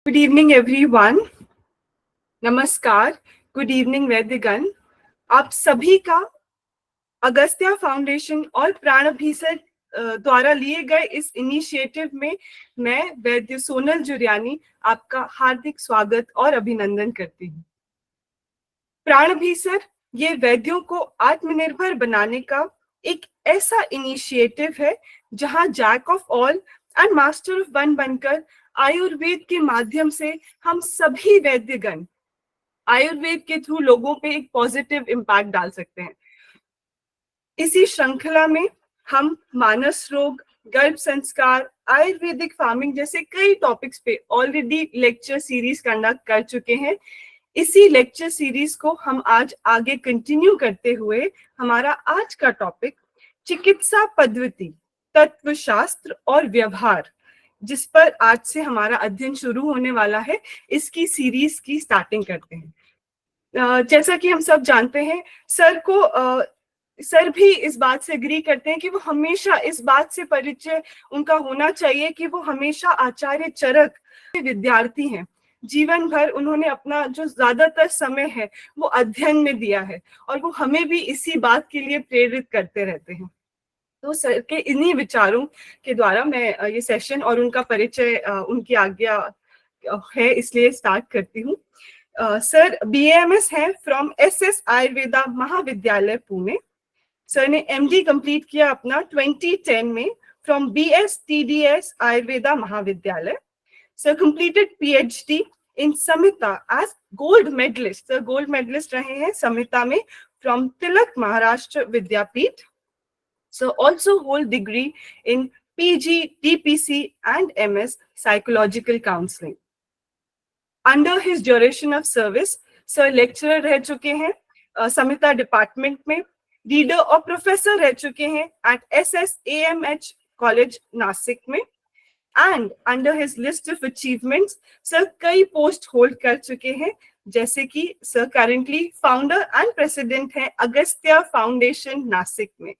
Good evening, everyone. नमस्कार. Good evening, वैद्यगण. आप सभी का अगस्त्या फाउंडेशन और प्राणभी सर द्वारा लिए गए इस इनिशिएटिव में मैं वैद्य सोनल जुर्यानी आपका हार्दिक स्वागत और अभिनंदन करती हूँ. प्राणभी सर ये वैद्यों को आत्मनिर्भर बनाने का एक ऐसा इनिशिएटिव है जहां jack of all and master of one बनकर आयुर्वेद के माध्यम से हम सभी वैद्यगण आयुर्वेद के थ्रू लोगों पे एक पॉजिटिव इम्पैक्ट डाल सकते हैं. इसी श्रृंखला में हम मानस रोग, गर्भ संस्कार, आयुर्वेदिक फार्मिंग जैसे कई टॉपिक्स पे ऑलरेडी लेक्चर सीरीज कंडक्ट कर चुके हैं. इसी लेक्चर सीरीज को हम आज आगे कंटिन्यू करते हुए हमारा आज का टॉपिक चिकित्सा पद्धति, तत्वशास्त्र और व्यवहार, जिस पर आज से हमारा अध्ययन शुरू होने वाला है, इसकी सीरीज की स्टार्टिंग करते हैं. जैसा कि हम सब जानते हैं, सर भी इस बात से एग्री करते हैं कि वो हमेशा इस बात से परिचय उनका होना चाहिए कि वो हमेशा आचार्य चरक के विद्यार्थी हैं. जीवन भर उन्होंने अपना जो ज्यादातर समय है वो अध्ययन में दिया है और वो हमें भी इसी बात के लिए प्रेरित करते रहते हैं. तो सर के इन्हीं विचारों के द्वारा मैं ये सेशन और उनका परिचय उनकी आज्ञा है इसलिए स्टार्ट करती हूँ. सर BAMS है from SS Ayurveda Mahavidyalaya Pune. Sir ने MD कंप्लीट किया अपना 2010 में from BS TDS Ayurveda Mahavidyalaya. Sir completed PhD in Samhita as gold medallist. Sir gold medallist रहे हैं समिता में from Tilak Maharashtra Vidyapeeth. Sir also hold degree in PG DPC and MS psychological counselling. Under his duration of service sir lecturer रह चुके हैं Samhita department में, reader और professor रह चुके हैं एट SSAMH कॉलेज नासिक में. And under his list of achievements sir कई पोस्ट होल्ड कर चुके हैं, जैसे कि sir currently founder and president हैं अगस्त्या फाउंडेशन नासिक में,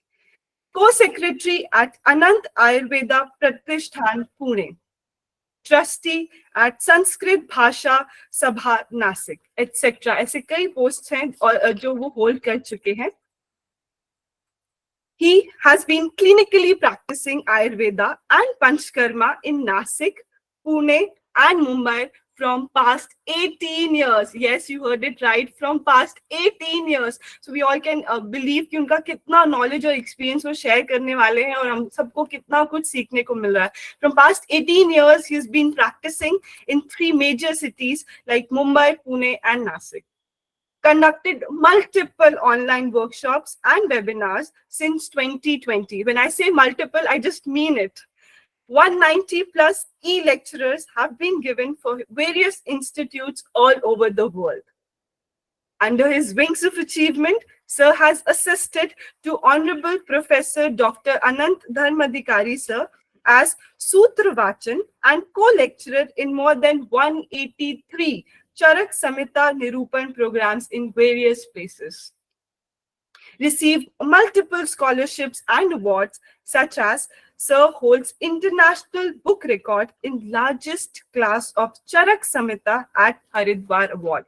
को सेक्रेटरी एट अनंत आयुर्वेदा प्रतिष्ठान पुणे, ट्रस्टी एट संस्कृत भाषा सभा नासिक एटसेट्रा. ऐसे कई पोस्ट हैं और जो वो होल्ड कर चुके हैं. He has been clinically practicing Ayurveda and Panchkarma in Nasik, Pune and Mumbai from past 18 years. Yes, you heard it right, from past 18 years. So we all can believe कि उनका कितना knowledge और experience वो share करने वाले हैं और हम सबको कितना कुछ सीखने को मिल रहा है. From past 18 years, he has been practicing in 3 major cities like Mumbai, Pune and Nasik. Conducted multiple online workshops and webinars since 2020. When I say multiple, I just mean it. 190 plus e-lecturers have been given for various institutes all over the world. Under his wings of achievement, Sir has assisted to Honorable Professor Dr. Anant Dharmadhikari Sir as Sutravachan and co-lecturer in more than 183 Charak Samhita Nirupan programs in various places. Received multiple scholarships and awards, such as Sir holds international book record in largest class of Charak Samhita at Haridwar Award.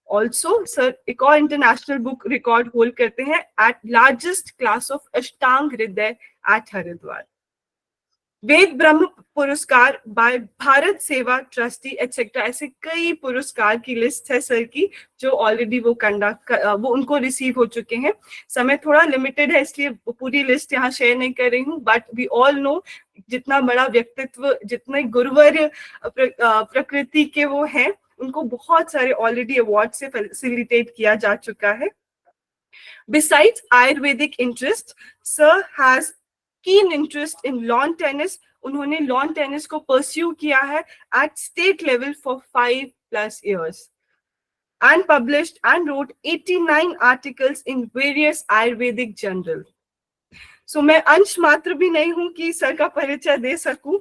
Also, Sir एक और international book record hold करते हैं at largest class of Ashtang Hriday at Haridwar. वेद ब्रह्म पुरस्कार bye Bharat सेवा trustee etcetera. ऐसे कई पुरस्कार की लिस्ट है सर की जो ऑलरेडी वो उनको रिसीव हो चुके हैं. समय थोड़ा लिमिटेड है इसलिए पूरी लिस्ट यहाँ शेयर नहीं कर रही हूँ, बट वी ऑल नो जितना बड़ा व्यक्तित्व, जितने गुरुवर्य प्रकृति के वो हैं, उनको बहुत सारे ऑलरेडी अवार्ड से फैसिलिटेट किया जा चुका है. Besides Ayurvedic interest, Sir has keen interest in lawn tennis. उन्होंने lawn tennis को pursue किया है at state level for 5+ years and published and wrote 89 articles in various Ayurvedic journals. So मैं अंश मात्र भी नहीं हूँ कि सर का परिचय दे सकूं.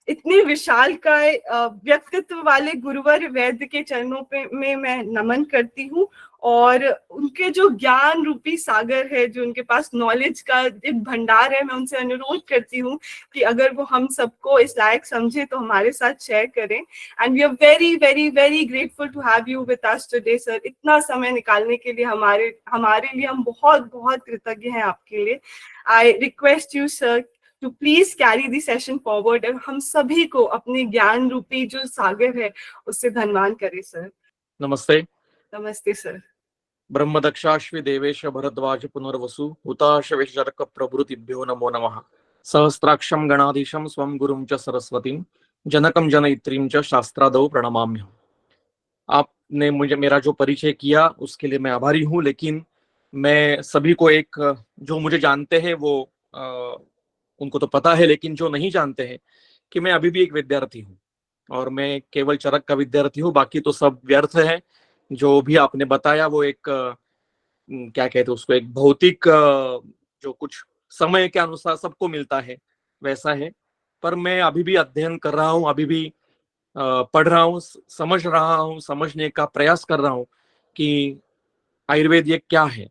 इतने विशाल काय व्यक्तित्व वाले गुरुवर वैद्य के चरणों पे में मैं नमन करती हूँ और उनके जो ज्ञान रूपी सागर है, जो उनके पास नॉलेज का एक भंडार है, मैं उनसे अनुरोध करती हूँ कि अगर वो हम सबको इस लायक समझे तो हमारे साथ शेयर करें। And we are very very very grateful to have you with us today sir. इतना समय निकालने के लिए हमारे हमारे लिए हम बहुत बहुत कृतज्ञ हैं आपके लिए। I request you sir to please carry the session forward, हम सभी को अपने ज्ञान रूपी जो सागर है उससे धनवान करें सर। नमस्ते। नमस्ते सर। ब्रह्मदक्षाश्वि देवेश भरद्वाज पुनर्वसु हुताश विशर्क प्रभृतिभ्यो नमो नमः। सहस्राक्षं गणाधीशं स्वं गुरुं च सरस्वतीं जनकं जनयित्रीं च शास्त्रादौ प्रणमाम्यहम्। आपने मुझे मेरा जो परिचय किया उसके लिए मैं आभारी हूँ, लेकिन मैं सभी को एक, जो मुझे जानते हैं वो उनको तो पता है, लेकिन जो नहीं जानते हैं कि मैं अभी भी एक विद्यार्थी हूँ और मैं केवल चरक का विद्यार्थी हूँ, बाकी तो सब व्यर्थ है। जो भी आपने बताया वो एक क्या कहते हैं उसको, एक भौतिक जो कुछ समय के अनुसार सबको मिलता है वैसा है। पर मैं अभी भी अध्ययन कर रहा हूँ, अभी भी पढ़ रहा हूँ, समझ रहा हूँ, समझने का प्रयास कर रहा हूँ कि आयुर्वेद ये क्या है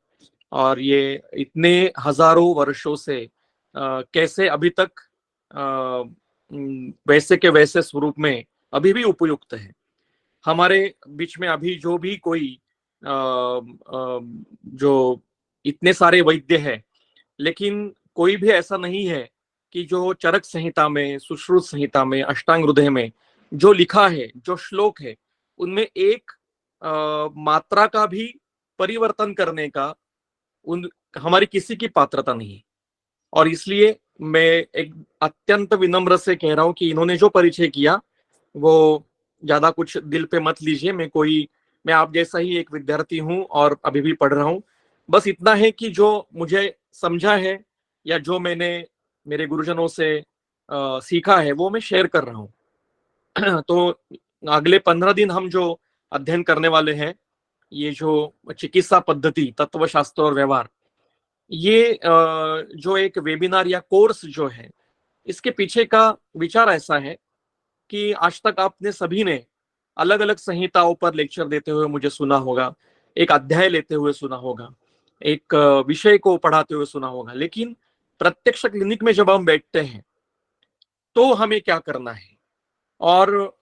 और ये इतने हजारों वर्षों से कैसे अभी तक वैसे के वैसे स्वरूप में अभी भी उपयुक्त है। हमारे बीच में अभी जो भी कोई जो इतने सारे वैद्य हैं, लेकिन कोई भी ऐसा नहीं है कि जो चरक संहिता में, सुश्रुत संहिता में, अष्टांग हृदय में जो लिखा है, जो श्लोक है, उनमें एक मात्रा का भी परिवर्तन करने का उन हमारी किसी की पात्रता नहीं है। और इसलिए मैं एक अत्यंत विनम्र से कह रहा हूं कि इन्होंने जो परिचय किया वो ज्यादा कुछ दिल पे मत लीजिए। मैं आप जैसा ही एक विद्यार्थी हूं और अभी भी पढ़ रहा हूं। बस इतना है कि जो मुझे समझा है या जो मैंने मेरे गुरुजनों से सीखा है वो मैं शेयर कर रहा हूं। तो अगले 15 दिन हम जो अध्ययन करने वाले हैं, ये जो चिकित्सा पद्धति, तत्व शास्त्र और व्यवहार, ये जो एक वेबिनार या कोर्स जो है, इसके पीछे का विचार ऐसा है कि आज तक आपने सभी ने अलग अलग संहिताओं पर लेक्चर देते हुए मुझे सुना होगा, एक अध्याय लेते हुए सुना होगा, एक विषय को पढ़ाते हुए सुना होगा, लेकिन प्रत्यक्ष क्लिनिक में जब हम बैठते हैं तो हमें क्या करना है और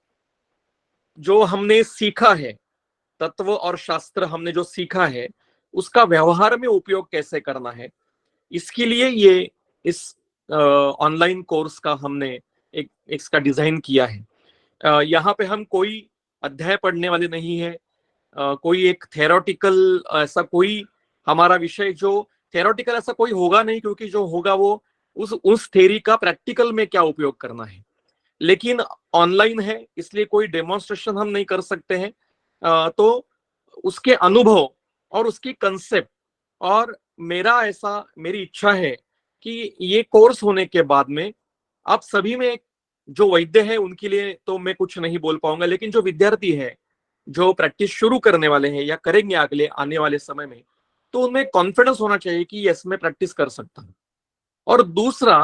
जो हमने सीखा है, तत्व और शास्त्र हमने जो सीखा है, उसका व्यवहार में उपयोग कैसे करना है, इसके लिए ये इस ऑनलाइन कोर्स का हमने एक इसका डिजाइन किया है। यहाँ पे हम कोई अध्याय पढ़ने वाले नहीं है, कोई एक थेरोटिकल ऐसा कोई हमारा विषय जो थेरोटिकल ऐसा कोई होगा नहीं, क्योंकि जो होगा वो उस थेरी का प्रैक्टिकल में क्या उपयोग करना है। लेकिन ऑनलाइन है इसलिए कोई डेमोन्स्ट्रेशन हम नहीं कर सकते हैं, तो उसके अनुभव और उसकी कंसेप्ट और मेरी इच्छा है कि ये कोर्स होने के बाद में आप सभी में, जो वैद्य है उनके लिए तो मैं कुछ नहीं बोल पाऊंगा, लेकिन जो विद्यार्थी है, जो प्रैक्टिस शुरू करने वाले हैं या करेंगे अगले आने वाले समय में, तो उनमें कॉन्फिडेंस होना चाहिए कि यस मैं प्रैक्टिस कर सकता हूँ। और दूसरा,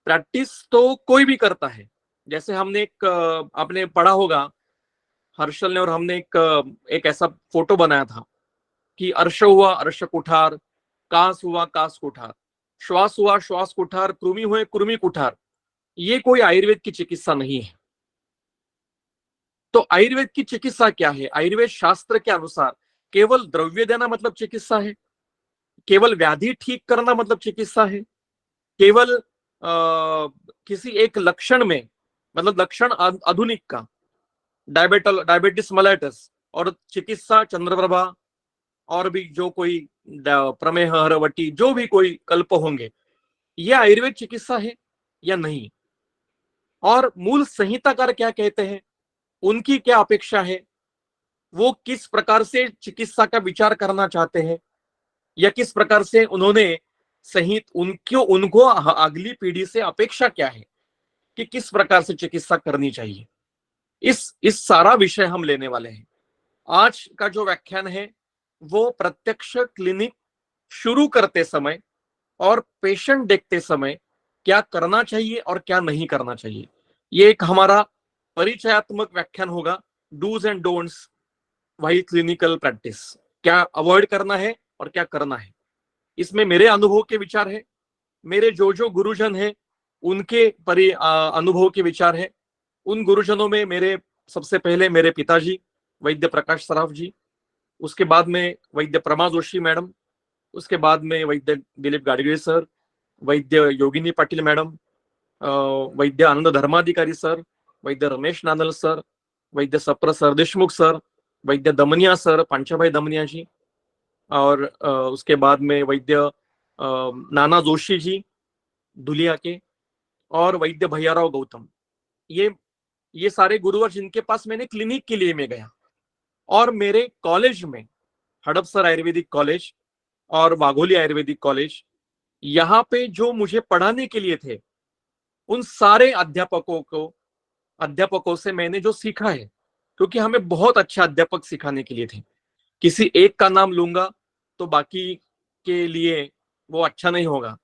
प्रैक्टिस तो कोई भी करता है। जैसे हमने आपने पढ़ा होगा, हर्षल ने और हमने एक ऐसा फोटो बनाया था कि अर्श हुआ अर्श कुठार, कास हुआ कास कुठार, श्वास हुआ श्वास कुठार, कृमि हुए कृमि कुठार। ये कोई आयुर्वेद की चिकित्सा नहीं है। तो आयुर्वेद की चिकित्सा क्या है? आयुर्वेद शास्त्र के अनुसार केवल द्रव्य देना मतलब चिकित्सा है, केवल व्याधि ठीक करना मतलब चिकित्सा है, केवल किसी एक लक्षण में, मतलब लक्षण आधुनिक का डायबिटिस मलाइटिस और चिकित्सा चंद्रप्रभा और भी जो कोई प्रमेह हरवटी जो भी कोई कल्प होंगे, ये आयुर्वेद चिकित्सा है या नहीं? और मूल संहिताकार क्या कहते हैं, उनकी क्या अपेक्षा है, वो किस प्रकार से चिकित्सा का विचार करना चाहते हैं, या किस प्रकार से उन्होंने उनको अगली पीढ़ी से अपेक्षा क्या है कि किस प्रकार से चिकित्सा करनी चाहिए, इस सारा विषय हम लेने वाले हैं। आज का जो व्याख्यान है वो प्रत्यक्ष क्लिनिक शुरू करते समय और पेशेंट देखते समय क्या करना चाहिए और क्या नहीं करना चाहिए, ये एक हमारा परिचयात्मक व्याख्यान होगा। Dos and don'ts while clinical practice, क्या अवॉइड करना है और क्या करना है। इसमें मेरे अनुभव के विचार है, मेरे जो गुरुजन है उनके अनुभव के विचार है। उन गुरुजनों में मेरे सबसे पहले मेरे पिताजी वैद्य प्रकाश सराफ जी, उसके बाद में वैद्य प्रमा जोशी मैडम, उसके बाद में वैद्य दिलीप गाडगिल सर, वैद्य योगिनी पाटिल मैडम, वैद्य आनंद धर्माधिकारी सर, वैद्य रमेश नानल सर, वैद्य सप्र सर देशमुख सर, वैद्य दमनिया सर, पांचाभाई दमनिया जी, और उसके बाद में वैद्य नाना जोशी जी धुलिया के, और वैद्य भैयाराव गौतम। ये सारे गुरुवर जिनके पास मैंने क्लिनिक के लिए मैं गया। और मेरे कॉलेज में हड़पसर आयुर्वेदिक कॉलेज और वाघोली आयुर्वेदिक कॉलेज, यहाँ पे जो मुझे पढ़ाने के लिए थे उन सारे अध्यापकों से मैंने जो सीखा है, क्योंकि हमें बहुत अच्छे अध्यापक सिखाने के लिए थे। किसी एक का नाम लूंगा तो बाकी के लिए वो अच्छा नहीं होगा।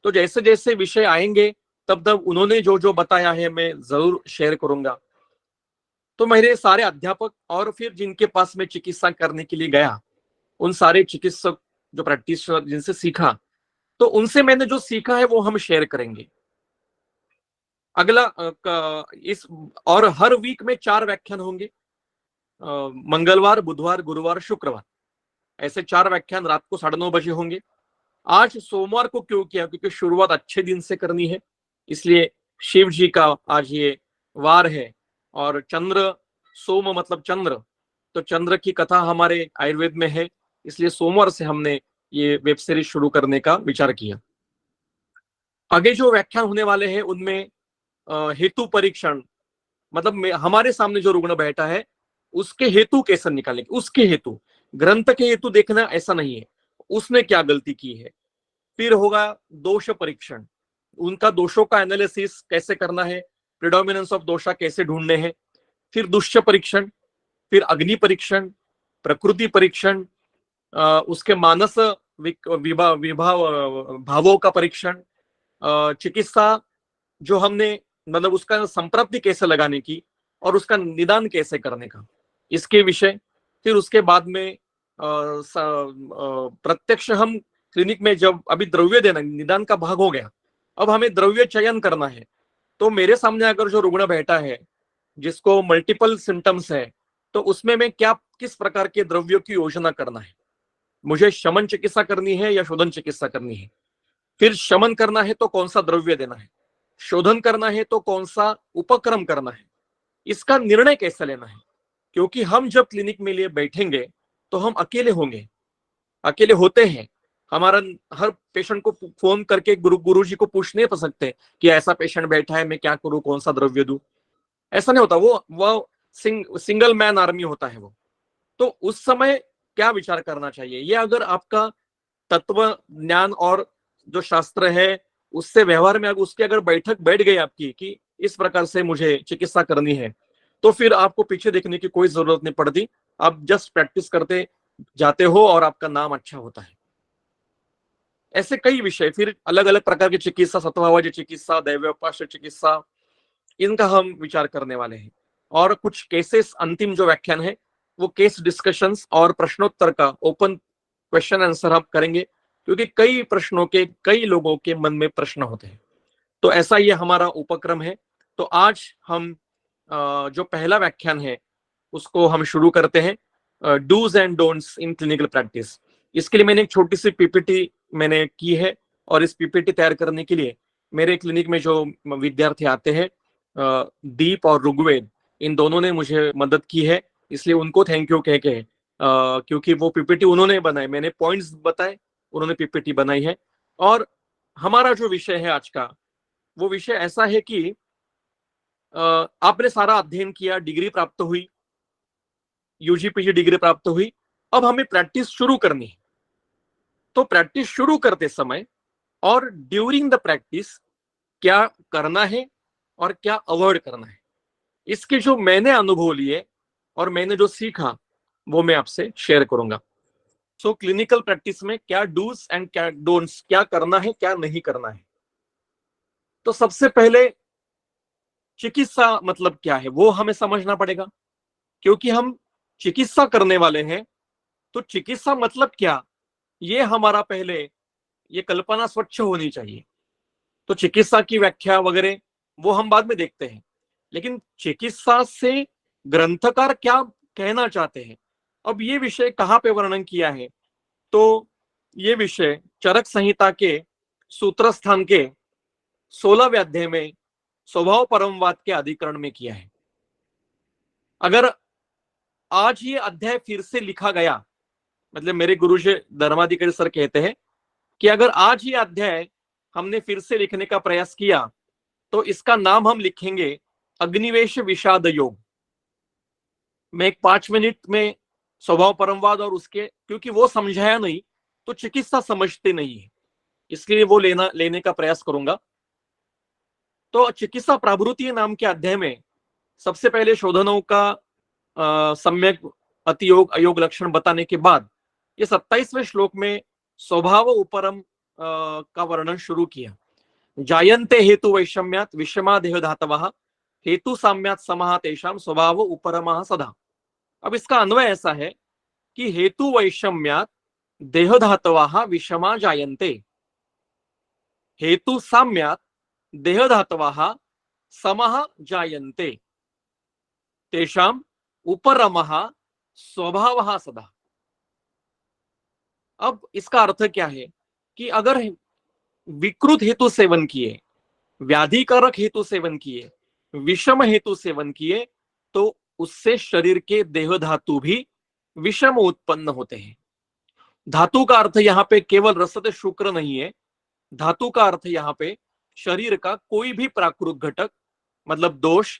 तो जैसे जैसे विषय आएंगे तब तब उन्होंने जो जो बताया है मैं जरूर शेयर करूंगा। तो मेरे सारे अध्यापक और फिर जिनके पास मैं चिकित्सा करने के लिए गया, उन सारे चिकित्सक जो प्रैक्टिशनर जिनसे सीखा, तो उनसे मैंने जो सीखा है वो हम शेयर करेंगे। अगला इस और हर वीक में 4 व्याख्यान होंगे, मंगलवार, बुधवार, गुरुवार, शुक्रवार, ऐसे 4 व्याख्यान रात को 9:30 बजे होंगे। आज सोमवार को क्यों किया, क्योंकि शुरुआत अच्छे दिन से करनी है, इसलिए शिव जी का आज ये वार है। और चंद्र, सोम मतलब चंद्र, तो चंद्र की कथा हमारे आयुर्वेद में है, इसलिए सोमवार से हमने ये वेब सीरीज शुरू करने का विचार किया। आगे जो व्याख्यान होने वाले हैं उनमें हेतु परीक्षण, मतलब हमारे सामने जो रुग्ण बैठा है उसके हेतु कैसे निकालेंगे, उसके हेतु, ग्रंथ के हेतु देखना ऐसा नहीं है, उसने क्या गलती की है। फिर होगा दोष परीक्षण, उनका दोषों का एनालिसिस कैसे करना है, प्रिडोमिनेंस ऑफ दोषा कैसे ढूंढने हैं। फिर दुष्य परीक्षण, फिर अग्नि परीक्षण, प्रकृति परीक्षण, उसके मानस भावों का परीक्षण, चिकित्सा जो हमने मतलब उसका संप्रति कैसे लगाने की और उसका निदान कैसे करने का, इसके विषय। फिर उसके बाद में प्रत्यक्ष हम क्लिनिक में जब अभी द्रव्य देना निदान का भाग हो गया, अब हमें द्रव्य चयन करना है। तो मेरे सामने अगर जो रुग्ण बैठा है जिसको मल्टीपल सिम्टम्स है, तो उसमें मैं क्या किस प्रकार के द्रव्यों की योजना करना है, मुझे शमन चिकित्सा करनी है या शोधन चिकित्सा करनी है। फिर शमन करना है तो कौन सा द्रव्य देना है, शोधन करना है तो कौन सा उपक्रम करना है, इसका निर्णय कैसे लेना है। क्योंकि हम जब क्लिनिक में लिए बैठेंगे तो हम अकेले होंगे, अकेले होते हैं। हमारा हर पेशेंट को फोन करके गुरु जी को पूछ नहीं सकते कि ऐसा पेशेंट बैठा है, मैं क्या करूं, कौन सा द्रव्य दूं, ऐसा नहीं होता। वो सिंगल मैन आर्मी होता है वो। तो उस समय क्या विचार करना चाहिए, ये अगर आपका तत्व ज्ञान और जो शास्त्र है उससे व्यवहार में अगर उसकी अगर बैठक बैठ गई आपकी कि इस प्रकार से मुझे चिकित्सा करनी है, तो फिर आपको पीछे देखने की कोई जरूरत नहीं पड़ती, आप जस्ट प्रैक्टिस करते जाते हो और आपका नाम अच्छा होता है। ऐसे कई विषय, फिर अलग अलग प्रकार की चिकित्सा, सत्वावाजी चिकित्सा, दैव्योपास्य चिकित्सा, इनका हम विचार करने वाले हैं। और कुछ केसेस, अंतिम जो व्याख्यान है वो केस डिस्कशंस और प्रश्नोत्तर का ओपन क्वेश्चन आंसर हम करेंगे, क्योंकि कई प्रश्नों के, कई लोगों के मन में प्रश्न होते हैं। तो ऐसा ये हमारा उपक्रम है। तो आज हम जो पहला व्याख्यान है उसको हम शुरू करते हैं, dos and don'ts in clinical practice. इसके लिए मैंने एक छोटी सी पीपीटी मैंने की है, और इस पीपीटी तैयार करने के लिए मेरे क्लिनिक में जो विद्यार्थी आते हैं, दीप और ऋग्वेद, इन दोनों ने मुझे मदद की है, इसलिए उनको थैंक यू कह के, क्योंकि वो पीपीटी उन्होंने बनाए, मैंने पॉइंट्स बताए, उन्होंने पीपीटी बनाई है। और हमारा जो विषय है आज का, वो विषय ऐसा है कि आपने सारा अध्ययन किया, डिग्री प्राप्त हुई, यूजी पीजी डिग्री प्राप्त हुई, अब हमें प्रैक्टिस शुरू करनी है। तो प्रैक्टिस शुरू करते समय और ड्यूरिंग द प्रैक्टिस क्या करना है और क्या अवॉइड करना है, इसके जो मैंने अनुभव लिए और मैंने जो सीखा वो मैं आपसे शेयर करूंगा। सो क्लिनिकल प्रैक्टिस में क्या डूज एंड क्या डोंट्स, क्या करना है क्या नहीं करना है। तो सबसे पहले चिकित्सा मतलब क्या है वो हमें समझना पड़ेगा, क्योंकि हम चिकित्सा करने वाले हैं तो चिकित्सा मतलब क्या, ये हमारा पहले ये कल्पना स्वच्छ होनी चाहिए। तो चिकित्सा की व्याख्या वगैरह वो हम बाद में देखते हैं, लेकिन चिकित्सा से ग्रंथकार क्या कहना चाहते हैं, अब ये विषय कहाँ पे वर्णन किया है, तो ये विषय चरक संहिता के सूत्र स्थान के 16वें अध्याय में स्वभाव परमवाद के अधिकरण में किया है। अगर आज ये अध्याय फिर से लिखा गया, मतलब मेरे गुरु जी धर्माधिकारी सर कहते हैं कि अगर आज ये अध्याय हमने फिर से लिखने का प्रयास किया तो इसका नाम हम लिखेंगे अग्निवेश विषाद योग। मैं एक 5 मिनट में स्वभाव परमवाद और उसके, क्योंकि वो समझाया नहीं तो चिकित्सा समझते नहीं है, इसलिए वो लेने का प्रयास करूंगा। तो चिकित्सा प्रावृत्ति नाम के अध्याय में सबसे पहले शोधनों का सम्यक अतियोग अयोग लक्षण बताने के बाद ये 27वें श्लोक में स्वभाव उपरम का वर्णन शुरू किया। जायन्ते हेतु वैषम्यात विषमा देह धातवः हेतु साम्यात समः तेषां स्वभाव उपरमः सदा। अब इसका अन्वय ऐसा है कि हेतु वैषम्यात देह धातवः विषमा जायन्ते, हेतु साम्यात देह धातवः समः जायन्ते, तेषां उपरमः स्वभावः सदा। अब इसका अर्थ क्या है कि अगर विकृत हेतु सेवन किए, व्याधिकारक हेतु सेवन किए, विषम हेतु सेवन किए, तो उससे शरीर के देह धातु भी विषम उत्पन्न होते हैं। धातु का अर्थ यहाँ पे केवल रसद शुक्र नहीं है, धातु का अर्थ यहाँ पे शरीर का कोई भी प्राकृत घटक, मतलब दोष,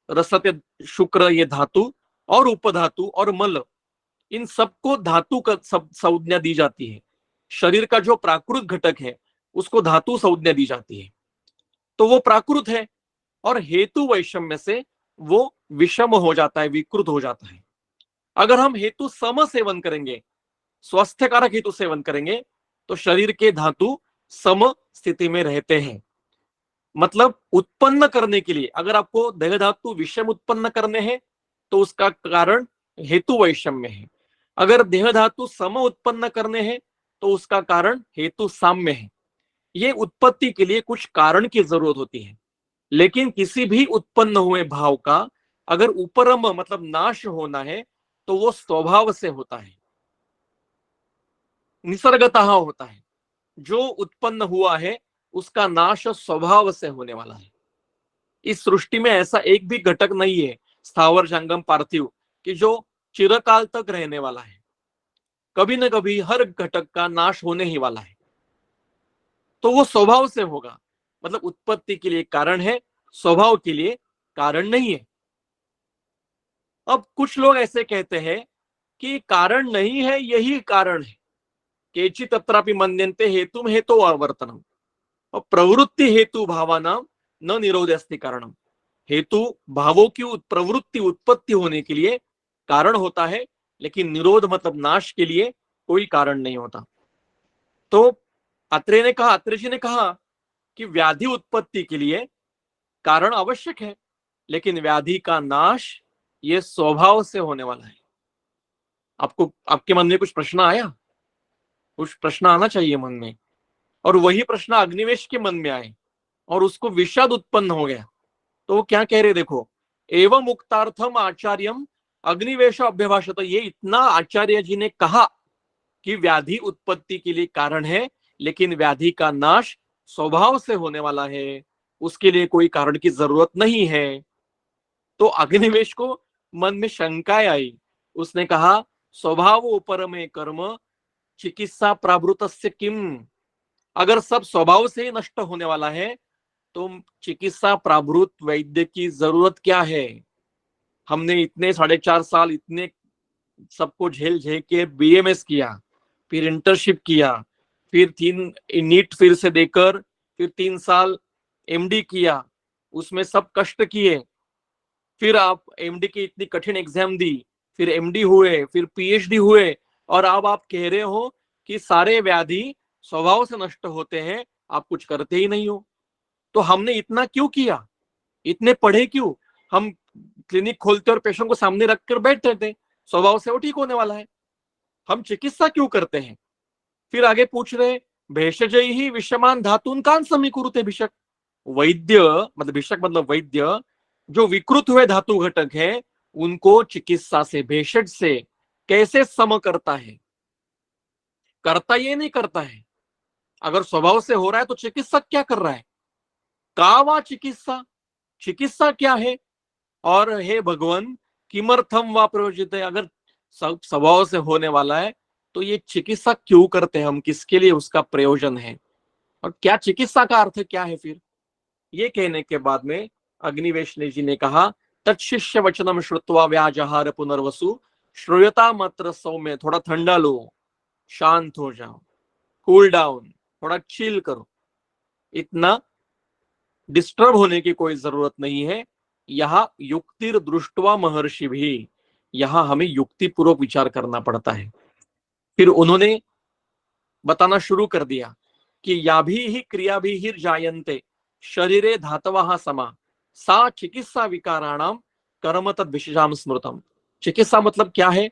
रसत शुक्र ये धातु और उपधातु और मल, इन सबको धातु का संज्ञा दी जाती है। शरीर का जो प्राकृत घटक है उसको धातु संज्ञा दी जाती है, तो वो प्राकृत है, और हेतु वैषम्य से वो विषम हो जाता है, विकृत हो जाता है। अगर हम हेतु सम सेवन करेंगे, स्वास्थ्यकारक हेतु सेवन करेंगे, तो शरीर के धातु सम स्थिति में रहते हैं। मतलब उत्पन्न करने के लिए अगर आपको देह धातु विषम उत्पन्न करने हैं तो उसका कारण हेतु वैषम्य है, अगर देह धातु सम उत्पन्न करने हैं तो उसका कारण हेतु साम्य है। ये उत्पत्ति के लिए कुछ कारण की जरूरत होती है, लेकिन किसी भी उत्पन्न हुए भाव का अगर उपरम मतलब नाश होना है तो वो स्वभाव से होता है, निसर्गतः होता है। जो उत्पन्न हुआ है उसका नाश स्वभाव से होने वाला है। इस सृष्टि में ऐसा एक भी घटक नहीं है स्थावर जंगम पार्थिव कि जो चिरकाल तक रहने वाला है। कभी न कभी हर घटक का नाश होने ही वाला है, तो वो स्वभाव से होगा। मतलब उत्पत्ति के लिए कारण है, स्वभाव के लिए कारण नहीं है। अब कुछ लोग ऐसे कहते हैं कि कारण नहीं है, यही कारण है। केचि तत्रापि मन्यन्ते हेतुम हेतु आवर्तनम, और प्रवृत्ति हेतु भावानाम न निरोध अस्ति कारणम। हेतु भावों की प्रवृत्ति उत्पत्ति होने के लिए कारण होता है, लेकिन निरोध मतलब नाश के लिए कोई कारण नहीं होता। तो अत्रेय जी ने कहा कि व्याधि उत्पत्ति के लिए कारण आवश्यक है, लेकिन व्याधि का नाश ये स्वभाव से होने वाला है। आपको आपके मन में कुछ प्रश्न आया? कुछ प्रश्न आना चाहिए मन में, और वही प्रश्न अग्निवेश के मन में आए और उसको विषाद उत्पन्न हो गया। तो वो क्या कह रहे, देखो, एवं मुक्तार्थम आचार्यम अग्निवेश अभ्यभाषत। ये इतना आचार्य जी ने कहा कि व्याधि उत्पत्ति के लिए कारण है, लेकिन व्याधि का नाश स्वभाव से होने वाला है, उसके लिए कोई कारण की जरूरत नहीं है। तो अग्निवेश को मन में शंकाएं आई। उसने कहा स्वभाव उपरमे कर्म चिकित्सा प्रावृतस्य किम। अगर सब स्वभाव से ही नष्ट होने वाला है तो चिकित्सा प्रावृत वैद्य की जरूरत क्या है? हमने इतने 4.5 साल इतने सबको झेल झेल के बीएमएस किया, फिर इंटर्नशिप किया, फिर 3 नीट फिर से देकर फिर 3 साल एमडी किया, उसमें सब कष्ट किए, फिर आप एमडी की इतनी कठिन एग्जाम दी, फिर एमडी हुए, फिर पीएचडी हुए, और अब आप कह रहे हो कि सारे व्याधि स्वभाव से नष्ट होते हैं, आप कुछ करते ही नहीं हो। तो हमने इतना क्यों किया, इतने पढ़े क्यों? हम क्लिनिक खोलते और पेशेंट को सामने रखकर बैठते थे, स्वभाव से वो ठीक होने वाला है। हम चिकित्सा क्यों करते हैं? फिर आगे पूछ रहे, भेषजई ही विषमान धातून कान समीकुरुते भिषक। वैद्य मतलब भिषक मतलब वैद्य, जो विकृत हुए धातु घटक है उनको चिकित्सा से, भेषज से कैसे सम करता है? करता ये नहीं करता है। अगर स्वभाव से हो रहा है तो चिकित्सक क्या कर रहा है? का वा चिकित्सा, चिकित्सा क्या है? और हे भगवान, किमर्थम वा प्रयोजित है, अगर स्वभाव से होने वाला है तो ये चिकित्सा क्यों करते हैं हम, किसके लिए उसका प्रयोजन है, और क्या चिकित्सा का अर्थ क्या है? फिर ये कहने के बाद में अग्निवेशनी जी ने कहा, तत्शिष्य वचनम श्रुत्वा व्याजहार पुनर्वसु श्रूयता मात्र सौम्य। थोड़ा ठंडा लो, शांत हो जाओ, कूल डाउन, थोड़ा चिल करो, इतना डिस्टर्ब होने की कोई जरूरत नहीं है। यहाँ युक्तिर दृष्टवा महर्षि भी, यहाँ हमें युक्ति पूर्वक विचार करना पड़ता है। फिर उन्होंने बताना शुरू कर दिया कि या भी ही क्रिया भी ही जायन्ते शरीरे धातवः समा सा चिकित्सा विकाराणाम कर्म तद विशेषाम स्मृतम। चिकित्सा मतलब क्या है?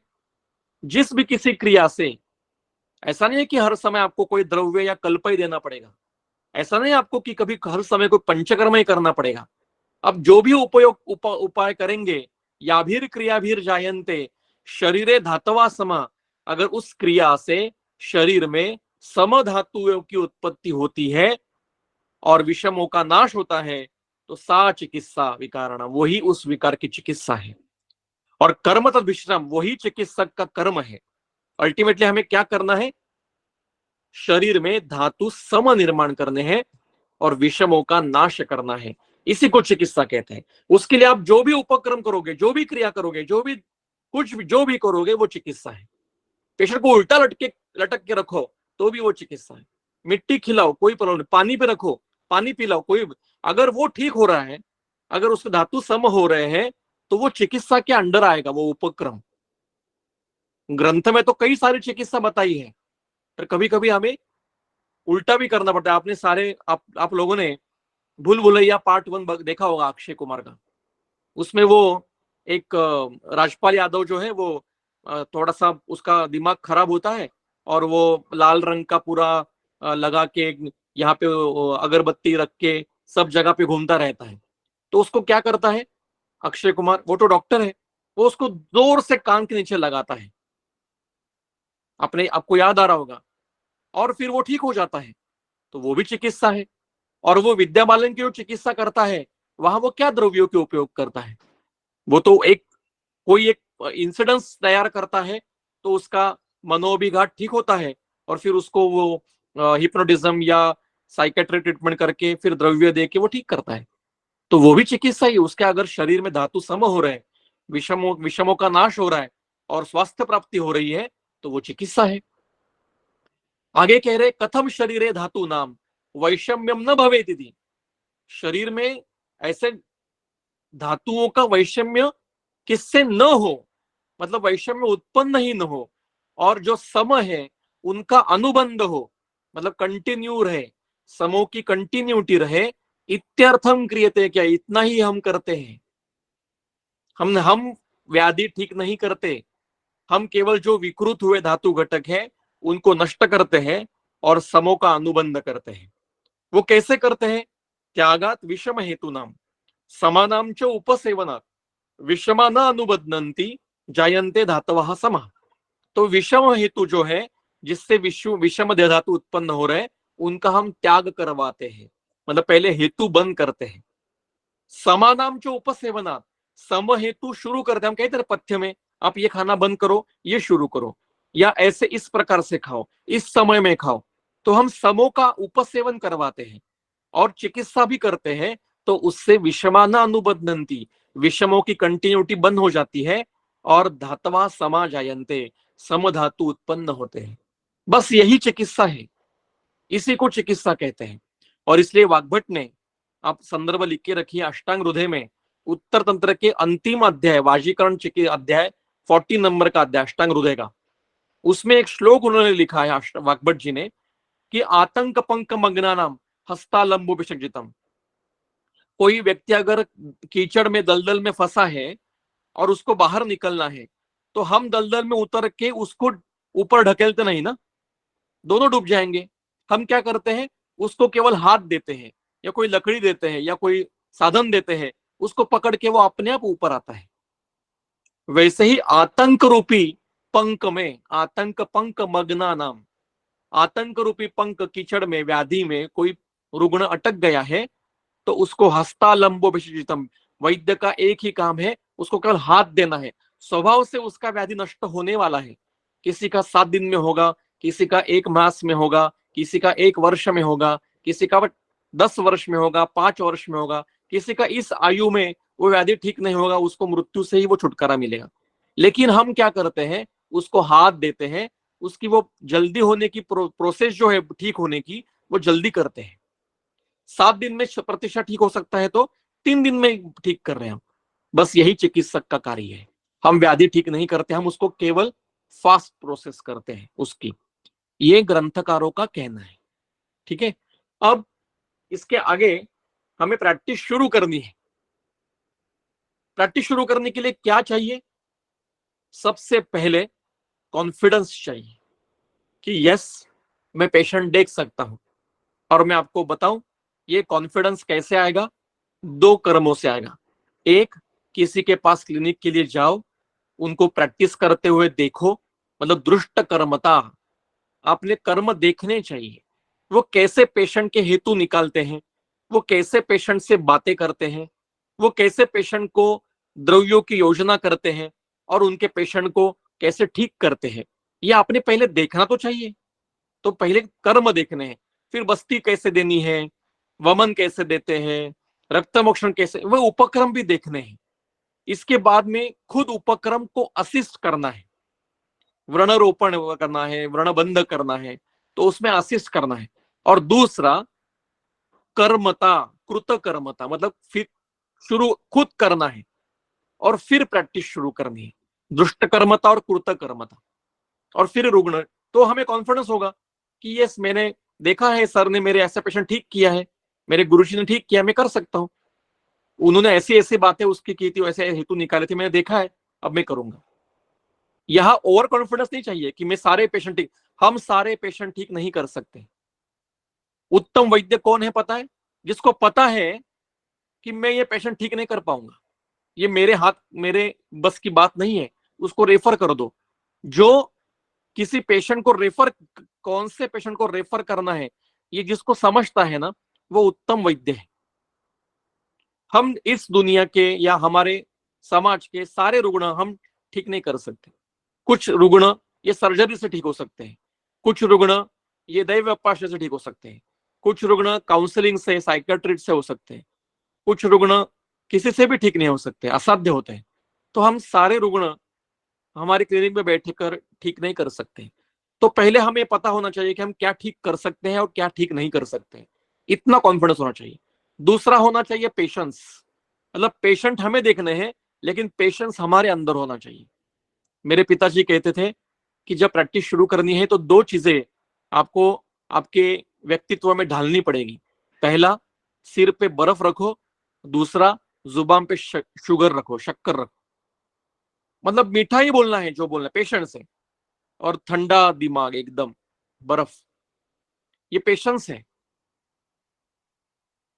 जिस भी किसी क्रिया से, ऐसा नहीं है कि हर समय आपको कोई द्रव्य या कल्प ही देना पड़ेगा, ऐसा नहीं आपको कि कभी हर समय कोई पंचकर्म ही करना पड़ेगा। अब जो भी उपाय करेंगे, याभीर क्रियाभीर जायन्ते शरीरे धातवा समा, अगर उस क्रिया से शरीर में सम धातुओं की उत्पत्ति होती है और विषमों का नाश होता है, तो सा चिकित्सा विकारण, वही उस विकार की चिकित्सा है। और कर्म तद विश्राम, वही चिकित्सक का कर्म है। अल्टीमेटली हमें क्या करना है? शरीर में धातु सम निर्माण करने हैं और विषमों का नाश करना है, इसी को चिकित्सा कहते हैं। उसके लिए आप जो भी उपक्रम करोगे, जो भी क्रिया करोगे, जो भी करोगे, वो चिकित्सा है। पेशेंट को उल्टा लटक के रखो तो भी वो चिकित्सा है। मिट्टी खिलाओ, कोई प्रॉब्लम नहीं, पानी पे रखो, पानी पिलाओ, कोई, अगर वो ठीक हो रहा है, अगर उसके धातु सम हो रहे हैं, तो वो चिकित्सा के अंडर आएगा, वो उपक्रम। ग्रंथ में तो कई सारी चिकित्सा बताई है, पर कभी कभी हमें उल्टा भी करना पड़ता है। आपने सारे आप लोगों ने भूल भुलैया पार्ट 1 देखा होगा अक्षय कुमार का। उसमें वो एक राजपाल यादव जो है वो थोड़ा सा उसका दिमाग खराब होता है और वो लाल रंग का पूरा लगा के यहाँ पे अगरबत्ती रख के सब जगह पे घूमता रहता है। तो उसको क्या करता है अक्षय कुमार, वो तो डॉक्टर है, वो उसको जोर से कान के नीचे लगाता है, अपने आपको याद आ रहा होगा, और फिर वो ठीक हो जाता है। तो वो भी चिकित्सा है। और वो विद्या बालन की जो चिकित्सा करता है, वहां वो क्या द्रव्यों के उपयोग करता है? वो तो कोई एक इंसिडेंस तैयार करता है, तो उसका मनोविघात ठीक होता है, और फिर उसको वो हिप्नोटिज्म या साइकेट्री ट्रीटमेंट करके फिर द्रव्य दे के वो ठीक करता है। तो वो भी चिकित्सा ही। उसके अगर शरीर में धातु सम हो रहे हैं, विषमों का नाश हो रहा है और स्वास्थ्य प्राप्ति हो रही है, तो वो चिकित्सा है। आगे कह रहे, कथम शरीरे धातु नाम वैषम्यम न भवेत इति। शरीर में ऐसे धातुओं का वैषम्य किससे न हो, मतलब वैषम्य उत्पन्न ही न हो, और जो सम है उनका अनुबंध हो, मतलब कंटिन्यू रहे, समों की कंटिन्यूटी रहे, इत्यर्थम क्रियते, क्या इतना ही हम करते हैं? हम व्याधि ठीक नहीं करते, हम केवल जो विकृत हुए धातु घटक है उनको नष्ट करते हैं और समों का अनुबंध करते हैं। वो कैसे करते हैं? त्यागात विषम हेतु नाम समानाम च उपसेवनात् विषमा न अनुबद्धन्ति जायन्ते धातवः समः। तो विषम हेतु जो है, जिससे विषम धातु उत्पन्न हो रहे हैं, उनका हम त्याग करवाते हैं, मतलब पहले हेतु बंद करते हैं। समानाम जो उपसेवनात्, सम हेतु शुरू करते हैं। हम कहते हैं पथ्य में, आप ये खाना बंद करो, ये शुरू करो, या ऐसे इस प्रकार से खाओ, इस समय में खाओ। तो हम समों का उपसेवन करवाते हैं और चिकित्सा भी करते हैं, तो उससे विषमाना अनुबद्धन्ति, विषमों की कंटिन्यूटी बंद हो जाती है और धातवा समा जायन्ते, सम धातु उत्पन्न होते हैं। बस यही चिकित्सा है, इसी को चिकित्सा कहते हैं। और इसलिए वाग्भट ने, आप संदर्भ लिख के रखिए, अष्टांग हृदय में उत्तर तंत्र के अंतिम अध्याय, वाजीकरण अध्याय 40 नंबर का अध्याय अष्टांग हृदय का, उसमें एक श्लोक उन्होंने लिखा है वाग्भट जी ने, कि आतंक पंक मग्ना नाम हस्तालंबु विसर्जितम। कोई व्यक्ति अगर कीचड़ में, दलदल में फंसा है और उसको बाहर निकलना है, तो हम दलदल में उतर के उसको ऊपर ढकेलते नहीं ना, दोनों डूब जाएंगे। हम क्या करते हैं, उसको केवल हाथ देते हैं या कोई लकड़ी देते हैं या कोई साधन देते हैं, उसको पकड़ के वो अपने आप ऊपर आता है। वैसे ही आतंक रूपी पंख में, आतंक पंख मग्ना नाम, आतंक रूपी पंख कीचड़ में, व्याधि में कोई रुग्ण अटक गया है तो उसको हस्तालंबो विशेषितम, वैद्य का एक ही काम है, उसको केवल हाथ देना है। स्वभाव से उसका व्याधि नष्ट होने वाला है। किसी का 7 दिन में होगा, किसी का 1 मास में होगा, किसी का 1 वर्ष में होगा, किसी का 10 वर्ष में होगा, 5 वर्ष में होगा, किसी का इस आयु में वो व्याधि ठीक नहीं होगा, उसको मृत्यु से ही वो छुटकारा मिलेगा। लेकिन हम क्या करते हैं, उसको हाथ देते हैं, उसकी वो जल्दी होने की प्रोसेस जो है ठीक होने की, वो जल्दी करते हैं। 7 दिन में प्रतिशत ठीक हो सकता है तो 3 दिन में ठीक कर रहे हैं हम। बस यही चिकित्सक का कार्य है। हम व्याधि ठीक नहीं करते, हम उसको केवल फास्ट प्रोसेस करते हैं उसकी। ये ग्रंथकारों का कहना है। ठीक है, अब इसके आगे हमें प्रैक्टिस शुरू करनी है। प्रैक्टिस शुरू करने के लिए क्या चाहिए? सबसे पहले कॉन्फिडेंस चाहिए कि यस, मैं पेशेंट देख सकता हूं। और मैं आपको बताऊं, ये कॉन्फिडेंस कैसे आएगा? 2 कर्मों से आएगा। एक, किसी के पास क्लिनिक के लिए जाओ, उनको प्रैक्टिस करते हुए देखो, मतलब दृष्ट कर्मता, आपने कर्म देखने चाहिए। वो कैसे पेशेंट के हेतु निकालते हैं, वो कैसे पेशेंट से बातें करते हैं, वो कैसे पेशेंट को द्रव्यों की योजना करते हैं और उनके पेशेंट को कैसे ठीक करते हैं, ये आपने पहले देखना तो चाहिए। तो पहले कर्म देखने हैं, फिर बस्ती कैसे देनी है, वमन कैसे देते हैं, रक्त मोक्षण कैसे, वह उपक्रम भी देखने हैं। इसके बाद में खुद उपक्रम को असिस्ट करना है, व्रणरोपण करना है, व्रणबंध करना है, तो उसमें असिस्ट करना है। और दूसरा कर्मता, कृत कर्मता, मतलब फिर शुरू खुद करना है और फिर प्रैक्टिस शुरू करनी है। दुष्ट कर्मता और कृत कर्मता, और फिर रुग्ण। तो हमें कॉन्फिडेंस होगा कि यस, मैंने देखा है, सर ने मेरे ऐसा पेशेंट ठीक किया है, मेरे गुरुजी ने ठीक किया, मैं कर सकता हूं। उन्होंने ऐसी ऐसी बातें उसकी की थी, ऐसे हेतु निकाले थे, मैंने देखा है, अब मैं करूंगा। यहां ओवर कॉन्फिडेंस नहीं चाहिए कि मैं सारे पेशेंट ठीक, हम सारे पेशेंट ठीक नहीं कर सकते। उत्तम वैद्य कौन है पता है? जिसको पता है कि मैं ये पेशेंट ठीक नहीं कर पाऊंगा, ये मेरे हाथ मेरे बस की बात नहीं है, उसको रेफर कर दो। जो किसी पेशेंट को रेफर, कौन से पेशेंट को रेफर करना है, ये जिसको समझता है ना, वो उत्तम वैद्य है। हम इस दुनिया के या हमारे समाज के सारे रुग्ण हम ठीक नहीं कर सकते। कुछ रुग्ण ये सर्जरी से ठीक हो सकते हैं, कुछ रुग्ण ये दैव अपाशय से ठीक हो सकते हैं, कुछ रुग्ण काउंसलिंग से, साइकेट्रिस्ट से हो सकते हैं, कुछ रुग्ण किसी से भी ठीक नहीं हो सकते, असाध्य होते हैं। तो हम सारे रुग्ण हमारी क्लिनिक में बैठकर ठीक नहीं कर सकते। तो पहले हमें पता होना चाहिए कि हम क्या ठीक कर सकते हैं और क्या ठीक नहीं कर सकते, इतना कॉन्फिडेंस होना चाहिए। दूसरा होना चाहिए पेशेंस, मतलब पेशेंट हमें देखने हैं लेकिन पेशेंस हमारे अंदर होना चाहिए। मेरे पिताजी कहते थे कि जब प्रैक्टिस शुरू करनी है तो 2 चीजें आपको आपके व्यक्तित्व में ढालनी पड़ेगी। पहला, सिर पे बर्फ रखो, दूसरा जुबान पे शुगर रखो, शक्कर रखो। मतलब मीठा ही बोलना है जो बोलना है, पेशेंस है। और ठंडा दिमाग, एकदम बर्फ, ये पेशेंस है।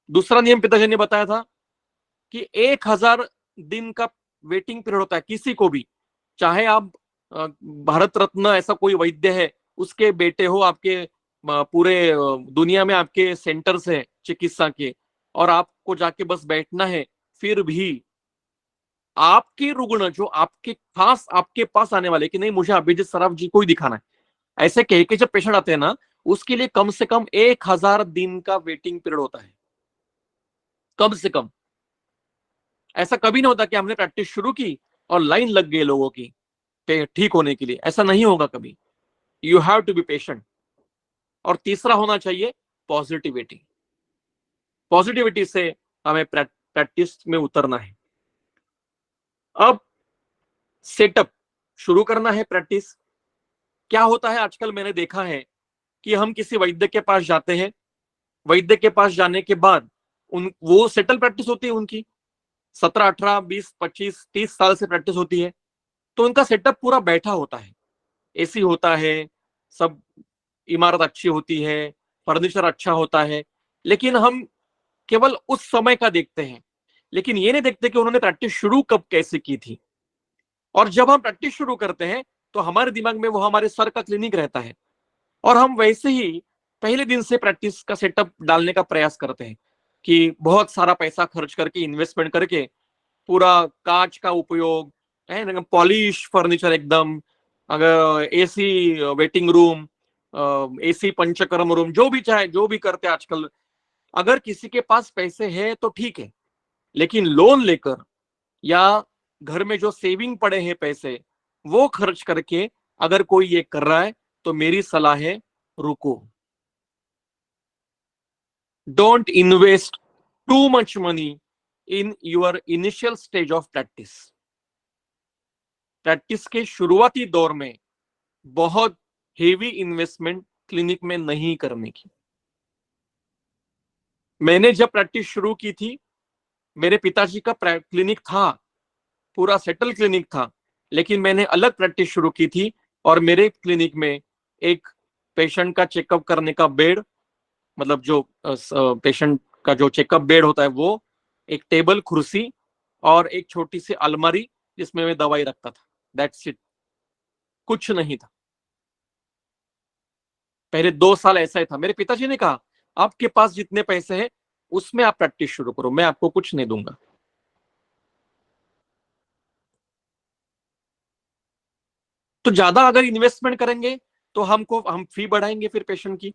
दूसरा नियम पिताजी ने बताया था कि 1000 दिन का वेटिंग पीरियड होता है किसी को भी, चाहे आप भारत रत्न ऐसा कोई वैद्य है, उसके बेटे हो, आपके पूरे दुनिया में आपके सेंटर्स है चिकित्सा के, और आपको जाके बस बैठना है, फिर भी आपके रुग्ण जो आपके खास आपके पास आने वाले कि नहीं मुझे अभिजीत सराफ जी को ही दिखाना है, ऐसे कह के जब पेशेंट आते हैं ना, उसके लिए कम से कम 1000 दिन का वेटिंग पीरियड होता है, कम से कम। ऐसा कभी नहीं होता कि हमने प्रैक्टिस शुरू की और लाइन लग गई लोगों की ठीक होने के लिए, ऐसा नहीं होगा कभी। You have to be patient. और तीसरा होना चाहिए पॉजिटिविटी। पॉजिटिविटी से हमें प्रैक्टिस में उतरना है। अब सेटअप शुरू करना है प्रैक्टिस। क्या होता है आजकल मैंने देखा है कि हम किसी वैद्य के पास जाते हैं, वैद्य के पास जाने के बाद वो सेटल प्रैक्टिस होती है उनकी, 17, 18, 20, 25, 30 साल से प्रैक्टिस होती है, तो उनका सेटअप पूरा बैठा होता है। एसी होता है, सब इमारत अच्छी होती है, फर्नीचर अच्छा होता है, लेकिन हम केवल उस समय का देखते हैं, लेकिन ये नहीं देखते कि उन्होंने प्रैक्टिस शुरू कब कैसे की थी। और जब हम प्रैक्टिस शुरू करते हैं तो हमारे दिमाग में वो हमारे सर का क्लिनिक रहता है, और हम वैसे ही पहले दिन से प्रैक्टिस का सेटअप डालने का प्रयास करते हैं कि बहुत सारा पैसा खर्च करके, इन्वेस्टमेंट करके, पूरा कांच का उपयोग है, पॉलिश फर्नीचर एकदम, अगर AC waiting room, AC panchakarma room, जो भी चाहे, जो भी करते हैं आजकल। अगर किसी के पास पैसे है तो ठीक है, लेकिन लोन लेकर या घर में जो सेविंग पड़े हैं पैसे, वो खर्च करके अगर कोई ये कर रहा है तो मेरी सलाह है, रुको। Don't invest too much money in your initial stage of practice. Practice के शुरुआती दौर में बहुत हेवी इन्वेस्टमेंट क्लिनिक में नहीं करने की। मैंने जब प्रैक्टिस शुरू की थी, मेरे पिताजी का क्लिनिक था, पूरा सेटल क्लिनिक था, लेकिन मैंने अलग प्रैक्टिस शुरू की थी, और मेरे क्लिनिक में एक पेशेंट का चेकअप करने का बेड, मतलब जो पेशेंट का जो चेकअप बेड होता है वो, एक टेबल, कुर्सी, और एक छोटी सी अलमारी जिसमें मैं दवाई रखता था। दैट्स इट, कुछ नहीं था। पहले 2 साल ऐसा ही था। मेरे पिताजी ने कहा, आपके पास जितने पैसे हैं उसमें आप प्रैक्टिस शुरू करो, मैं आपको कुछ नहीं दूंगा। तो ज्यादा अगर इन्वेस्टमेंट करेंगे तो हम फी बढ़ाएंगे फिर पेशेंट की,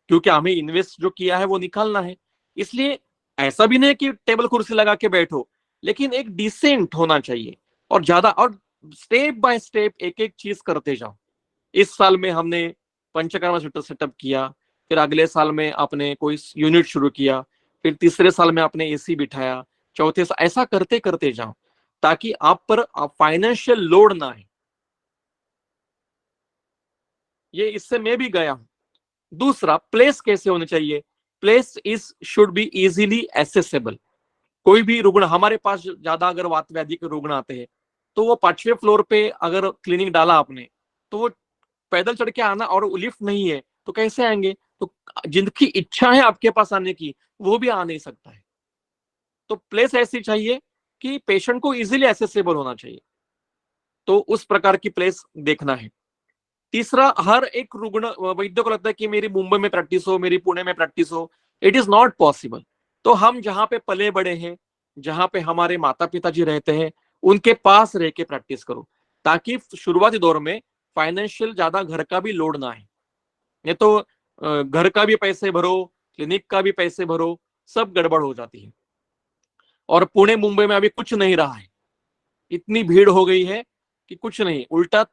क्योंकि हमें इन्वेस्ट जो किया है वो निकालना है। इसलिए ऐसा भी नहीं कि टेबल कुर्सी लगा के बैठो, लेकिन एक डिसेंट होना चाहिए, और ज्यादा, और स्टेप बाय स्टेप एक एक चीज करते जाओ। इस साल में हमने पंचकर्मा सेटअप किया, फिर अगले साल में आपने कोई यूनिट शुरू किया, फिर तीसरे साल में आपने एसी बिठाया, चौथे साल, ऐसा करते करते जाओ, ताकि आप पर फाइनेंशियल लोड ना आए। ये इससे मैं भी गया हूं। दूसरा, प्लेस कैसे होने चाहिए? Place is should be easily accessible. कोई भी रुग्ण, हमारे पास ज्यादा अगर वात व्याधि के रुग्ण आते हैं, तो वो 5वें फ्लोर पे अगर क्लिनिक डाला आपने, तो वो पैदल चढ़ के आना, और लिफ्ट नहीं है तो कैसे आएंगे? तो जिनकी इच्छा है आपके पास आने की, वो भी आ नहीं सकता है। तो प्लेस ऐसी चाहिए कि पेशेंट को इजीली एसेसेबल होना चाहिए, तो उस प्रकार की प्लेस देखना है। तीसरा, हर एक रुग्ण वैद्य को लगता है कि मेरी मुंबई में प्रैक्टिस हो, मेरी पुणे में प्रैक्टिस हो। It is not possible. तो हम जहां पे पले बड़े हैं, जहां पे हमारे माता पिताजी रहते हैं, उनके पास रह के प्रैक्टिस करो, ताकि शुरुआती दौर में फाइनेंशियल ज्यादा घर का भी लोड ना है। ये तो घर का भी पैसे भरो, क्लिनिक का भी पैसे भरो, सब गड़बड़ हो जाती है। और पुणे मुंबई में अभी कुछ नहीं रहा है, इतनी भीड़ हो गई है कि कुछ नहीं, उल्टा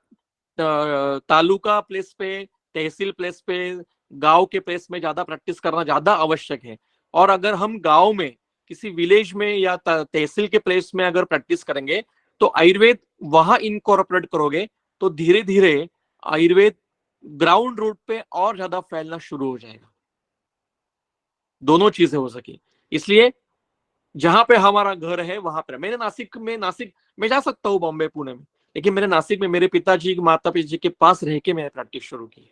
तालुका प्लेस पे, तहसील प्लेस पे, गांव के प्लेस में ज्यादा प्रैक्टिस करना ज्यादा आवश्यक है। और अगर हम गांव में किसी विलेज में या तहसील के प्लेस में अगर प्रैक्टिस करेंगे, तो आयुर्वेद वहां इनकॉर्पोरेट करोगे, तो धीरे धीरे आयुर्वेद ग्राउंड रूट पे और ज्यादा फैलना शुरू हो जाएगा। दोनों चीजें हो सकी। इसलिए जहां पे हमारा घर है वहां पे, मैंने नासिक में जा सकता हूँ, बॉम्बे पुणे में, लेकिन मैंने नासिक में मेरे पिताजी, माता पिताजी के पास रह के मैंने प्रैक्टिस शुरू की।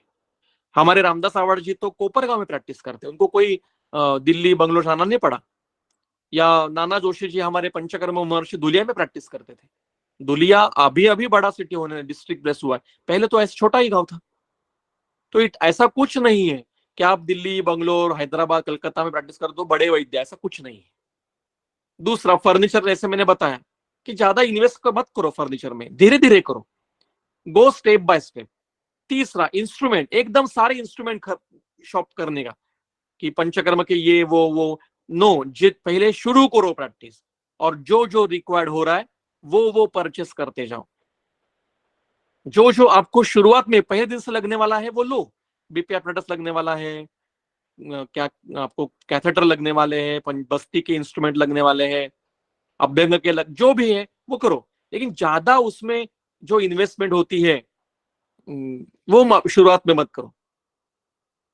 हमारे रामदास आवाड़ जी तो कोपरगांव में प्रैक्टिस करते हैं, उनको कोई दिल्ली बंगलोर जाना नहीं पड़ा। या नाना जोशी जी हमारे पंचकर्म महर्षि दुलिया में प्रैक्टिस करते थे। दुलिया अभी अभी बड़ा सिटी होने, डिस्ट्रिक्ट प्लेस हुआ है, पहले तो ऐसा छोटा ही गांव था। तो ऐसा कुछ नहीं है कि आप दिल्ली, बंगलोर, हैदराबाद, कलकत्ता में प्रैक्टिस कर दो बड़े वैद्य, ऐसा कुछ नहीं है। दूसरा, फर्नीचर, जैसे मैंने बताया कि ज्यादा इन्वेस्ट मत करो फर्नीचर में, धीरे धीरे करो, गो स्टेप बाय स्टेप। तीसरा, इंस्ट्रूमेंट, एकदम सारे इंस्ट्रूमेंट शॉप करने का कि पंचकर्म के ये वो नो, जित पहले शुरू करो प्रैक्टिस, और जो जो रिक्वायर्ड हो रहा है वो परचेस करते जाओ। जो जो आपको शुरुआत में पहले दिन से लगने वाला है वो लो। बीपी एपरेटस लगने वाला है, क्या आपको कैथेटर लगने वाले हैं, बस्ती के इंस्ट्रूमेंट लगने वाले हैं, अभ्यंग के जो भी है वो करो, लेकिन ज्यादा उसमें जो इन्वेस्टमेंट होती है वो शुरुआत में मत करो।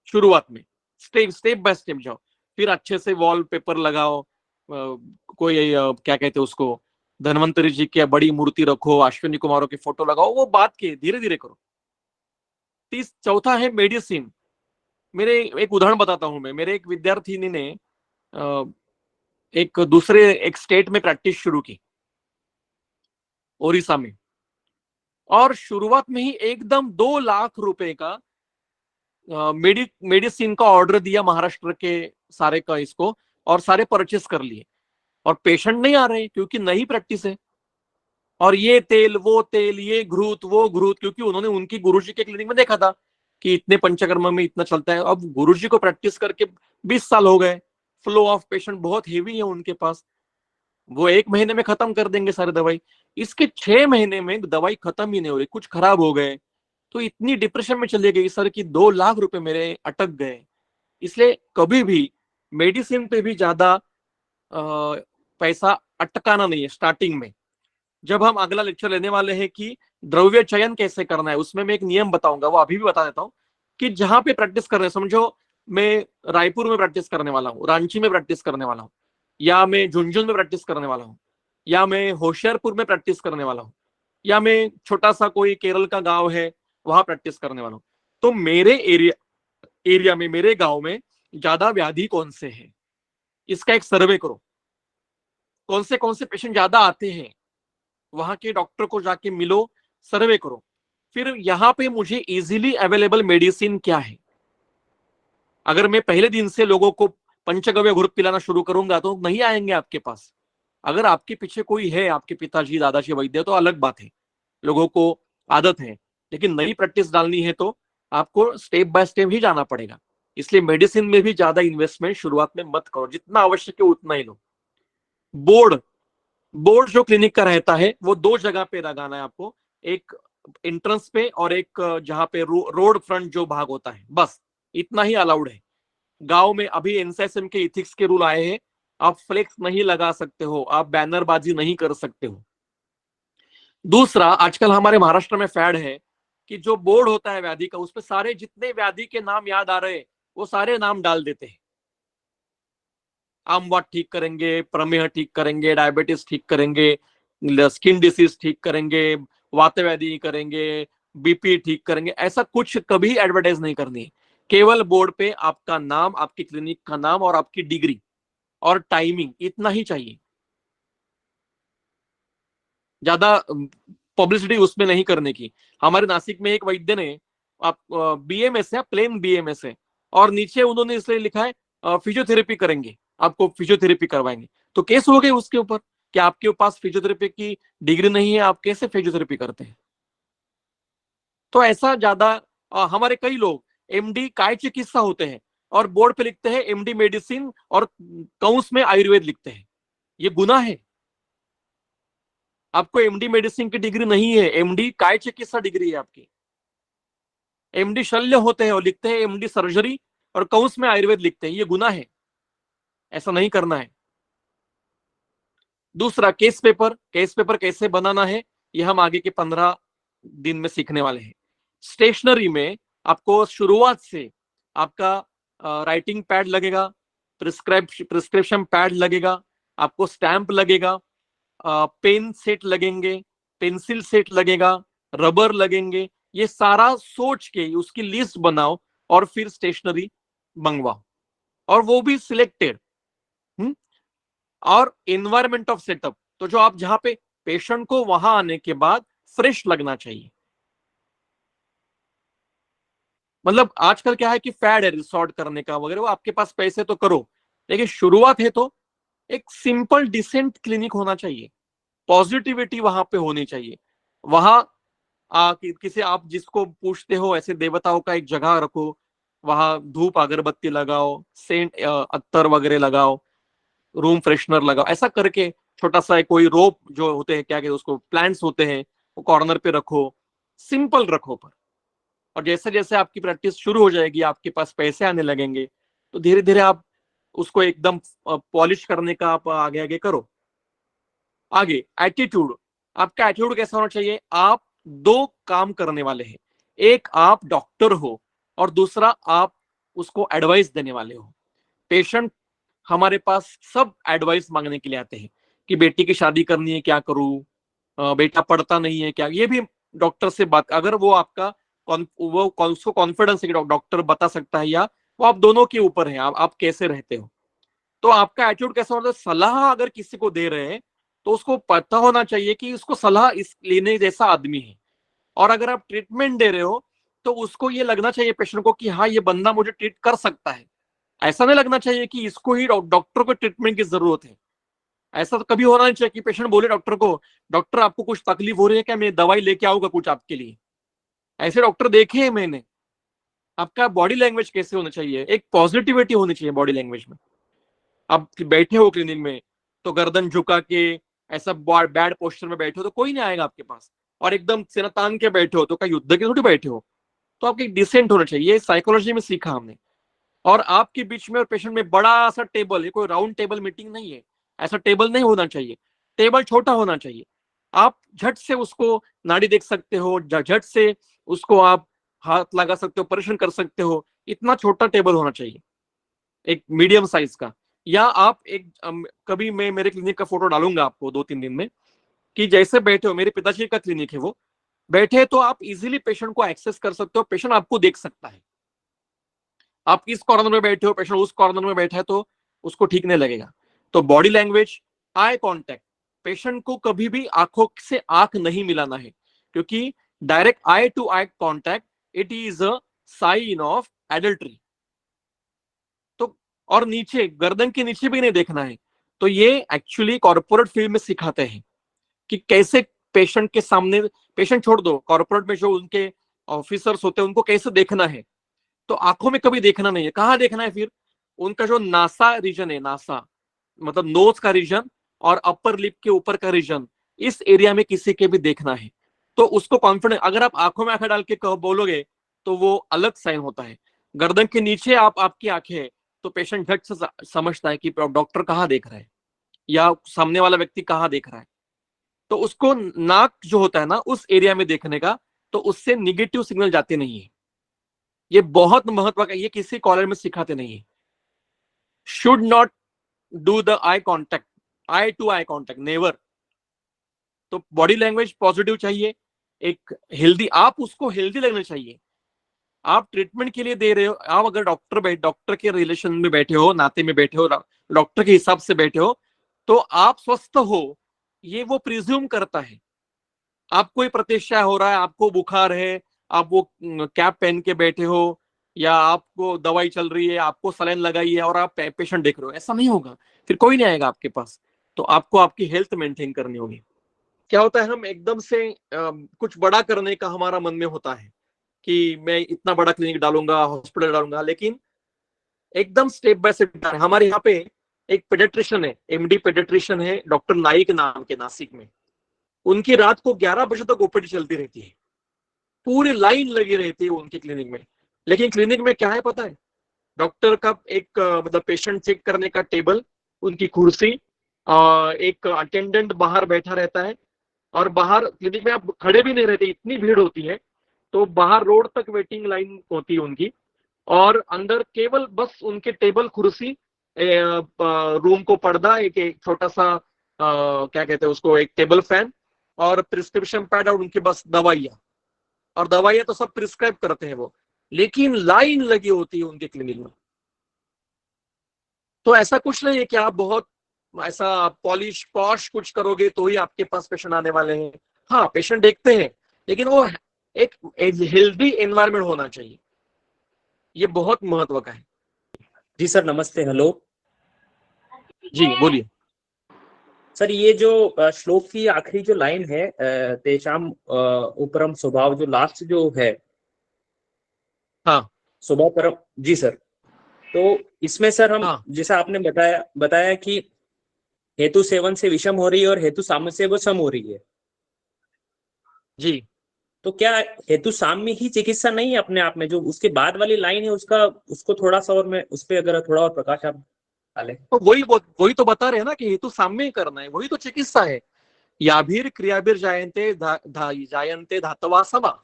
शुरुआत में स्टेप स्टेप बाय स्टेप जाओ, फिर अच्छे से वॉलपेपर लगाओ, कोई क्या कहते हैं उसको, धन्वंतरी जी की बड़ी मूर्ति रखो, अश्विनी कुमारों की फोटो लगाओ, वो बात के धीरे धीरे करो। चौथा है मेडिसिन। मेरे एक उदाहरण बताता हूं मैं। मेरे एक विद्यार्थी ने एक दूसरे एक स्टेट में प्रैक्टिस शुरू की, ओडिशा में, और शुरुआत में ही एकदम 2 लाख रुपए का मेडिसिन का ऑर्डर दिया महाराष्ट्र के सारे का इसको, और सारे परचेस कर लिए। और पेशेंट नहीं आ रहे क्योंकि नई प्रैक्टिस है, और ये तेल वो तेल, ये घृत वो घृत, क्योंकि उन्होंने उनकी गुरुजी के क्लिनिक में देखा था कि इतने पंचकर्म में इतना चलता है। अब गुरुजी को प्रैक्टिस करके 20 साल हो गए, फ्लो ऑफ पेशेंट बहुत हेवी है उनके पास, वो 1 महीने में खत्म कर देंगे सारी दवाई। इसके 6 महीने में दवाई खत्म ही नहीं हो रही, कुछ खराब हो गए, तो इतनी डिप्रेशन में चले गई सर कि 2 लाख रुपए मेरे अटक गए। इसलिए कभी भी मेडिसिन पे भी ज्यादा पैसा अटकाना नहीं है स्टार्टिंग में। जब हम अगला लेक्चर लेने वाले हैं कि द्रव्य चयन कैसे करना है, उसमें मैं एक नियम बताऊंगा, वो अभी भी बता देता हूँ कि जहां पे प्रैक्टिस कर रहे हैं, समझो मैं रायपुर में प्रैक्टिस करने वाला हूँ, रांची में प्रैक्टिस करने वाला हूँ, या मैं झुंझुनू में प्रैक्टिस करने वाला हूँ, या मैं होशियारपुर में प्रैक्टिस करने वाला हूँ, या मैं छोटा सा कोई केरल का गांव है वहां प्रैक्टिस करने वाला हूँ, तो मेरे एरिया में, मेरे गांव में ज्यादा व्याधि कौन से है, इसका एक सर्वे करो। कौन से पेशेंट ज्यादा आते हैं, वहां के डॉक्टर को जाके मिलो, सर्वे करो। फिर यहाँ पे मुझे इजीली अवेलेबल मेडिसिन क्या है। अगर मैं पहले दिन से लोगों को पंचगव्य घुर पिलाना शुरू करूंगा तो नहीं आएंगे आपके पास। अगर आपके पीछे कोई है, आपके पिताजी दादाजी वैद्य, तो अलग बात है, लोगों को आदत है। लेकिन नई प्रैक्टिस डालनी है तो आपको स्टेप बाय स्टेप ही जाना पड़ेगा। इसलिए मेडिसिन में भी ज्यादा इन्वेस्टमेंट शुरुआत में मत करो, जितना आवश्यक है उतना ही लो। बोर्ड बोर्ड जो क्लिनिक का रहता है वो 2 जगह पे लगाना है आपको, एक एंट्रेंस पे और एक जहां पे रोड फ्रंट जो भाग होता है, बस इतना ही अलाउड है। गांव में अभी एनएसएसएम के इथिक्स के रूल आए हैं, आप फ्लेक्स नहीं लगा सकते हो, आप बैनरबाजी नहीं कर सकते हो। दूसरा, आजकल हमारे महाराष्ट्र में फैड है कि जो बोर्ड होता है व्याधि का, उसपे सारे जितने व्याधि के नाम याद आ रहे हैं वो सारे नाम डाल देते हैं। आमवात ठीक करेंगे, प्रमेह ठीक करेंगे, डायबिटीज ठीक करेंगे, स्किन डिसीज ठीक करेंगे, वातव्याधि करेंगे, बीपी ठीक करेंगे, ऐसा कुछ कभी एडवर्टाइज नहीं करनी है। केवल बोर्ड पे आपका नाम, आपकी क्लिनिक का नाम और आपकी डिग्री और टाइमिंग, इतना ही चाहिए। ज्यादा पब्लिसिटी उसमें नहीं करने की। हमारे नासिक में एक वैद्य ने, आप बीएमएस है, प्लेन बीएमएस है, और नीचे उन्होंने इसलिए लिखा है फिजियोथेरेपी करेंगे, आपको फिजियोथेरेपी करवाएंगे। तो केस हो गए उसके ऊपर कि आपके पास फिजियोथेरेपी की डिग्री नहीं है, आप कैसे फिजियोथेरेपी करते हैं। तो ऐसा ज्यादा हमारे कई लोग एमडी काय चिकित्सा होते हैं और बोर्ड पे लिखते हैं एमडी मेडिसिन, और कंस में आयुर्वेद लिखते हैं। ये गुनाह है। आपको एमडी मेडिसिन की डिग्री नहीं है, एमडी काय चिकित्सा डिग्री है आपकी। एमडी शल्य होते हैं और लिखते हैं एमडी सर्जरी, और कंस में आयुर्वेद लिखते हैं, ये गुनाह है, ऐसा नहीं करना है। दूसरा, केस पेपर कैसे बनाना है, ये हम आगे के 15 दिन में सीखने वाले हैं। स्टेशनरी में आपको शुरुआत से आपका राइटिंग पैड लगेगा, प्रिस्क्रिप्शन पैड लगेगा, आपको स्टैंप लगेगा, पेन सेट लगेंगे, पेंसिल सेट लगेगा, रबर लगेंगे। ये सारा सोच के उसकी लिस्ट बनाओ और फिर स्टेशनरी मंगवाओ, और वो भी सिलेक्टेड। और एनवायरमेंट ऑफ सेटअप, तो जो आप जहां पे पेशेंट को वहां आने के बाद फ्रेश लगना चाहिए। मतलब आजकल क्या है कि फैड है रिसोर्ट करने का वगैरह, वो आपके पास पैसे तो करो, लेकिन शुरुआत है तो एक सिंपल डिसेंट क्लिनिक होना चाहिए, पॉजिटिविटी वहां पे होनी चाहिए। वहां किसी आप जिसको पूछते हो ऐसे देवताओं का एक जगह रखो, वहां धूप अगरबत्ती लगाओ, सेंट अत्तर वगैरह लगाओ, रूम फ्रेशनर लगाओ, ऐसा करके छोटा सा कोई रोप जो होते हैं, क्या कहते हैं उसको, प्लांट्स होते हैं, वो कॉर्नर पे रखो, सिंपल रखो पर। और जैसे जैसे आपकी प्रैक्टिस शुरू हो जाएगी, आपके पास पैसे आने लगेंगे, तो धीरे धीरे आप उसको एकदम पॉलिश करने का आप आगे आगे करो। आगे एटीट्यूड, आपका एटीट्यूड कैसा होना चाहिए। आप 2 काम करने वाले हैं, एक आप डॉक्टर हो और दूसरा आप उसको एडवाइस देने वाले हो। पेशेंट हमारे पास सब एडवाइस मांगने के लिए आते हैं कि बेटी की शादी करनी है, क्या करूं, बेटा पढ़ता नहीं है क्या, ये भी डॉक्टर से बात। अगर वो आपका उसको कॉन्फिडेंस है कि डॉक्टर बता सकता है, या वो आप दोनों के ऊपर है, आप कैसे रहते हो। तो आपका एटीट्यूड कैसा होता है, सलाह अगर किसी को दे रहे हैं तो उसको पता होना चाहिए कि उसको सलाह इस लेने जैसा आदमी है। और अगर आप ट्रीटमेंट दे रहे हो तो उसको ये लगना चाहिए पेशेंट को कि हाँ, ये बंदा मुझे ट्रीट कर सकता है। ऐसा नहीं लगना चाहिए कि इसको ही डॉक्टर को ट्रीटमेंट की जरूरत है। ऐसा तो कभी होना नहीं चाहिए कि पेशेंट बोले डॉक्टर को, डॉक्टर आपको कुछ तकलीफ हो रही है क्या, मैं दवाई लेके आऊंगा कुछ आपके लिए। ऐसे डॉक्टर देखे हैं मैंने। आपका बॉडी लैंग्वेज कैसे होना चाहिए, एक पॉजिटिविटी होनी चाहिए बॉडी लैंग्वेज में। आप बैठे हो क्लिनिक में तो गर्दन झुका के ऐसा बैड पोस्टर में बैठे हो तो कोई नहीं आएगा आपके पास। और एकदम सीना तान के बैठे हो तो क्या युद्ध के थोड़ी बैठे हो। तो आपके डिसेंट होना चाहिए, ये साइकोलॉजी में सीखा हमने। और आपके बीच में और पेशेंट में बड़ा सा टेबल है, कोई राउंड टेबल मीटिंग नहीं है, ऐसा टेबल नहीं होना चाहिए। टेबल छोटा होना चाहिए। आप झट से उसको नाड़ी देख सकते हो, झट से उसको आप हाथ लगा सकते हो, परीक्षण कर सकते हो। इतना छोटा टेबल होना चाहिए, एक मीडियम साइज का। या आप एक कभी मैं मेरे क्लिनिक का फोटो डालूंगा आपको 2-3 दिन में, कि जैसे बैठे हो, मेरे पिताजी का क्लिनिक है, वो बैठे तो आप इजीली पेशेंट को एक्सेस कर सकते हो, पेशेंट आपको देख सकता है। आप इस कॉर्नर में बैठे हो, पेशेंट उस कॉर्नर में बैठा है तो उसको ठीक नहीं लगेगा। तो body language, eye contact, patient को कभी भी आंखों से आंख नहीं मिलाना है, क्योंकि direct eye to eye contact it is a sign of adultery. तो और नीचे गर्दन के नीचे भी नहीं देखना है। तो ये एक्चुअली कॉर्पोरेट फील्ड में सिखाते हैं कि कैसे पेशेंट के सामने, पेशेंट छोड़ दो, कॉर्पोरेट में जो उनके ऑफिसर्स होते हैं उनको कैसे देखना है। तो आंखों में कभी देखना नहीं है। कहाँ देखना है फिर, उनका जो नासा रीजन है, नासा मतलब नोज का रीजन और अपर लिप के ऊपर का रीजन, इस एरिया में किसी के भी देखना है। तो उसको कॉन्फिडेंस, अगर आप आंखों में आंखें डाल के बोलोगे तो वो अलग साइन होता है। गर्दन के नीचे आपकी आंखें है तो पेशेंट झट से समझता है कि डॉक्टर कहाँ देख रहा है या सामने वाला व्यक्ति कहाँ देख रहा है। तो उसको नाक जो होता है ना उस एरिया में देखने का, तो उससे निगेटिव सिग्नल जाते नहीं है। ये बहुत महत्व का, ये किसी कॉलेज में सिखाते नहीं है। Should not do the eye contact, eye to eye contact, never. तो बॉडी लैंग्वेज पॉजिटिव चाहिए, एक हेल्दी, आप उसको हेल्दी लगना चाहिए। आप ट्रीटमेंट के लिए दे रहे हो, आप अगर डॉक्टर के रिलेशन में बैठे हो, नाते में बैठे हो, डॉक्टर के हिसाब से बैठे हो, तो आप स्वस्थ हो ये वो प्रिज्यूम करता है। आपको ही प्रतिष्ठा हो रहा है, आपको बुखार है, आप वो कैप पहन के बैठे हो, या आपको दवाई चल रही है, आपको सलाइन लगाई है और आप पेशेंट देख रहे हो, ऐसा नहीं होगा। फिर कोई नहीं आएगा आपके पास। तो आपको आपकी हेल्थ मेंटेन करनी होगी। क्या होता है, हम एकदम से कुछ बड़ा करने का हमारा मन में होता है कि मैं इतना बड़ा क्लिनिक डालूंगा, हॉस्पिटल डालूंगा, लेकिन एकदम स्टेप बाय स्टेप। हमारे यहाँ पे एक पेडियाट्रिशियन है, एमडी पेडियाट्रिशियन है, डॉक्टर नाइक नाम के, नासिक में। उनकी रात को 11 बजे तक ओपीडी चलती रहती है, पूरी लाइन लगी रहती है उनके क्लिनिक में। लेकिन क्लिनिक में क्या है पता है, डॉक्टर का एक मतलब पेशेंट चेक करने का टेबल, उनकी कुर्सी, एक अटेंडेंट बाहर बैठा रहता है। और बाहर क्लिनिक में आप खड़े भी नहीं रहते, इतनी भीड़ होती है। तो बाहर रोड तक वेटिंग लाइन होती है उनकी। और अंदर केवल बस उनके टेबल कुर्सी, रूम को पर्दा, एक छोटा सा क्या कहते हैं उसको, एक टेबल फैन, और प्रिस्क्रिप्शन पैड, और उनके बस दवाइयाँ। और दवाइयाँ तो सब प्रिस्क्राइब करते हैं वो, लेकिन लाइन लगी होती है उनके क्लिनिक में। तो ऐसा कुछ नहीं है कि आप बहुत ऐसा पॉलिश पॉश कुछ करोगे तो ही आपके पास पेशेंट आने वाले हैं। हाँ, पेशेंट देखते हैं, लेकिन वो एक हेल्दी एनवायरनमेंट होना चाहिए। ये बहुत महत्व का है। जी सर, नमस्ते। हेलो जी बोलिए। सर, ये जो श्लोक की आखिरी जो लाइन है, तेषाम उपरम स्वभाव, जो लास्ट जो है, हाँ स्वभाव परम, जी सर। तो इसमें सर हम, हाँ जैसा आपने बताया कि हेतु सेवन से विषम हो रही है और हेतु साम्य से वो सम हो रही है। जी। तो क्या हेतु साम्य ही चिकित्सा नहीं है अपने आप में? जो उसके बाद वाली लाइन है उसका, उसको थोड़ा सा और, मैं उस पर अगर थोड़ा और प्रकाश आप डालें। तो वही तो बता रहे हैं ना कि हेतु साम्य ही करना है, वही तो चिकित्सा है। याभिर क्रियाभिर जायन्ते धातवा समा,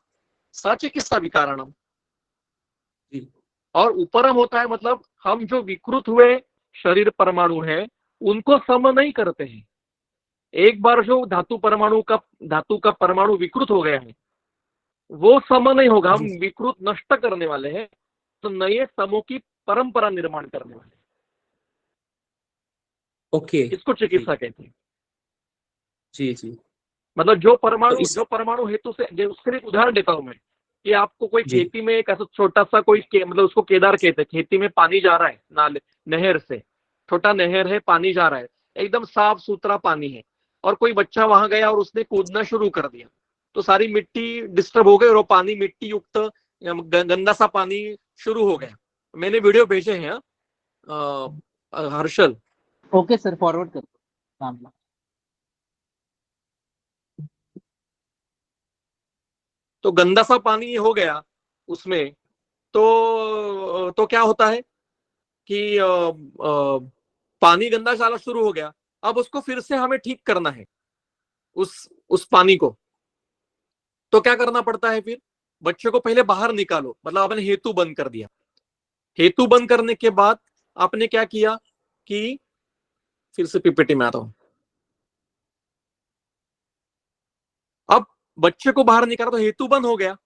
सा चिकित्सा विकारणम। जी और उपरम होता है मतलब हम जो विकृत हुए शरीर परमाणु है उनको सम नहीं करते हैं। एक बार जो धातु का परमाणु विकृत हो गया है, वो सम नहीं होगा, हम जी। विकृत नष्ट करने वाले हैं, तो नए समों की परंपरा निर्माण करने वाले, ओके। इसको जी चिकित्सा कहते हैं। जी जी। मतलब जो तो परमाणु इस जो परमाणु हेतु से, उसके लिए एक उदाहरण देता हूं मैं, कि आपको कोई जी खेती में एक ऐसा छोटा सा कोई मतलब उसको केदार कहते हैं, खेती में पानी जा रहा है नाले नहर से, छोटा नहर है, पानी जा रहा है, एकदम साफ सुथरा पानी है, और कोई बच्चा वहां गया और उसने कूदना शुरू कर दिया, तो सारी मिट्टी डिस्टर्ब हो गई और वो पानी मिट्टी युक्त गंदा सा पानी शुरू हो गया। मैंने वीडियो भेजे हैं हर्षल। ओके सर, फॉरवर्ड कर दो मामला। तो गंदा सा पानी हो गया उसमें, तो क्या होता है कि पानी गंदा जाना शुरू हो गया। अब उसको फिर से हमें ठीक करना है, उस पानी को। तो क्या करना पड़ता है फिर? बच्चे को पहले बाहर निकालो, मतलब आपने हेतु बंद कर दिया। हेतु बंद करने के बाद आपने क्या किया कि, फिर से पीपीटी में आता हूं, अब बच्चे को बाहर निकाला तो हेतु बंद हो गया।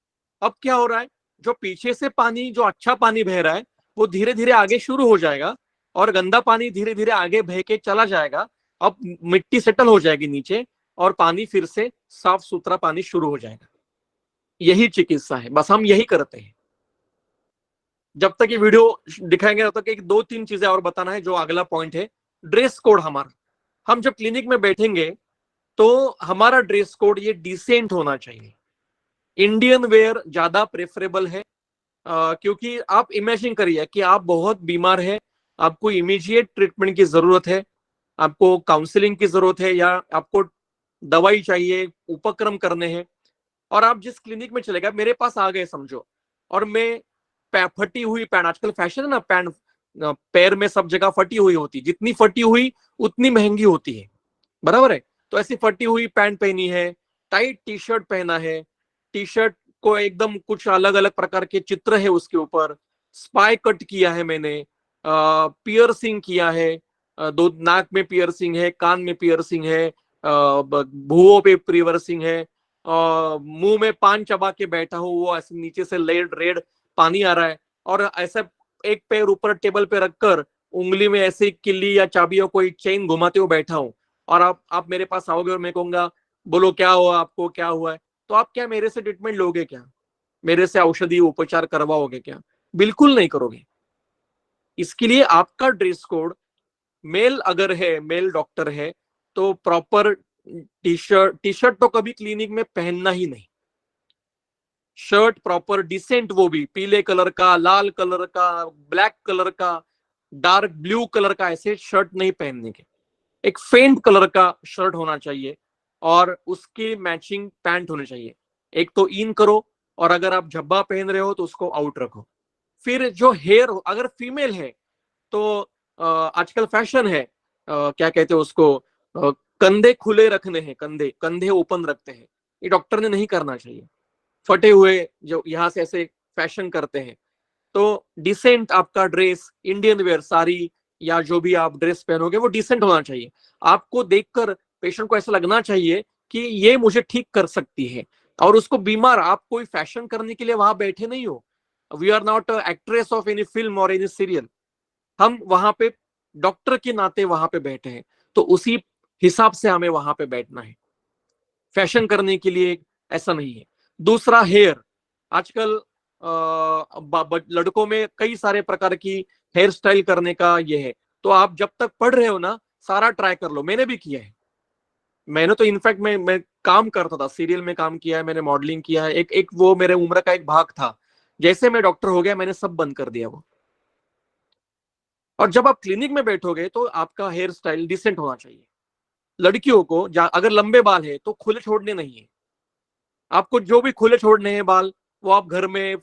अब क्या हो रहा है, जो पीछे से पानी, जो अच्छा पानी बह रहा है, वो धीरे धीरे आगे शुरू हो जाएगा, और गंदा पानी धीरे धीरे आगे बह के चला जाएगा। अब मिट्टी सेटल हो जाएगी नीचे, और पानी फिर से साफ सुथरा पानी शुरू हो जाएगा। यही चिकित्सा है, बस हम यही करते हैं। जब तक ये वीडियो दिखाएंगे तब तक एक दो तीन चीजें और बताना है। जो अगला पॉइंट है, ड्रेस कोड हमारा। हम जब क्लिनिक में बैठेंगे तो हमारा ड्रेस कोड ये डिसेंट होना चाहिए। इंडियन वेयर ज्यादा प्रेफरेबल है, क्योंकि आप इमेजिन करिए कि आप बहुत बीमार है, आपको इमीडिएट ट्रीटमेंट की जरूरत है, आपको काउंसलिंग की जरूरत है, या आपको दवाई चाहिए, उपक्रम करने हैं, और आप जिस क्लिनिक में चले गए, मेरे पास आ गए समझो, और मैं फटी हुई पैंट, आजकल फैशन है ना पैंट, पैर में सब जगह फटी हुई होती, जितनी फटी हुई उतनी महंगी होती है, बराबर है? तो ऐसी फटी हुई पैंट पहनी है, टाइट टी शर्ट पहना है, टी शर्ट को एकदम कुछ अलग अलग प्रकार के चित्र है उसके ऊपर, स्पाई कट किया है मैंने, पियर्सिंग किया है, दो नाक में पियर्सिंग है, कान में पियर्सिंग है, भुवों पे पियर्सिंग है, मुंह में पान चबा के बैठा हूँ, वो ऐसे नीचे से रेड रेड पानी आ रहा है, और ऐसा एक पैर ऊपर टेबल पे रखकर उंगली में ऐसे किल्ली या चाबी या कोई चेन घुमाते हुए बैठा हूँ, और आप मेरे पास आओगे और मैं कहूंगा बोलो क्या हुआ आपको, क्या हुआ है, तो आप क्या मेरे से ट्रीटमेंट लोगे क्या? मेरे से औषधि उपचार करवाओगे क्या? बिल्कुल नहीं करोगे। इसके लिए आपका ड्रेस कोड, मेल अगर है, मेल डॉक्टर है, तो प्रॉपर टी शर्ट तो कभी क्लिनिक में पहनना ही नहीं। शर्ट प्रॉपर डिसेंट, वो भी पीले कलर का, लाल कलर का, ब्लैक कलर का, डार्क ब्लू कलर का, ऐसे शर्ट नहीं पहनने के। एक फेंट कलर का शर्ट होना चाहिए, और उसकी मैचिंग पैंट होनी चाहिए। एक तो इन करो, और अगर आप झब्बा पहन रहे हो तो उसको आउट रखो। फिर जो हेयर, अगर फीमेल है तो आजकल फैशन है, क्या कहते हैं उसको, कंधे खुले रखने हैं, कंधे कंधे ओपन रखते हैं, ये डॉक्टर ने नहीं करना चाहिए। फटे हुए जो यहाँ से ऐसे फैशन करते हैं। तो डिसेंट आपका ड्रेस, इंडियन वेयर साड़ी या जो भी आप ड्रेस पहनोगे वो डिसेंट होना चाहिए। आपको देखकर पेशेंट को ऐसा लगना चाहिए कि ये मुझे ठीक कर सकती है, और उसको बीमार, आप कोई फैशन करने के लिए वहां बैठे नहीं हो। We are not actress of any film और एनी सीरियल। हम वहां पे डॉक्टर के नाते वहां पे बैठे हैं, तो उसी हिसाब से हमें वहां पे बैठना है, फैशन करने के लिए ऐसा नहीं है। दूसरा, हेयर। आजकल लड़कों में कई सारे प्रकार की हेयर स्टाइल करने का ये है, तो आप जब तक पढ़ रहे हो ना, सारा ट्राई कर लो। मैंने भी किया है। मैंने तो इनफैक्ट मैं काम करता था, सीरियल में काम किया है मैंने, मॉडलिंग किया है, एक एक वो मेरे उम्र का एक भाग था। जैसे मैं डॉक्टर हो गया मैंने सब बंद कर दिया वो। और जब आप क्लिनिक में बैठोगे तो आपका हेयर स्टाइल डिसेंट होना चाहिए। लड़कियों को अगर लंबे बाल है तो खुले छोड़ने नहीं है। आपको जो भी खुले छोड़ने हैं बाल, वो आप घर में,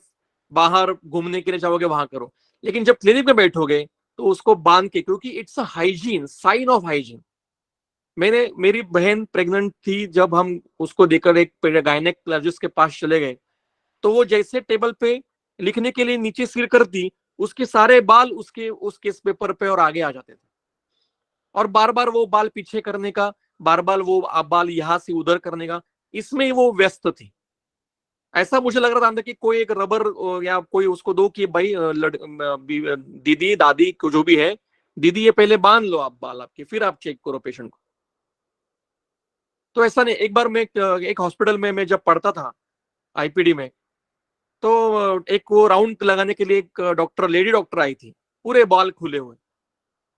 बाहर घूमने के लिए जाओगे वहां करो, लेकिन जब क्लिनिक में बैठोगे तो उसको बांध के, क्योंकि it's a hygiene, sign of hygiene. मेरी बहन प्रेग्नेंट थी, जब हम उसको देकर एक गायनेकोलॉजिस्ट के पास चले गए, तो वो जैसे टेबल पे लिखने के लिए नीचे सिर करती, उसके सारे बाल उसके इस पेपर पे और आगे आ जाते थे, और बार बार वो बाल पीछे करने का, बार बार वो बाल यहां से उधर करने का, इसमें वो व्यस्त थी। ऐसा मुझे लग रहा था अंदर कि कोई एक रबर या कोई उसको दो कि भाई दीदी दादी जो भी है, दीदी ये पहले बांध लो आप बाल आपके, फिर आप चेक करो पेशेंट को। तो ऐसा नहीं। एक बार मैं एक हॉस्पिटल में मैं जब पढ़ता था आईपीडी में, तो एक वो राउंड लगाने के लिए एक डॉक्टर, लेडी डॉक्टर आई थी, पूरे बाल खुले हुए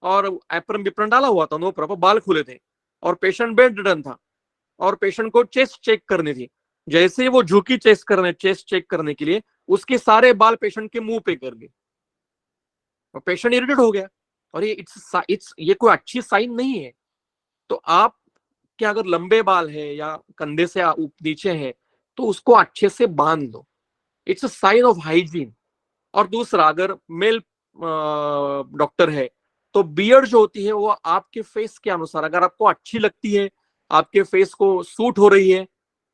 और एप्रन बिप्रन डाला हुआ था, नो प्रॉपर, बाल खुले थे और पेशेंट बेड रिडन था और पेशेंट को चेस्ट चेक करनी थी। जैसे ही वो झुकी चेस्ट चेक करने के लिए, उसके सारे बाल पेशेंट के मुंह पे कर गए और पेशेंट इरिटेट हो गया। और ये कोई अच्छी साइन नहीं है। तो आप क्या, अगर लंबे बाल है या कंधे से नीचे है तो उसको अच्छे से बांध दो, it's a sign of hygiene. और दूसरा, अगर मेल डॉक्टर है तो बियर्ड जो होती है वो आपके फेस के अनुसार, अगर आपको अच्छी लगती है, आपके फेस को सूट हो रही है,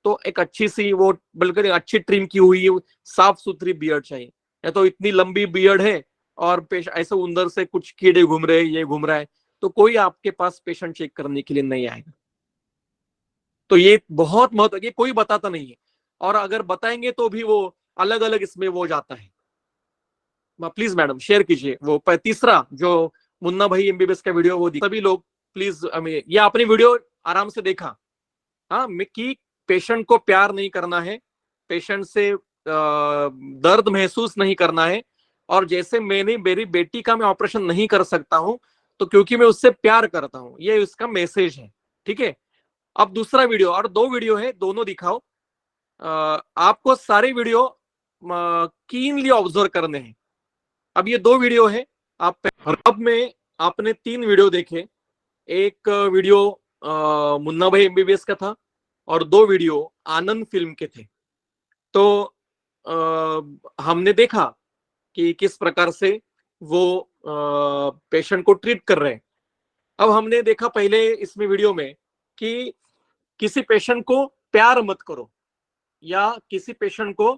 तो एक अच्छी सी वो बल्कि अच्छी ट्रिम की हुई साफ सुथरी बियर्ड चाहिए। या तो इतनी लंबी बियर्ड है और ऐसे अंदर से कुछ कीड़े घूम रहे, ये घूम रहा है, तो कोई आपके पास पेशेंट चेक करने के लिए नहीं आएगा। तो ये बहुत महत्व, ये कोई बताता नहीं है, और अगर बताएंगे तो भी वो अलग अलग इसमें वो जाता है। प्लीज मैडम शेयर कीजिए वो तीसरा जो मुन्ना भाई एमबीबीएस का वीडियो, वो सभी लोग प्लीज ये आपने वीडियो आराम से देखा, हाँ, कि पेशेंट को प्यार नहीं करना है, पेशेंट से दर्द महसूस नहीं करना है। और जैसे मैंने मेरी बेटी का मैं ऑपरेशन नहीं कर सकता हूं, तो क्योंकि मैं उससे प्यार करता हूं, ये उसका मैसेज है। ठीक है, अब दूसरा वीडियो, और दो वीडियो है, दोनों दिखाओ। आपको सारे वीडियो कीनली ऑब्जर्व करने हैं। अब ये दो वीडियो है, अब में आपने 3 वीडियो देखे। एक वीडियो मुन्ना भाई एमबीबीएस का था और 2 वीडियो आनंद फिल्म के थे। तो हमने देखा कि किस प्रकार से वो पेशेंट को ट्रीट कर रहे हैं। अब हमने देखा पहले इसमें वीडियो में कि किसी पेशेंट को प्यार मत करो, या किसी पेशेंट को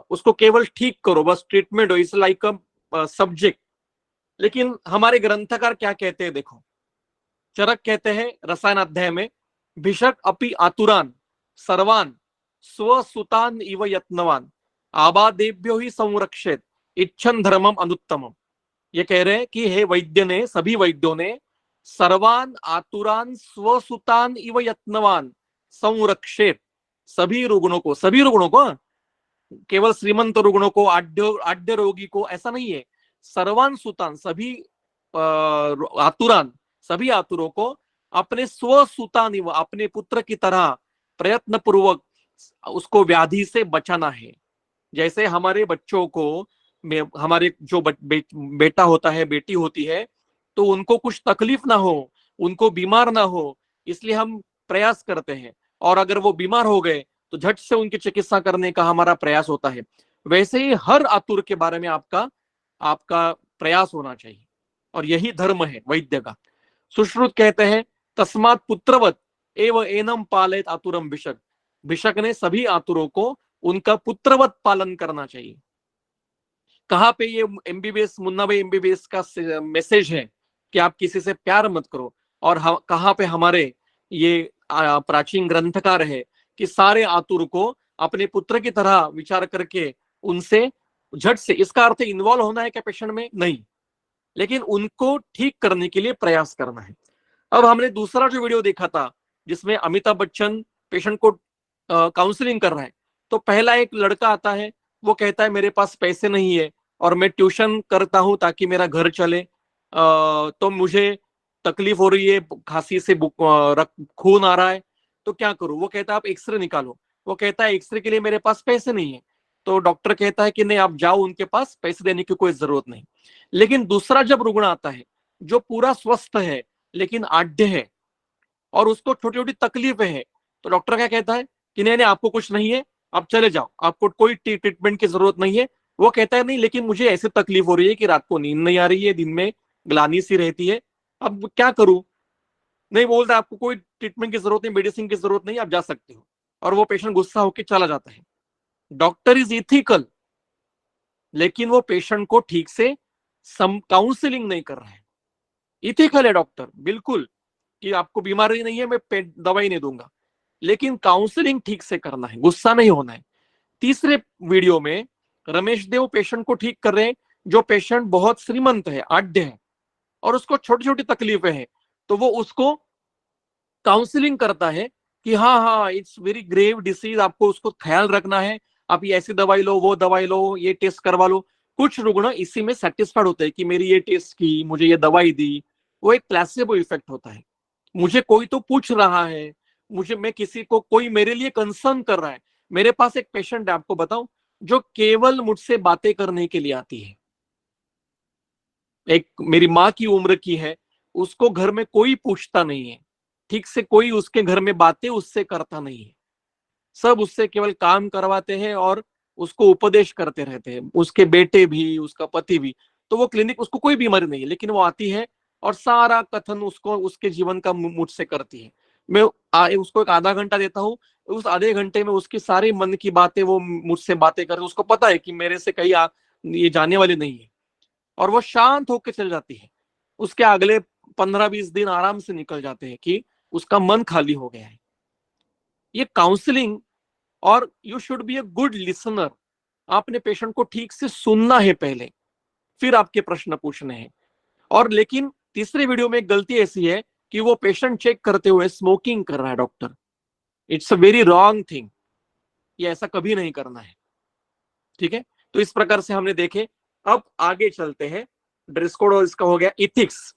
उसको केवल ठीक करो, बस ट्रीटमेंट हो, इस लाइक अ सब्जेक्ट। लेकिन हमारे ग्रंथकार क्या कहते हैं देखो, चरक कहते हैं रसायन अध्याय में, भिषक अपि आतुरान सर्वान स्वसुतान इव यत्नवान आबादेभ्यो ही संरक्षित इच्छन धर्मम अनुत्तमम। ये कह रहे हैं कि हे वैद्य ने, सभी वैद्यों ने सर्वान आतुरान स्वसुतान इव यत्नवान संरक्षित, सभी रुग्णों को, केवल श्रीमंत रुग्णों को, आड्य रोगी को, ऐसा नहीं है, सर्वान सुतान, सभी आतुरान, सभी आतुरों को अपने स्वसुतान, अपने पुत्र की तरह प्रयत्न पूर्वक उसको व्याधि से बचाना है। जैसे हमारे बच्चों को, हमारे जो बेटा होता है, बेटी होती है, तो उनको कुछ तकलीफ ना हो, उनको बीमार ना हो, इसलिए हम प्रयास करते हैं। और अगर वो बीमार हो गए तो झट से उनकी चिकित्सा करने का हमारा प्रयास होता है। वैसे ही हर आतुर के बारे में आपका प्रयास होना चाहिए, और यही धर्म है वैद्य का। सुश्रुत कहते हैं तस्मात् पुत्रवत एव एनम पालयत आतुरम भिषक। भिषक ने सभी आतुरों को उनका पुत्रवत पालन करना चाहिए। कहाँ पे ये एमबीबीएस, मुन्ना भाई एमबीबीएस का मैसेज है कि आप किसी से प्यार मत करो, और कहाँ पे हमारे ये प्राचीन ग्रंथकार है कि सारे आतुर को अपने पुत्र की तरह विचार करके उनसे झट से, इसका अर्थ इन्वॉल्व होना है क्या पेशेंट में? नहीं, लेकिन उनको ठीक करने के लिए प्रयास करना है। अब हमने दूसरा जो वीडियो देखा था जिसमें अमिताभ बच्चन पेशेंट को काउंसलिंग कर रहा है, तो पहला एक लड़का आता है, वो कहता है मेरे पास पैसे नहीं है और मैं ट्यूशन करता हूं ताकि मेरा घर चले, तो मुझे तकलीफ हो रही है, खांसी से खून आ रहा है, तो क्या करूं? वो कहता है आप एक्सरे निकालो। वो कहता है एक्सरे के लिए मेरे पास पैसे नहीं है। तो डॉक्टर कहता है कि नहीं, आप जाओ, उनके पास पैसे देने की कोई जरूरत नहीं। लेकिन दूसरा जब रुग्ण आता है जो पूरा स्वस्थ है लेकिन आढ़्य है और उसको छोटी छोटी तकलीफें है, तो डॉक्टर क्या कहता है कि नहीं नहीं, आपको कुछ नहीं है, आप चले जाओ, आपको कोई ट्रीटमेंट की जरूरत नहीं है। वो कहता है नहीं, लेकिन मुझे ऐसी तकलीफ हो रही है कि रात को नींद नहीं आ रही है, दिन में ग्लानी सी रहती है, अब क्या करूं? नहीं, बोलता आपको कोई ट्रीटमेंट की जरूरत नहीं, मेडिसिन की जरूरत नहीं, आप जा सकते हो। और वो पेशेंट गुस्सा होकर चला जाता है। डॉक्टर इज इथिकल, लेकिन वो पेशेंट को ठीक से काउंसलिंग नहीं कर रहा है। इथिकल है डॉक्टर बिल्कुल, कि आपको बीमारी नहीं है, मैं दवाई नहीं दूंगा, लेकिन काउंसलिंग ठीक से करना है, गुस्सा नहीं होना है। तीसरे वीडियो में रमेश देव पेशेंट को ठीक कर रहे हैं, जो पेशेंट बहुत श्रीमंत है, आढ़ है, और उसको छोटी छोटी तकलीफें हैं, तो वो उसको काउंसलिंग करता है कि हाँ हाँ इट्स वेरी ग्रेव डिसीज, आपको उसको ख्याल रखना है, आप ये ऐसी दवाई लो, वो दवाई लो, ये टेस्ट करवा लो। कुछ रुग्ण इसी में सेटिस्फाइड होते हैं कि मेरी ये टेस्ट की, मुझे ये दवाई दी। वो एक प्लेसिबो इफेक्ट होता है, मुझे कोई तो पूछ रहा है, मैं किसी को, कोई मेरे लिए कंसर्न कर रहा है। मेरे पास एक पेशेंट है, आपको बताऊं, जो केवल मुझसे बातें करने के लिए आती है। एक मेरी माँ की उम्र की है, उसको घर में कोई पूछता नहीं है, ठीक से कोई उसके घर में बातें उससे करता नहीं है, सब उससे केवल काम करवाते हैं और उसको उपदेश करते रहते हैं, उसके बेटे भी, उसका पति भी। तो वो क्लिनिक, उसको कोई बीमारी नहीं है, लेकिन वो आती है और सारा कथन उसको उसके जीवन का मुझसे करती है। मैं उसको एक आधा घंटा देता हूँ, उस आधे घंटे में उसकी सारी मन की बातें वो मुझसे बातें कर, उसको पता है कि मेरे से कहीं ये जाने वाली नहीं है, और वो शांत होकर चल जाती है। उसके अगले 15-20 दिन आराम से निकल जाते हैं कि उसका मन खाली हो गया है। ये काउंसलिंग, और you should be a good listener. आपने पेशेंट को ठीक से सुनना है पहले, फिर आपके प्रश्न पूछने हैं। और लेकिन तीसरे वीडियो में एक गलती ऐसी है कि वो पेशेंट चेक करते हुए स्मोकिंग कर रहा है doctor. It's a very wrong thing, ये ऐसा कभी नहीं करना है, ठीक है। तो इस प्रकार से हमने देखे। अब आगे चलते हैं, ड्रेस कोड और इसका हो गया। इथिक्स,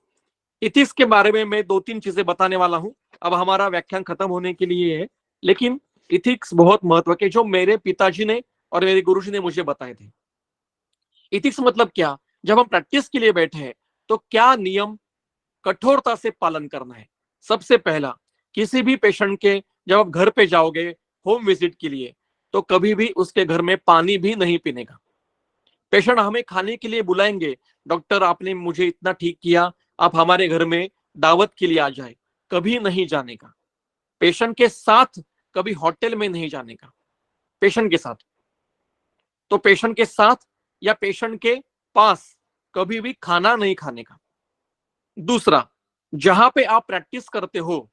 इथिक्स के बारे में मैं 2-3 चीजें बताने वाला हूं। अब हमारा व्याख्यान खत्म होने के लिए है, लेकिन इथिक्स बहुत महत्व के, जो मेरे पिताजी ने और मेरे गुरुजी ने मुझे बताए थे। इथिक्स मतलब क्या, जब हम प्रैक्टिस के लिए बैठे हैं तो क्या नियम कठोरता से पालन करना है। सबसे पहला, किसी भी पेशेंट के जब आप घर पे जाओगे होम विजिट के लिए, तो कभी भी उसके घर में पानी भी नहीं पीने का। पेशेंट हमें खाने के लिए बुलाएंगे, डॉक्टर आपने मुझे इतना ठीक किया, आप हमारे घर में दावत के लिए आ जाए, कभी नहीं जाने का। पेशेंट के साथ कभी होटल में नहीं जाने का, पेशेंट के साथ। तो पेशेंट के साथ या पेशेंट के पास कभी भी खाना नहीं खाने का। दूसरा, जहां पे आप प्रैक्टिस करते हो,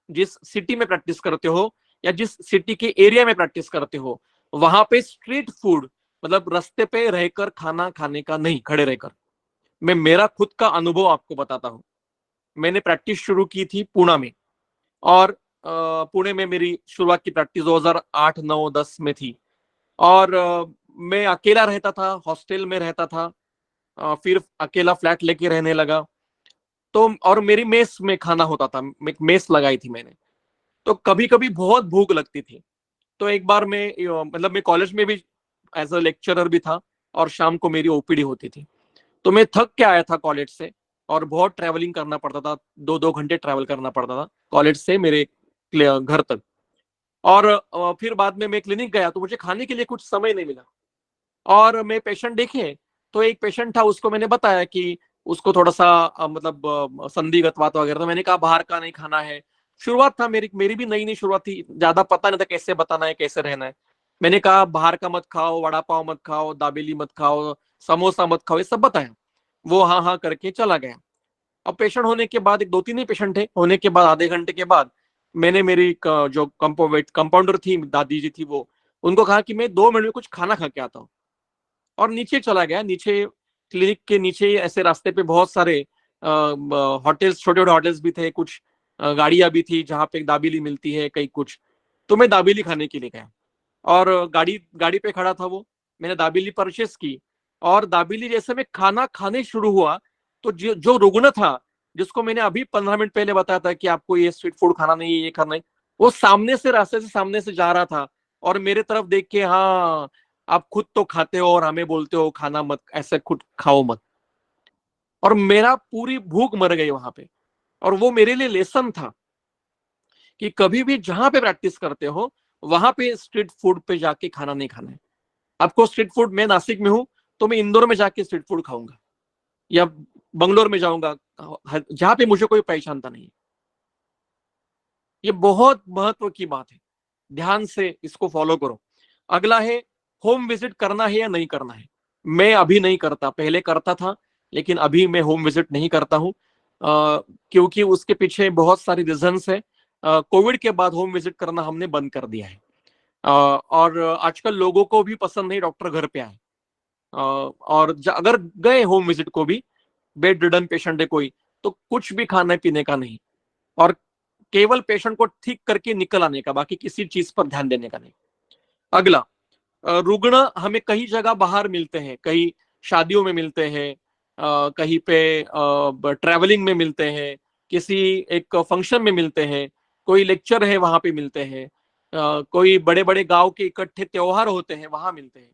जिस सिटी में प्रैक्टिस करते हो या जिस सिटी के एरिया में प्रैक्टिस करते हो, वहां पे स्ट्रीट फूड, मतलब रास्ते पे रहकर खाना खाने का नहीं, खड़े रहकर। मैं मेरा खुद का अनुभव आपको बताता हूं। मैंने प्रैक्टिस शुरू की थी पुणे में, और पुणे में मेरी शुरुआत की प्रैक्टिस 2008, 9, 10 में थी। और मैं अकेला रहता था, हॉस्टल में रहता था, फिर अकेला फ्लैट लेके रहने लगा। तो और मेरी मेस में खाना होता था, मेस लगाई थी मैंने। तो कभी कभी बहुत भूख लगती थी। तो एक बार मैं मतलब मैं कॉलेज में भी एज अ लेक्चरर भी था, और शाम को मेरी ओपीडी होती थी। तो मैं थक के आया था कॉलेज से, और बहुत ट्रैवलिंग करना पड़ता था, 2-2 घंटे ट्रैवल करना पड़ता था कॉलेज से मेरे घर तक। और फिर बाद में मैं क्लिनिक गया तो मुझे खाने के लिए कुछ समय नहीं मिला। और मैं पेशेंट देखे, तो एक पेशेंट था, उसको मैंने बताया कि उसको थोड़ा सा मतलब संदिग्ध बात वगैरह, तो मैंने कहा बाहर का नहीं खाना है। शुरुआत था मेरी मेरी भी नई नई शुरुआत थी, ज्यादा पता नहीं था कैसे बताना है, कैसे रहना है। मैंने कहा बाहर का मत खाओ, वड़ा पाव मत खाओ, दाबेली मत खाओ, समोसा मत खाओ, ये सब बताया। वो हाँ हाँ करके चला गया। अब पेशेंट होने के बाद, एक 2-3 ही पेशेंट थे, होने के बाद आधे घंटे के बाद मैंने मेरी जो कंपाउंडर थी, दादी जी थी, वो उनको कहा कि मैं 2 मिनट में कुछ खाना खा के आता हूँ, और नीचे चला गया। नीचे क्लिनिक के नीचे ऐसे रास्ते पे बहुत सारे होटल्स, छोटे छोटे होटल्स भी थे, कुछ गाड़ियां भी थी जहाँ पे दाबेली मिलती है, कहीं कुछ। तो मैं दाबेली खाने के लिए गया, और गाड़ी गाड़ी पे खड़ा था वो, मैंने दाबेली परचेस की। और दाबेली जैसे मैं खाना खाने शुरू हुआ, तो जो रुग्ण था, जिसको मैंने अभी 15 मिनट पहले बताया था कि आपको ये स्ट्रीट फूड खाना नहीं है, ये खाना नहीं, वो सामने से, रास्ते से सामने से जा रहा था, और मेरे तरफ देख के, हाँ आप खुद तो खाते हो और हमें बोलते हो खाना मत, ऐसे खुद खाओ मत। और मेरा पूरी भूख मर गई वहां पे। और वो मेरे लिए लेसन था कि कभी भी जहां पे प्रैक्टिस करते हो, वहां पे स्ट्रीट फूड पे जाके खाना नहीं खाना है। आपको स्ट्रीट फूड, मैं नासिक में हूं, तो मैं इंदौर में जाके स्ट्रीट फूड खाऊंगा, या बंगलोर में जाऊंगा, जहां पे मुझे कोई पहचानता नहीं है। ये बहुत महत्व की बात है, ध्यान से इसको फॉलो करो। अगला है, होम विजिट करना है या नहीं करना है। मैं अभी नहीं करता, पहले करता था, लेकिन अभी मैं होम विजिट नहीं करता हूं, क्योंकि उसके पीछे बहुत सारी रीजंस है। कोविड के बाद होम विजिट करना हमने बंद कर दिया है। और आजकल लोगों को भी पसंद नहीं डॉक्टर घर पे आए। और अगर गए होम विजिट को भी, बेड रिडन पेशेंट है कोई, तो कुछ भी खाने पीने का नहीं, और केवल पेशेंट को ठीक करके निकल आने का, बाकी किसी चीज पर ध्यान देने का नहीं। अगला, रुग्ण हमें कई जगह बाहर मिलते हैं, कई शादियों में मिलते हैं, कहीं पे ट्रैवलिंग में मिलते हैं, किसी एक फंक्शन में मिलते हैं, कोई लेक्चर है वहां पे मिलते हैं, कोई बड़े बड़े गांव के इकट्ठे त्योहार होते हैं वहां मिलते हैं।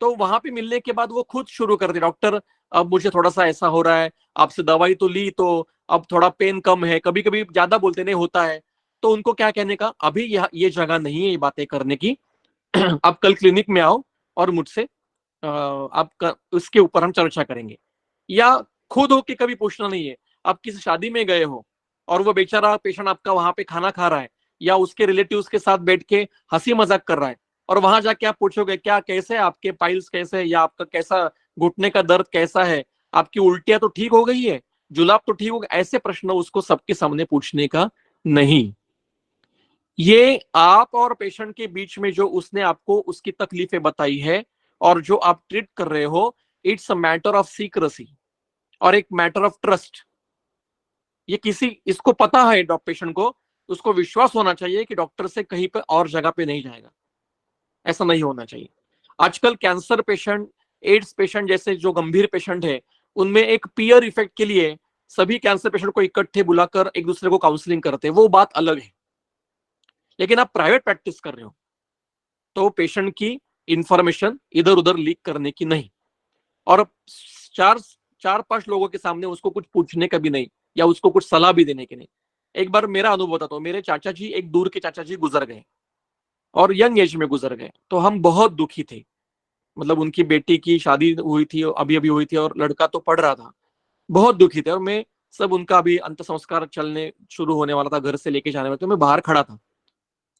तो वहां पे मिलने के बाद वो खुद शुरू करते, डॉक्टर अब मुझे थोड़ा सा ऐसा हो रहा है, आपसे दवाई तो ली तो अब थोड़ा पेन कम है, कभी कभी ज्यादा बोलते नहीं होता है। तो उनको क्या कहने का, अभी ये जगह नहीं है ये बातें करने की, आप कल क्लिनिक में आओ और मुझसे आपका उसके ऊपर हम चर्चा करेंगे। या खुद होके कभी पूछना नहीं है, आप किसी शादी में गए हो और वो बेचारा पेशेंट आपका वहां पे खाना खा रहा है या उसके रिलेटिव्स के साथ बैठ के हंसी मजाक कर रहा है, और वहां जाके आप पूछोगे क्या कैसे है, आपके पाइल्स कैसे है, या आपका कैसा घुटने का दर्द कैसा है, आपकी उल्टियां तो ठीक हो गई है, जुलाब तो ठीक हो गया, ऐसे प्रश्न उसको सबके सामने पूछने का नहीं। ये आप और पेशेंट के बीच में जो उसने आपको उसकी तकलीफें बताई है और जो आप ट्रीट कर रहे हो, it's a matter of secrecy और एक मैटर ऑफ ट्रस्ट। ये इसको पता है पेशेंट को, उसको विश्वास होना चाहिए कि डॉक्टर से कहीं पे और जगह पे नहीं जाएगा। ऐसा नहीं होना चाहिए। आजकल कैंसर पेशेंट, एड्स पेशेंट जैसे जो गंभीर पेशेंट है, उनमें एक पीयर इफेक्ट के लिए सभी कैंसर पेशेंट को इकट्ठे बुलाकर एक दूसरे को काउंसलिंग करते हैं, वो बात अलग है। लेकिन आप प्राइवेट प्रैक्टिस कर रहे हो तो पेशेंट की इंफॉर्मेशन इधर उधर लीक करने की नहीं, और चार पांच लोगों के सामने उसको कुछ पूछने का भी नहीं या उसको कुछ सलाह भी देने की नहीं। एक बार मेरा अनुभव बताता हूँ, मेरे चाचा जी, एक दूर के चाचा जी गुजर गए और यंग एज में गुजर गए, तो हम बहुत दुखी थे। मतलब उनकी बेटी की शादी हुई थी, अभी अभी हुई थी, और लड़का तो पढ़ रहा था, बहुत दुखी थे। और मैं सब उनका अभी अंत संस्कार चलने शुरू होने वाला था, घर से लेके जाने वाला, तो मैं बाहर खड़ा था।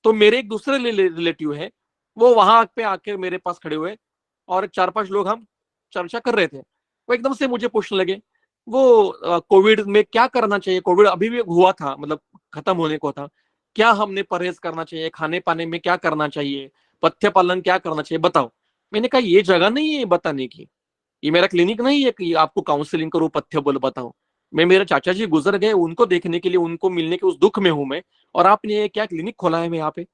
तो मेरे एक दूसरे रिलेटिव है, वो वहां पे आके मेरे पास खड़े हुए और चार पांच लोग हम चर्चा कर रहे थे। वो एकदम से मुझे पूछने लगे, वो कोविड में क्या करना चाहिए, कोविड अभी भी हुआ था, मतलब खत्म होने को था, क्या हमने परहेज करना चाहिए, खाने पाने में क्या करना चाहिए, पथ्य पालन क्या करना चाहिए, बताओ। मैंने कहा ये जगह नहीं है बताने की, ये मेरा क्लिनिक नहीं है कि आपको काउंसलिंग करूं, पथ्य बोल बताऊं। मैं, मेरे चाचा जी गुजर गए, उनको देखने के लिए, उनको मिलने के उस दुख में हूं मैं, और आपने ये क्या क्लिनिक खोला है मैं यहाँ पे।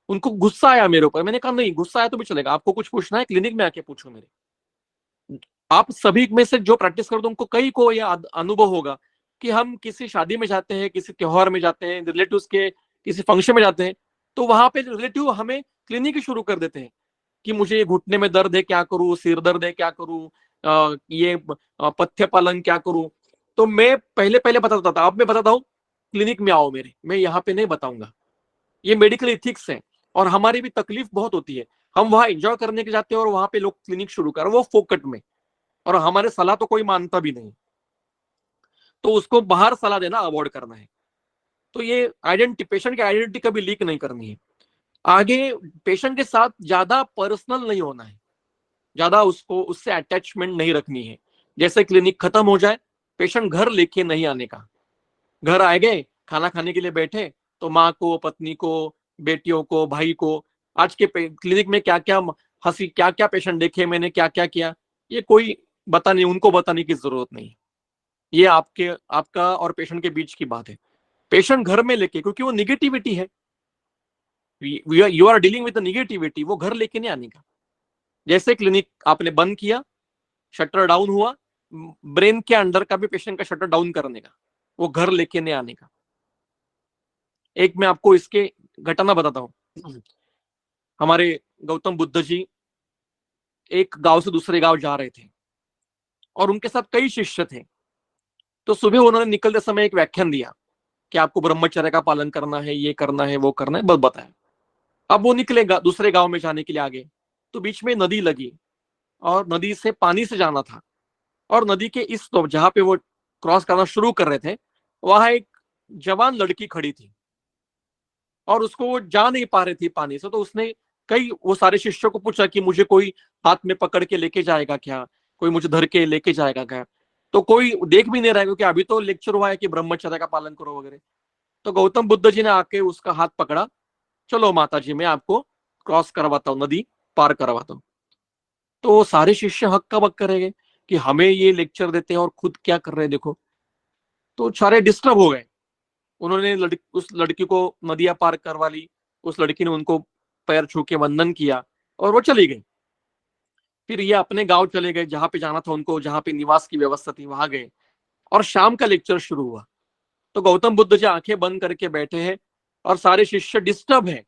उनको गुस्सा आया मेरे ऊपर। मैंने कहा नहीं, गुस्सा आया तो भी चलेगा, आपको कुछ पूछना है क्लिनिक में आके पूछो मेरे। आप सभी में से जो प्रैक्टिस करते उनको कई को यह अनुभव होगा कि हम किसी शादी में जाते हैं, किसी त्योहार में जाते हैं, रिलेटिव्स के किसी फंक्शन में जाते हैं, तो वहां पे रिलेटिव हमें क्लिनिक शुरू कर देते हैं कि मुझे ये घुटने में दर्द है क्या करूं, सिर दर्द है क्या करूं, ये पथ्य पालन क्या करूं। तो मैं पहले पहले बताता था, अब मैं बताता हूँ क्लिनिक में आओ मेरे, मैं यहाँ पे नहीं बताऊंगा। ये मेडिकल इथिक्स है, और हमारी भी तकलीफ बहुत होती है। हम वहां एंजॉय करने के जाते हैं और वहां पे लोग क्लिनिक शुरू कर, वो फोकट में, और हमारे सलाह तो कोई मानता भी नहीं, तो उसको बाहर सलाह देना अवॉइड करना है। तो ये पेशेंट की आइडेंटिटी कभी लीक नहीं करनी है। आगे पेशेंट के साथ ज्यादा पर्सनल नहीं होना है, ज्यादा उसको उससे अटैचमेंट नहीं रखनी है। जैसे क्लिनिक खत्म हो जाए, पेशेंट घर लेके नहीं आने का। घर आए गए, खाना खाने के लिए बैठे, तो माँ को, पत्नी को, बेटियों को, भाई को, आज के क्लिनिक में क्या क्या हंसी, क्या क्या पेशेंट देखे मैंने, क्या क्या किया, ये कोई बताने, उनको बताने की जरूरत नहीं। ये आपका और पेशेंट के बीच की बात है। पेशेंट घर में लेके, क्योंकि वो निगेटिविटी है, you are dealing with negativity, वो घर लेके नहीं आने का। जैसे क्लिनिक आपने बंद किया, शटर डाउन हुआ, ब्रेन के अंदर का भी पेशेंट का शटर डाउन करने का, वो घर लेके नहीं आने का। एक मैं आपको इसके घटना बताता हूँ। हमारे गौतम बुद्ध जी एक गांव से दूसरे गांव जा रहे थे और उनके साथ कई शिष्य थे। तो सुबह उन्होंने निकलते समय एक व्याख्यान दिया कि आपको ब्रह्मचर्य का पालन करना है, ये करना है, वो करना है, बस बताया। अब वो निकलेगा दूसरे गांव में जाने के लिए आगे, तो बीच में नदी लगी और नदी से पानी से जाना था, और नदी के इस तो जहां पे वो क्रॉस करना शुरू कर रहे थे, वहां एक जवान लड़की खड़ी थी और उसको वो जा नहीं पा रही थी पानी से। तो उसने वो सारे शिष्यों को पूछा कि मुझे कोई हाथ में पकड़ के लेके जाएगा क्या, कोई मुझे धर के लेके जाएगा क्या। तो कोई देख भी नहीं रहा है, क्योंकि अभी तो लेक्चर हुआ है कि ब्रह्मचर्य का पालन करो वगैरह। तो गौतम बुद्ध जी ने आके उसका हाथ पकड़ा, चलो माता जी मैं आपको क्रॉस करवाता हूँ, नदी पार करवाता हूँ। तो सारे शिष्य हक्का बक्का रह गए कि हमें ये लेक्चर देते हैं और खुद क्या कर रहे हैं देखो। तो सारे डिस्टर्ब हो गए। उन्होंने उस लड़की को नदियां पार करवा ली, उस लड़की ने उनको पैर छू के वंदन किया और वो चली गई। फिर ये अपने गांव चले गए, जहां पे जाना था उनको, जहां पे निवास की व्यवस्था थी वहां गए, और शाम का लेक्चर शुरू हुआ। तो गौतम बुद्ध जी आंखें बंद करके बैठे हैं और सारे शिष्य डिस्टर्ब हैं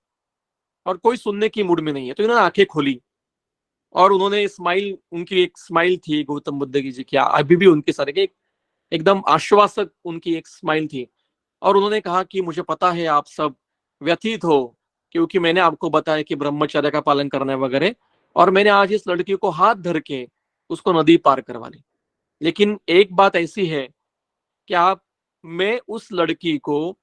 और कोई सुनने की मूड में नहीं है। तो इन्होंने आंखें खोली और उन्होंने स्माइल, उनकी एक स्माइल थी गौतम बुद्ध जी की, अभी भी उनके सर के एकदम आश्वासक उनकी एक स्माइल थी। और उन्होंने कहा कि मुझे पता है आप सब व्यथित हो, क्योंकि मैंने आपको बताया कि ब्रह्मचर्य का पालन करना है वगैरह, और मैंने आज इस लड़की को हाथ धर के उसको नदी पार करवा ली। लेकिन एक बात ऐसी है कि आप, मैं उस लड़की को,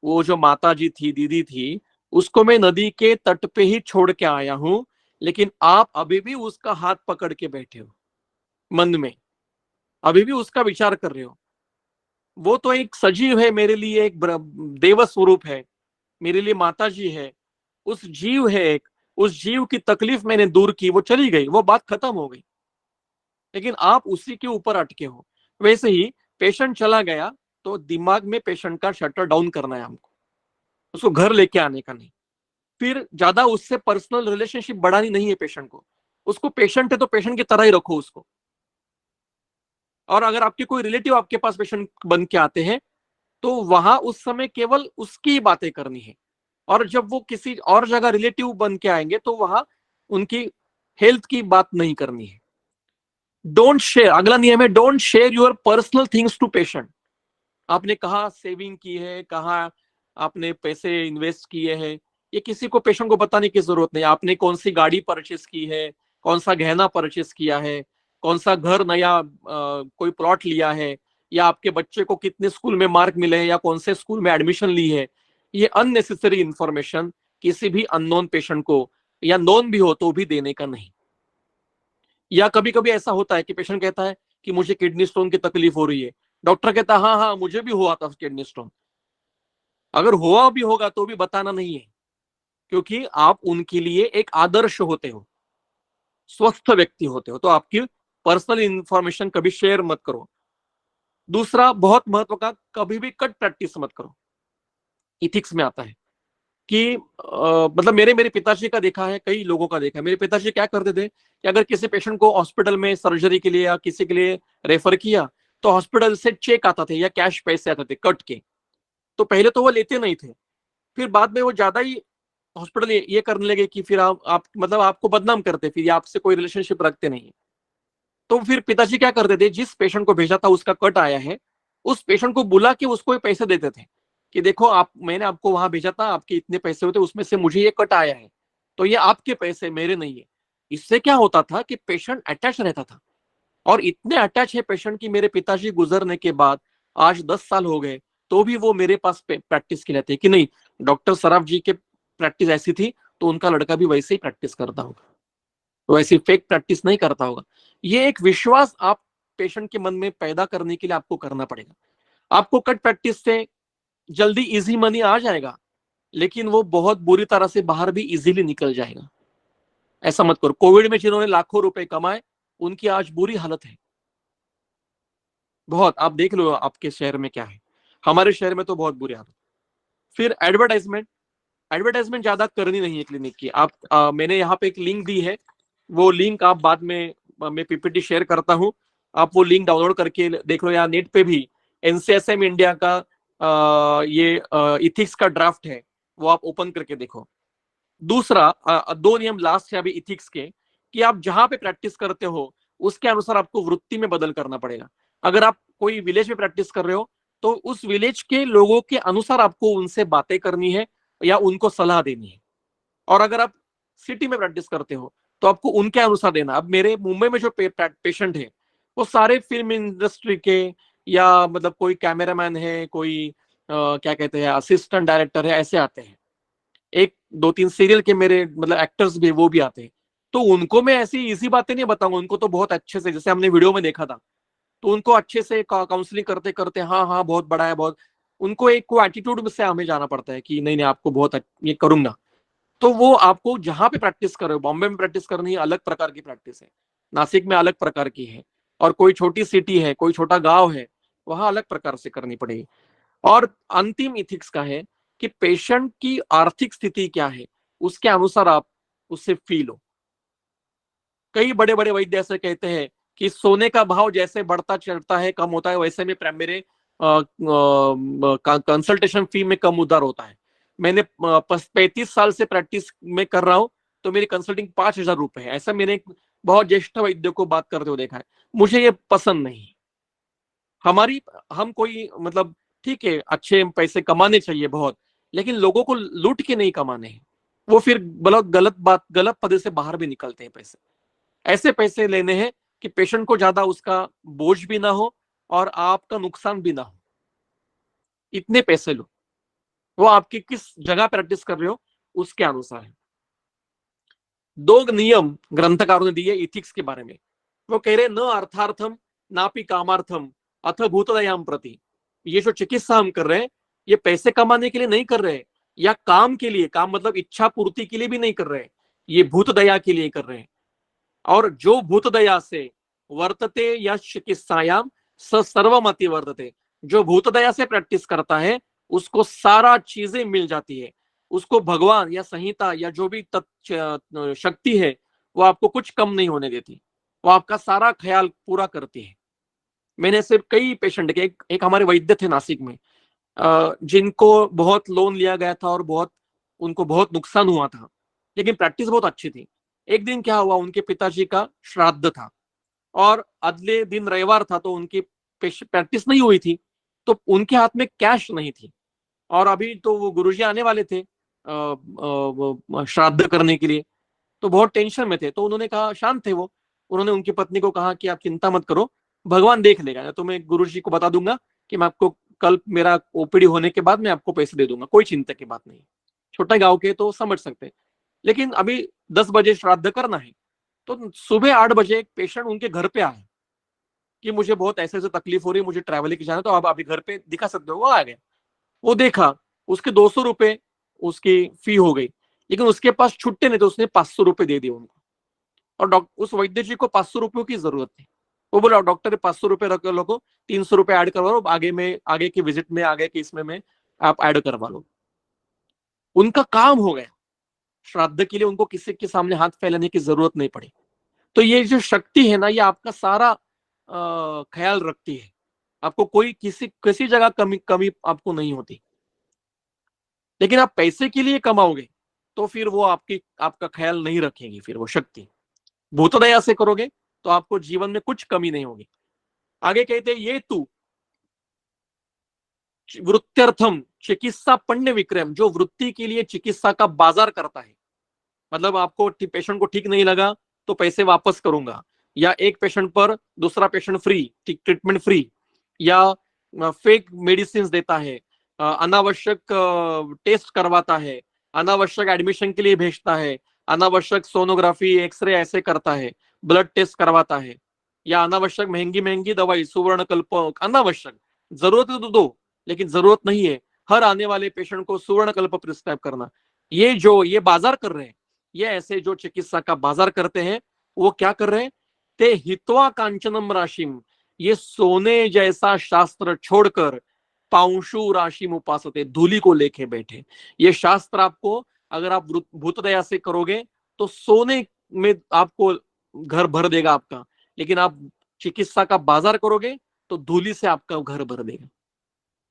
वो जो माता जी थी, दीदी थी, उसको मैं नदी के तट पे ही छोड़ के आया हूं, लेकिन आप अभी भी उसका हाथ पकड़ के बैठे हो, मन में अभी भी उसका विचार कर रहे हो। वो तो एक सजीव है मेरे लिए, एक देव स्वरूप है मेरे लिए, माता जी है, उस जीव है एक, उस जीव की तकलीफ मैंने दूर की, वो चली गई, वो बात खत्म हो गई, लेकिन आप उसी के ऊपर अटके हो। वैसे ही पेशेंट चला गया तो दिमाग में पेशेंट का शटर डाउन करना है हमको, उसको घर लेके आने का नहीं। फिर ज्यादा उससे पर्सनल रिलेशनशिप बढ़ानी नहीं है पेशेंट को, उसको पेशेंट है तो पेशेंट की तरह ही रखो उसको। और अगर आपके कोई रिलेटिव आपके पास पेशेंट बन के आते हैं तो वहां उस समय केवल उसकी बातें करनी है, और जब वो किसी और जगह रिलेटिव बन के आएंगे तो वहां उनकी हेल्थ की बात नहीं करनी है। डोंट शेयर, अगला नियम है, don't share your personal things to patient. आपने कहा सेविंग की है, कहा आपने पैसे इन्वेस्ट किए हैं, ये किसी को, पेशेंट को बताने की जरूरत नहीं। आपने कौन सी गाड़ी परचेस की है, कौन सा गहना परचेस किया है, कौन सा घर नया कोई प्लॉट लिया है, या आपके बच्चे को कितने स्कूल में मार्क मिले हैं, या कौन से स्कूल में एडमिशन ली है, ये अननेसेसरी इंफॉर्मेशन किसी भी अननोन पेशेंट को, या नोन भी हो तो भी देने का नहीं। या कभी कभी ऐसा होता है कि पेशेंट कहता है कि मुझे किडनी स्टोन की तकलीफ हो रही है, डॉक्टर कहता है हाँ हाँ मुझे भी हुआ था किडनी स्टोन। अगर हुआ भी होगा तो भी बताना नहीं है, क्योंकि आप उनके लिए एक आदर्श होते हो, स्वस्थ व्यक्ति होते हो, तो आपकी पर्सनल इंफॉर्मेशन कभी शेयर मत करो। दूसरा बहुत महत्व का, कभी भी कट प्रैक्टिस मत करो। इथिक्स में आता है कि मतलब मेरे मेरे पिताजी का देखा है, कई लोगों का देखा है। मेरे पिताजी क्या करते थे कि अगर किसी पेशेंट को हॉस्पिटल में सर्जरी के लिए या किसी के लिए रेफर किया तो हॉस्पिटल से चेक आता थे या कैश पैसे आते थे कट के। तो पहले तो वो लेते नहीं थे, फिर बाद में वो ज्यादा ही हॉस्पिटल ये करने लगे कि फिर आप मतलब आपको बदनाम करते, फिर आपसे कोई रिलेशनशिप रखते नहीं। तो फिर पिताजी क्या करते थे, जिस पेशेंट को भेजा था उसका कट आया है, उस पेशेंट को बुला के उसको पैसे देते थे कि देखो आप, मैंने आपको वहां भेजा था, आपके इतने पैसे होते, उसमें से मुझे ये कट आया है, तो ये आपके पैसे, मेरे नहीं है। इससे क्या होता था कि पेशेंट अटैच रहता था, और इतने अटैच है पेशेंट की, मेरे पिताजी गुजरने के बाद आज 10 साल हो गए तो भी वो मेरे पास प्रैक्टिस के लिए थे कि नहीं, डॉक्टर सराफ जी के प्रैक्टिस ऐसी थी तो उनका लड़का भी वैसे ही प्रैक्टिस करता होगा, वैसे फेक प्रैक्टिस नहीं करता होगा। ये एक विश्वास आप पेशेंट के मन में पैदा करने के लिए आपको करना पड़ेगा। आपको कट प्रैक्टिस से जल्दी इजी मनी आ जाएगा, लेकिन वो बहुत बुरी तरह से बाहर भी इजीली निकल जाएगा। ऐसा मत करो। कोविड में जिन्होंने लाखों रुपए कमाए उनकी आज बुरी हालत है बहुत। आप देख लो आपके शहर में क्या है, हमारे शहर में तो बहुत बुरी हालत। फिर एडवर्टाइजमेंट, एडवर्टाइजमेंट ज्यादा करनी नहीं है क्लिनिक की। आप मैंने यहाँ पे एक लिंक दी है, वो लिंक आप बाद में, मैं पीपीटी शेयर करता हूँ, आप वो लिंक डाउनलोड करके देख लो, या नेट पे भी एनसीएसएम इंडिया का ये इथिक्स का ड्राफ्ट है, वो आप ओपन करके देखो। दूसरा, दो नियम लास्ट है अभी इथिक्स के, कि आप जहां पे प्रैक्टिस करते हो उसके अनुसार आपको वृत्ति में बदल करना पड़ेगा। अगर आप कोई विलेज में प्रैक्टिस कर रहे हो तो उस विलेज के लोगों के अनुसार आपको उनसे बातें करनी है या उनको सलाह देनी है। और अगर आप सिटी में प्रैक्टिस करते हो तो आपको उनके अनुसार देना। अब मेरे मुंबई में जो पेशेंट है वो सारे फिल्म इंडस्ट्री के, या मतलब कोई कैमरामैन है, कोई क्या कहते हैं असिस्टेंट डायरेक्टर है, ऐसे आते हैं। एक दो तीन सीरियल के मेरे मतलब एक्टर्स भी, वो भी आते हैं। तो उनको मैं ऐसी इजी बातें नहीं बताऊंगा, उनको तो बहुत अच्छे से, जैसे हमने वीडियो में देखा था, तो उनको अच्छे से काउंसलिंग करते करते, हाँ हाँ बहुत बड़ा है, बहुत उनको एक को एटीट्यूड से हमें जाना पड़ता है कि नहीं नहीं आपको बहुत ये करूंगा, तो वो आपको जहां पे प्रैक्टिस कर रहे हो, बॉम्बे में प्रैक्टिस करनी है अलग प्रकार की प्रैक्टिस है, नासिक में अलग प्रकार की है, और कोई छोटी सिटी है, कोई छोटा गांव है, वहां अलग प्रकार से करनी पड़ेगी। और अंतिम इथिक्स का है कि पेशेंट की आर्थिक स्थिति क्या है, उसके अनुसार आप उससे फील हो। कई बड़े बड़े वैद्य ऐसे कहते हैं कि सोने का भाव जैसे बढ़ता चढ़ता है, कम होता है, वैसे में मेरे कंसल्टेशन फी में कम उधार होता है। मैंने 35 साल से प्रैक्टिस में कर रहा हूं, तो मेरी कंसल्टिंग 5,000 रुपए है। ऐसा मैंने बहुत ज्येष्ठ वैद्य को बात करते हुए देखा है। मुझे ये पसंद नहीं। हम कोई मतलब ठीक है अच्छे पैसे कमाने चाहिए बहुत, लेकिन लोगों को लूट के नहीं कमाने हैं। वो फिर गलत पदे से बाहर भी निकलते हैं पैसे। ऐसे पैसे लेने हैं कि पेशेंट को ज्यादा उसका बोझ भी ना हो और आपका नुकसान भी ना हो, इतने पैसे लो। वो आपकी किस जगह प्रैक्टिस कर रहे हो उसके अनुसार है। 2 नियम ग्रंथकारों ने दिए इथिक्स के बारे में। वो कह रहे न अर्थार्थम नापि कामार्थम अथ भूतदयाम प्रति। ये जो चिकित्सा हम कर रहे हैं, ये पैसे कमाने के लिए नहीं कर रहे, या काम के लिए, काम मतलब इच्छा पूर्ति के लिए भी नहीं कर रहे, ये भूतदया के लिए कर रहे हैं। और जो भूतदया से वर्तते या चिकित्सायाम स सर्वमति वर्तते, जो भूतदया से प्रैक्टिस करता है उसको सारा चीजें मिल जाती है। उसको भगवान या संहिता या जो भी शक्ति है वो आपको कुछ कम नहीं होने देती, वो आपका सारा ख्याल पूरा करती है। मैंने सिर्फ कई पेशेंट के, एक हमारे वैद्य थे नासिक में, जिनको बहुत लोन लिया गया था और उनको बहुत नुकसान हुआ था, लेकिन प्रैक्टिस बहुत अच्छी थी। एक दिन क्या हुआ, उनके पिताजी का श्राद्ध था और अगले दिन रविवार था, तो उनकी प्रैक्टिस नहीं हुई थी, तो उनके हाथ में कैश नहीं थी। और अभी तो वो गुरुजी आने वाले थे श्राद्ध करने के लिए, तो बहुत टेंशन में थे। तो उन्होंने कहा, शांत थे वो, उन्होंने उनकी पत्नी को कहा कि आप चिंता मत करो, भगवान देख लेगा, तो मैं गुरुजी को बता दूंगा कि मैं आपको कल मेरा ओपीडी होने के बाद मैं आपको पैसे दे दूंगा, कोई चिंता की बात नहीं। छोटे गांव के तो समझ सकते, लेकिन अभी 10 बजे श्राद्ध करना है। तो सुबह 8 बजे एक पेशेंट उनके घर पे आया कि मुझे बहुत ऐसे ऐसे तकलीफ हो रही है, मुझे ट्रैवलिंग की जाना, तो आप अभी घर पे दिखा सकते हो। वो आ गया, वो देखा, उसके 200 रुपए उसकी फी हो गई, लेकिन उसके पास छुट्टे नहीं, तो उसने 500 रुपए दे दिए उनको। और उस वैद्य जी को 500 रुपयों की जरूरत थी। वो बोला, डॉक्टर 500 रुपए रख लो, 300 रुपए ऐड करवा लो, आगे की विजिट में, आगे की इसमें में आप ऐड करवा लो। उनका काम हो गया, श्राद्ध के लिए उनको किसी के सामने हाथ फैलाने की जरूरत नहीं पड़ी। तो ये जो शक्ति है ना, ये आपका सारा ख्याल रखती है। आपको कोई किसी जगह कमी आपको नहीं होती। लेकिन आप पैसे के लिए कमाओगे तो फिर वो आपका ख्याल नहीं रखेगी। फिर वो शक्ति भूतदया से करोगे तो आपको जीवन में कुछ कमी नहीं होगी। आगे कहते हैं, ये तू वृत्त्यर्थम चिकित्सा पण्य विक्रम, जो वृत्ति के लिए चिकित्सा का बाजार करता है। मतलब आपको पेशेंट को ठीक नहीं लगा तो पैसे वापस करूंगा, या एक पेशेंट पर दूसरा पेशेंट फ्री, ट्रीटमेंट फ्री, या फेक मेडिसिन देता है, अनावश्यक टेस्ट करवाता है, अनावश्यक एडमिशन के लिए भेजता है, अनावश्यक सोनोग्राफी एक्सरे ऐसे करता है, ब्लड टेस्ट करवाता है, या अनावश्यक महंगी महंगी दवाई सुवर्ण कल्प, अनावश्यक, जरूरत है तो दो, लेकिन जरूरत नहीं है हर आने वाले पेशेंट को सुवर्ण कल्प प्रिस्क्राइब करना। ये बाजार कर रहे हैं, ये ऐसे जो चिकित्सा का बाजार करते हैं, वो क्या कर रहे हैं, ते हित्वा कांचनम राशिम, ये सोने जैसा शास्त्र छोड़कर पांशु राशिम उपासते, धूली को लेके बैठे। ये शास्त्र आपको, अगर आप भूतदया से करोगे तो सोने में आपको घर भर देगा आपका, लेकिन आप चिकित्सा का बाजार करोगे तो धूली से आपका घर भर देगा।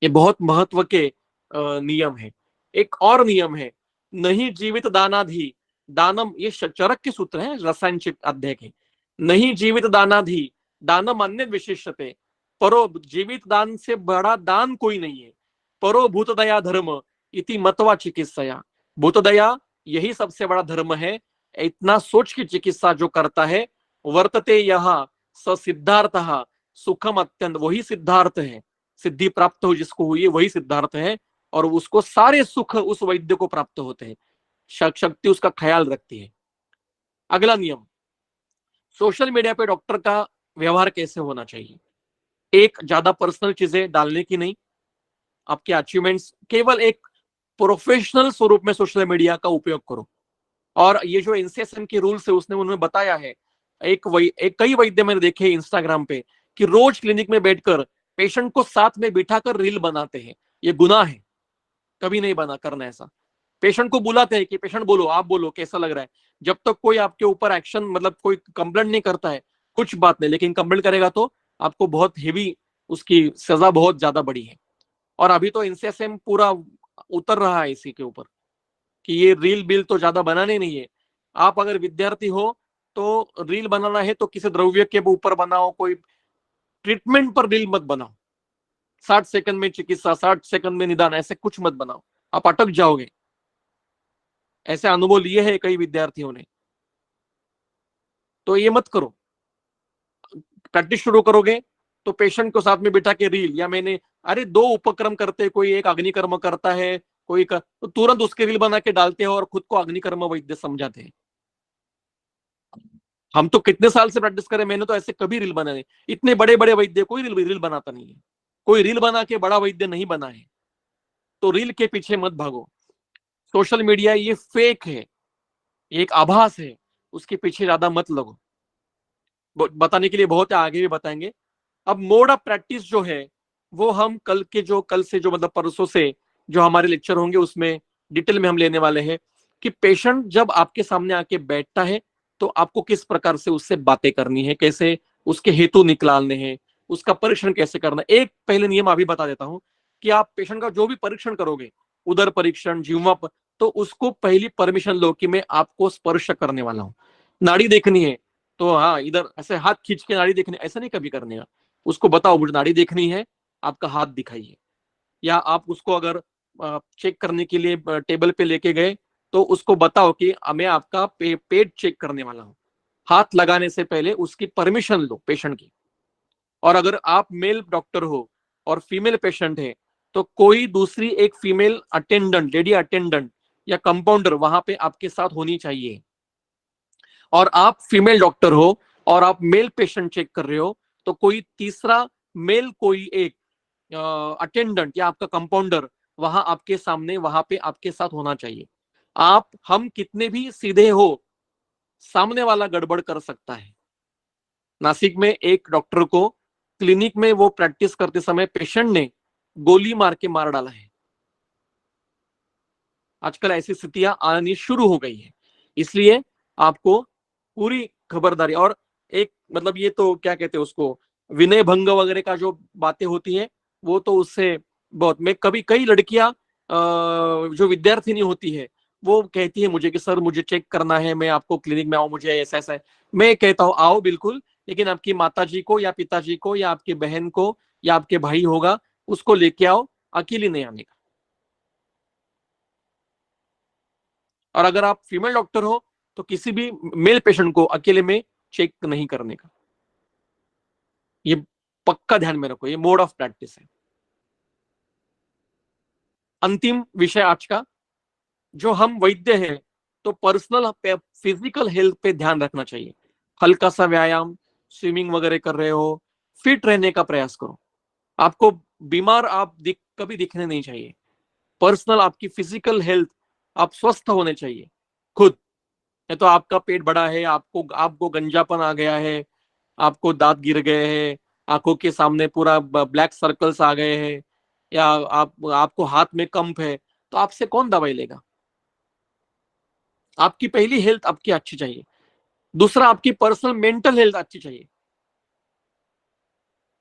ये बहुत महत्व के नियम है। एक और नियम है, नहीं जीवित दानाधि दानम, ये चरक के सूत्र है रसायन अध्याय के। नहीं जीवित दानाधि दानम अन्य विशिष्टते, परो, जीवित दान से बड़ा दान कोई नहीं है। परो भूतदया धर्म इति मतवा चिकित्सा, भूतदया यही सबसे बड़ा धर्म है। इतना सोच की चिकित्सा जो करता है, वर्तते यह स सिद्धार्थ सुखम अत्यंत, वही सिद्धार्थ है, सिद्धि प्राप्त हो जिसको हुई है वही सिद्धार्थ है, और उसको सारे सुख उस वैद्य को प्राप्त होते हैं। शक्ति उसका ख्याल रखती है। अगला नियम, सोशल मीडिया पे डॉक्टर का व्यवहार कैसे होना चाहिए। एक, ज्यादा पर्सनल चीजें डालने की नहीं, आपके अचीवमेंट्स, केवल एक प्रोफेशनल स्वरूप में सोशल मीडिया का उपयोग करो। और ये जो एनसीएसएम के रूल्स है उसने उन्होंने बताया है, कई वैद्य मैंने देखे इंस्टाग्राम पे कि रोज क्लिनिक में बैठकर पेशेंट को साथ में बिठाकर रील बनाते हैं। ये गुनाह है, कभी नहीं बना करना ऐसा। पेशेंट को बुलाते हैं कि पेशेंट बोलो, आप बोलो कैसा लग रहा है। जब तक कोई आपके ऊपर एक्शन मतलब कोई कंप्लेंट नहीं करता है कुछ बात नहीं, लेकिन कंप्लेंट करेगा तो आपको बहुत हेवी, उसकी सजा बहुत ज्यादा बड़ी है। और अभी तो एनसीएसएम पूरा उतर रहा है इसी के ऊपर कि ये रील बिल तो ज्यादा बनाने नहीं है। आप अगर विद्यार्थी हो तो रील बनाना है तो किसी द्रव्य के ऊपर बनाओ, कोई ट्रीटमेंट पर रील मत बनाओ। 60 सेकंड में चिकित्सा, 60 सेकंड में निदान, ऐसे कुछ मत बनाओ, आप अटक जाओगे। ऐसे अनुभव लिए हैं कई विद्यार्थियों ने। तो ये मत करो। प्रैक्टिस शुरू करोगे तो पेशेंट को साथ में बिठा के रील, या मैंने अरे 2 उपक्रम करते, कोई एक अग्निकर्म करता है, तो तुरंत उसके रील बना के डालते हैं और खुद को अग्निकर्म वैद्य समझाते हैं। हम तो कितने साल से प्रैक्टिस करें, मैंने तो ऐसे कभी रील बनाए, इतने बड़े बड़े वैद्य कोई रील बनाता नहीं है, कोई रील बना के बड़ा वैद्य नहीं बना है। तो रील के पीछे मत भागो। सोशल मीडिया ये फेक है, ये एक आभास है, उसके पीछे ज्यादा मत लगो। बताने के लिए बहुत है, आगे भी बताएंगे। अब मोड ऑफ प्रैक्टिस जो है वो हम कल से जो मतलब परसों से जो हमारे लेक्चर होंगे उसमें डिटेल में हम लेने वाले हैं कि पेशेंट जब आपके सामने आके बैठता है तो आपको किस प्रकार से उससे बातें करनी है, कैसे उसके हेतु निकालने हैं, उसका परीक्षण कैसे करना है। एक पहले नियम अभी बता देता हूं कि आप पेशेंट का जो भी परीक्षण करोगे, उदर परीक्षण, जीवा तो उसको पहली परमिशन लो कि मैं आपको स्पर्श करने वाला हूं। नाड़ी देखनी है तो हाँ, इधर ऐसे हाथ खींच के नाड़ी देखनी, ऐसा नहीं कभी करने का। उसको बताओ मुझे नाड़ी देखनी है, आपका हाथ दिखाइए। या आप उसको अगर चेक करने के लिए टेबल पे लेके गए तो उसको बताओ कि मैं आपका पेट चेक करने वाला हूं। हाथ लगाने से पहले उसकी परमिशन लो पेशेंट की। और अगर आप मेल डॉक्टर हो और फीमेल पेशेंट है तो कोई दूसरी एक फीमेल अटेंडेंट, लेडी अटेंडेंट या कंपाउंडर वहां पे आपके साथ होनी चाहिए। और आप फीमेल डॉक्टर हो और आप मेल पेशेंट चेक कर रहे हो तो कोई तीसरा मेल, कोई एक अटेंडेंट या आपका कंपाउंडर वहां आपके सामने, वहां पे आपके साथ होना चाहिए। हम कितने भी सीधे हो, सामने वाला गड़बड़ कर सकता है। नासिक में एक डॉक्टर को क्लिनिक में वो प्रैक्टिस करते समय पेशेंट ने गोली मार के मार डाला है। आजकल ऐसी स्थितियां आनी शुरू हो गई है, इसलिए आपको पूरी खबरदारी। और एक मतलब ये तो क्या कहते हैं उसको, विनय भंग वगैरह का जो बातें होती है वो तो उससे बहुत, मैं कभी कई लड़कियां जो विद्यार्थिनी होती है वो कहती है मुझे कि सर मुझे चेक करना है, मैं आपको क्लिनिक में आऊं, मुझे ऐसा ऐसा है। मैं कहता हूँ आओ बिल्कुल, लेकिन आपकी माताजी को या पिताजी को या आपकी बहन को या आपके भाई होगा उसको लेके आओ, अकेले नहीं आने का। और अगर आप फीमेल डॉक्टर हो तो किसी भी मेल पेशेंट को अकेले में चेक नहीं करने का। ये पक्का ध्यान में रखो, ये मोड ऑफ प्रैक्टिस है। अंतिम विषय आज का, जो हम वैद्य हैं तो पर्सनल फिजिकल हेल्थ पे ध्यान रखना चाहिए। हल्का सा व्यायाम, स्विमिंग वगैरह कर रहे हो, फिट रहने का प्रयास करो। आपको बीमार कभी दिखने नहीं चाहिए। पर्सनल आपकी फिजिकल हेल्थ, आप स्वस्थ होने चाहिए खुद। या तो आपका पेट बड़ा है, आपको गंजापन आ गया है, आपको दांत गिर गए हैं, आंखों के सामने पूरा ब्लैक सर्कल्स आ गए हैं, या आपको हाथ में कंप है, तो आपसे कौन दवाई लेगा। आपकी पहली हेल्थ आपकी अच्छी चाहिए। दूसरा, आपकी पर्सनल मेंटल हेल्थ अच्छी चाहिए।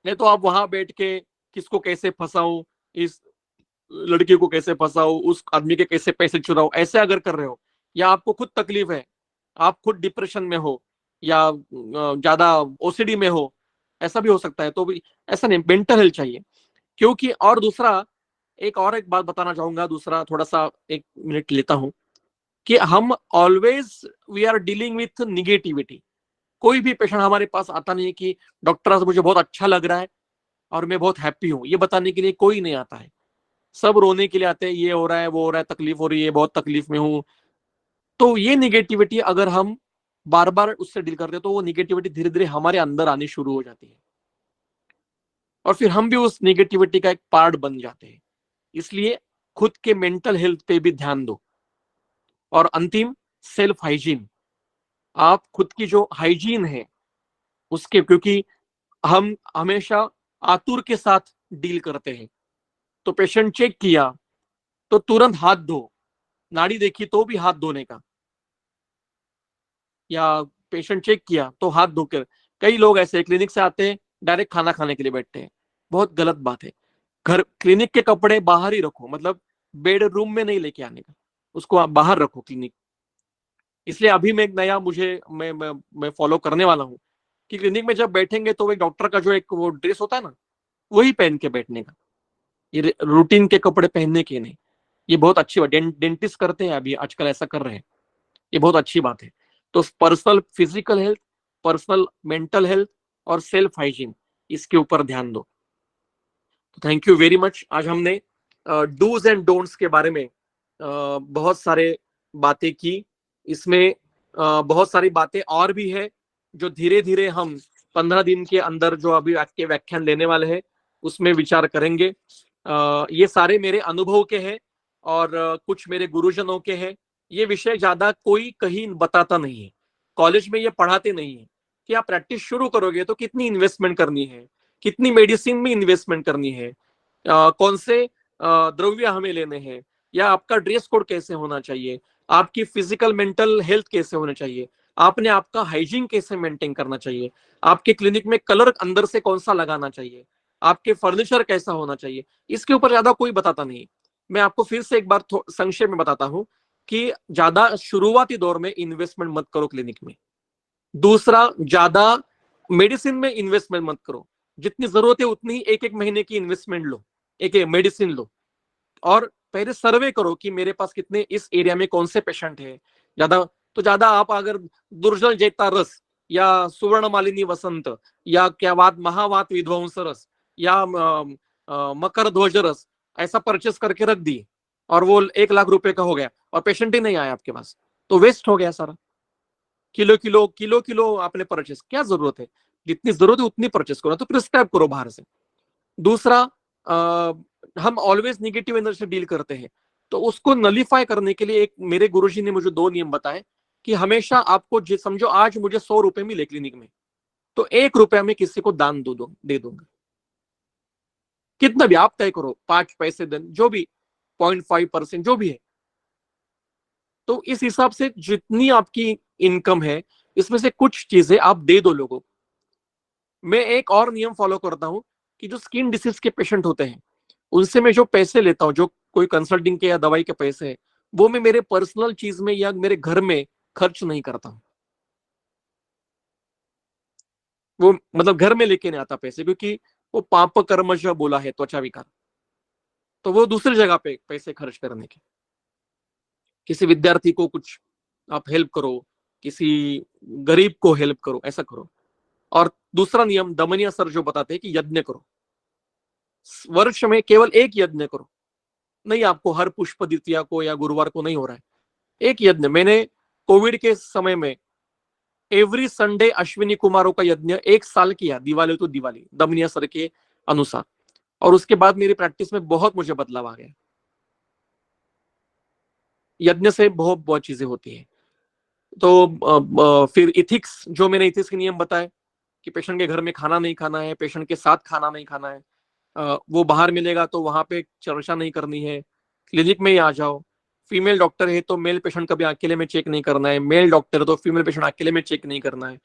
नहीं तो आप वहां बैठ के किसको कैसे फंसाऊं, इस लड़के को कैसे फंसाऊं, उस आदमी के कैसे पैसे चुराऊं, ऐसे अगर कर रहे हो, या आपको खुद तकलीफ है, आप खुद डिप्रेशन में हो या ज्यादा ओसीडी में हो, ऐसा भी हो सकता है, तो भी ऐसा नहीं, मेंटल हेल्थ चाहिए। क्योंकि और दूसरा, एक बात बताना चाहूंगा, दूसरा थोड़ा सा 1 मिनट लेता हूं कि हम always we are dealing with negativity. कोई भी पेशेंट हमारे पास आता नहीं है कि डॉक्टर आज मुझे बहुत अच्छा लग रहा है और मैं बहुत हैप्पी हूं, ये बताने के लिए कोई नहीं आता है। सब रोने के लिए आते हैं, ये हो रहा है, वो हो रहा है, तकलीफ हो रही है, बहुत तकलीफ में हूं। तो ये निगेटिविटी अगर हम बार बार उससे डील करते हैं तो वो निगेटिविटी धीरे धीरे हमारे अंदर आनी शुरू हो जाती है और फिर हम भी उस निगेटिविटी का एक पार्ट बन जाते हैं। इसलिए खुद के मेंटल हेल्थ पे भी ध्यान दो। और अंतिम, सेल्फ हाइजीन। आप खुद की जो हाइजीन है उसके, क्योंकि हम हमेशा आतुर के साथ डील करते हैं। तो पेशेंट चेक किया तो तुरंत हाथ धो, नाड़ी देखी तो भी हाथ धोने का, या पेशेंट चेक किया तो हाथ धोकर। कई लोग ऐसे क्लिनिक से आते हैं, डायरेक्ट खाना खाने के लिए बैठते हैं। बहुत गलत बात है। घर क्लिनिक के कपड़े बाहर ही रखो, मतलब बेडरूम में नहीं लेके आने का, उसको आप बाहर रखो क्लिनिक। इसलिए अभी मैं एक नया मैं फॉलो करने वाला हूँ कि क्लिनिक में जब बैठेंगे तो एक डॉक्टर का जो एक वो ड्रेस होता है ना, वही पहन के बैठने का, ये रूटीन के कपड़े पहनने के नहीं। ये बहुत अच्छी बात, डेंटिस्ट करते हैं अभी आजकल, ऐसा कर रहे हैं, ये बहुत अच्छी बात है। तो personal physical health, personal mental health और सेल्फ हाइजीन, इसके ऊपर ध्यान दो। तो थैंक यू वेरी मच। आज हमने डूज एंड डोंट्स के बारे में बहुत सारे बातें की। इसमें बहुत सारी बातें और भी है जो धीरे धीरे हम 15 दिन के अंदर जो अभी आपके व्याख्यान लेने वाले हैं उसमें विचार करेंगे। ये सारे मेरे अनुभव के हैं और कुछ मेरे गुरुजनों के हैं। ये विषय ज्यादा कोई कहीं बताता नहीं है, कॉलेज में ये पढ़ाते नहीं है कि आप प्रैक्टिस शुरू करोगे तो कितनी इन्वेस्टमेंट करनी है, कितनी मेडिसिन में इन्वेस्टमेंट करनी है, कौन से द्रव्य हमें लेने हैं, या आपका ड्रेस कोड कैसे होना चाहिए, आपकी फिजिकल मेंटल हेल्थ कैसे होना चाहिए, आपने आपका हाइजीन कैसे मेंटेन करना चाहिए, आपके क्लिनिक में कलर अंदर से कौन सा लगाना चाहिए, आपके फर्नीचर कैसा होना चाहिए। इसके ऊपर ज्यादा कोई बताता नहीं। मैं आपको फिर से एक बार संक्षेप में बताता हूं कि ज्यादा शुरुआती दौर में इन्वेस्टमेंट मत करो क्लिनिक में। दूसरा, ज्यादा मेडिसिन में इन्वेस्टमेंट मत करो। जितनी जरूरत है उतनी ही एक एक महीने की इन्वेस्टमेंट लो, एक मेडिसिन लो। और पहले सर्वे करो कि मेरे पास कितने इस एरिया में कौन से पेशेंट है। ज्यादा तो ज्यादा आप अगर दुर्जल जैता रस या सुवर्ण मालिनी वसंत या क्या वात महावात विध्वंस रस या मकर ध्वज रस ऐसा परचेस करके रख दी और वो 1 लाख रुपए का हो गया और पेशेंट ही नहीं आया आपके पास, तो वेस्ट हो गया सारा। किलो किलो किलो किलो आपने परचेस, क्या जरूरत है? जितनी जरूरत है उतनी परचेस करो, तो प्रिस्क्राइब करो बाहर से। दूसरा, हम ऑलवेज निगेटिव एनर्जी से डील करते हैं, तो उसको नलीफाई करने के लिए एक मेरे गुरुजी ने मुझे 2 नियम बताए कि हमेशा आपको समझो आज मुझे 100 रुपए मिले क्लिनिक में, तो 1 रुपया में किसी को दान दे दूंगा। कितना भी आप तय करो, 5 पैसे दें, जो भी 0.5% जो भी है। तो इस हिसाब से जितनी आपकी इनकम है इसमें से कुछ चीजें आप दे दो लोगों को। मैं एक और नियम फॉलो करता हूं कि जो स्किन डिसीज के पेशेंट होते हैं उनसे मैं जो पैसे लेता हूं, जो कोई कंसल्टिंग के या दवाई के पैसे हैं, वो मैं मेरे पर्सनल चीज में या मेरे घर में खर्च नहीं करता हूं। वो मतलब घर में लेके नहीं आता पैसे, क्योंकि वो पाप कर्मश बोला है त्वचा विकार, तो वो दूसरी जगह पे पैसे खर्च करने के। किसी विद्यार्थी को कुछ आप हेल्प करो, किसी गरीब को हेल्प करो, ऐसा करो। और दूसरा नियम दमनिया सर जो बताते हैं कि यज्ञ करो, वर्ष में केवल एक यज्ञ करो। नहीं, आपको हर पुष्प द्वितीया को या गुरुवार को नहीं हो रहा है, एक यज्ञ। मैंने कोविड के समय में एवरी संडे अश्विनी कुमारों का यज्ञ 1 साल किया, दिवाली तो दिवाली, दमनिया सर के अनुसार। और उसके बाद मेरी प्रैक्टिस में बहुत मुझे बदलाव आ गया। यज्ञ से बहुत बहुत चीजें होती है। तो फिर इथिक्स, जो मैंने इथिक्स के नियम बताए कि पेशेंट के घर में खाना नहीं खाना है, पेशेंट के साथ खाना नहीं खाना है, वो बाहर मिलेगा तो वहां पे चर्चा नहीं करनी है, क्लिनिक में ही आ जाओ। फीमेल डॉक्टर है तो मेल पेशेंट कभी अकेले में चेक नहीं करना है, मेल डॉक्टर है तो फीमेल पेशेंट अकेले में चेक नहीं करना है।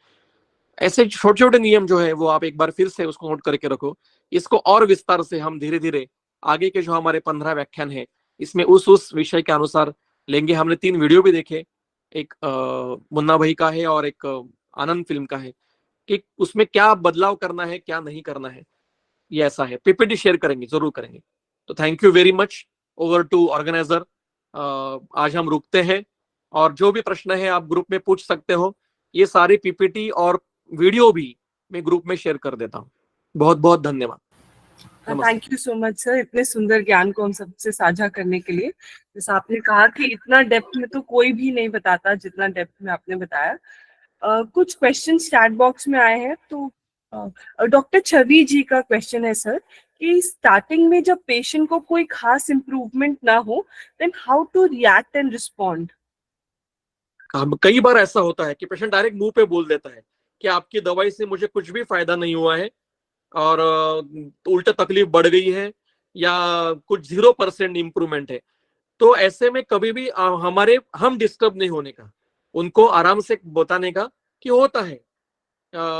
ऐसे छोटे छोटे नियम जो है वो आप एक बार फिर से उसको नोट करके रखो। इसको और विस्तार से हम धीरे धीरे आगे के जो हमारे 15 व्याख्यान है इसमें उस विषय के अनुसार लेंगे। हमने 3 वीडियो भी देखे, एक मुन्ना भाई का है और एक आनंद फिल्म का है, कि उसमें क्या बदलाव करना है क्या नहीं करना है। ये ऐसा है, पीपीटी शेयर करेंगे, जरूर करेंगे। तो thank you very much, over to organiser. आज हम रुकते हैं और जो भी प्रश्न है आप ग्रुप में पूछ सकते हो। ये सारी पीपीटी और वीडियो भी मैं ग्रुप में शेयर कर देता हूँ। बहुत बहुत धन्यवाद। Thank you so much sir, इतने सुंदर ज्ञान को हम सबसे साझा करने के लिए। जैसा आपने कहा कि इतना डेप्थ में तो कोई भी नहीं बताता जितना डेप्थ में आपने बताया। कुछ क्वेश्चन चैट बॉक्स में आए हैं, तो डॉक्टर छवि जी का क्वेश्चन है सर कि स्टार्टिंग में जब पेशेंट को कोई खास इम्प्रूवमेंट ना हो, then how to react and respond? कई बार ऐसा होता है कि पेशेंट डायरेक्ट मुंह पे बोल देता है कि आपकी दवाई से मुझे कुछ भी फायदा नहीं हुआ है और उल्टा तकलीफ बढ़ गई है या कुछ 0% इम्प्रूवमेंट है। तो ऐसे में कभी भी हम डिस्टर्ब नहीं होने का, उनको आराम से बताने का कि होता है।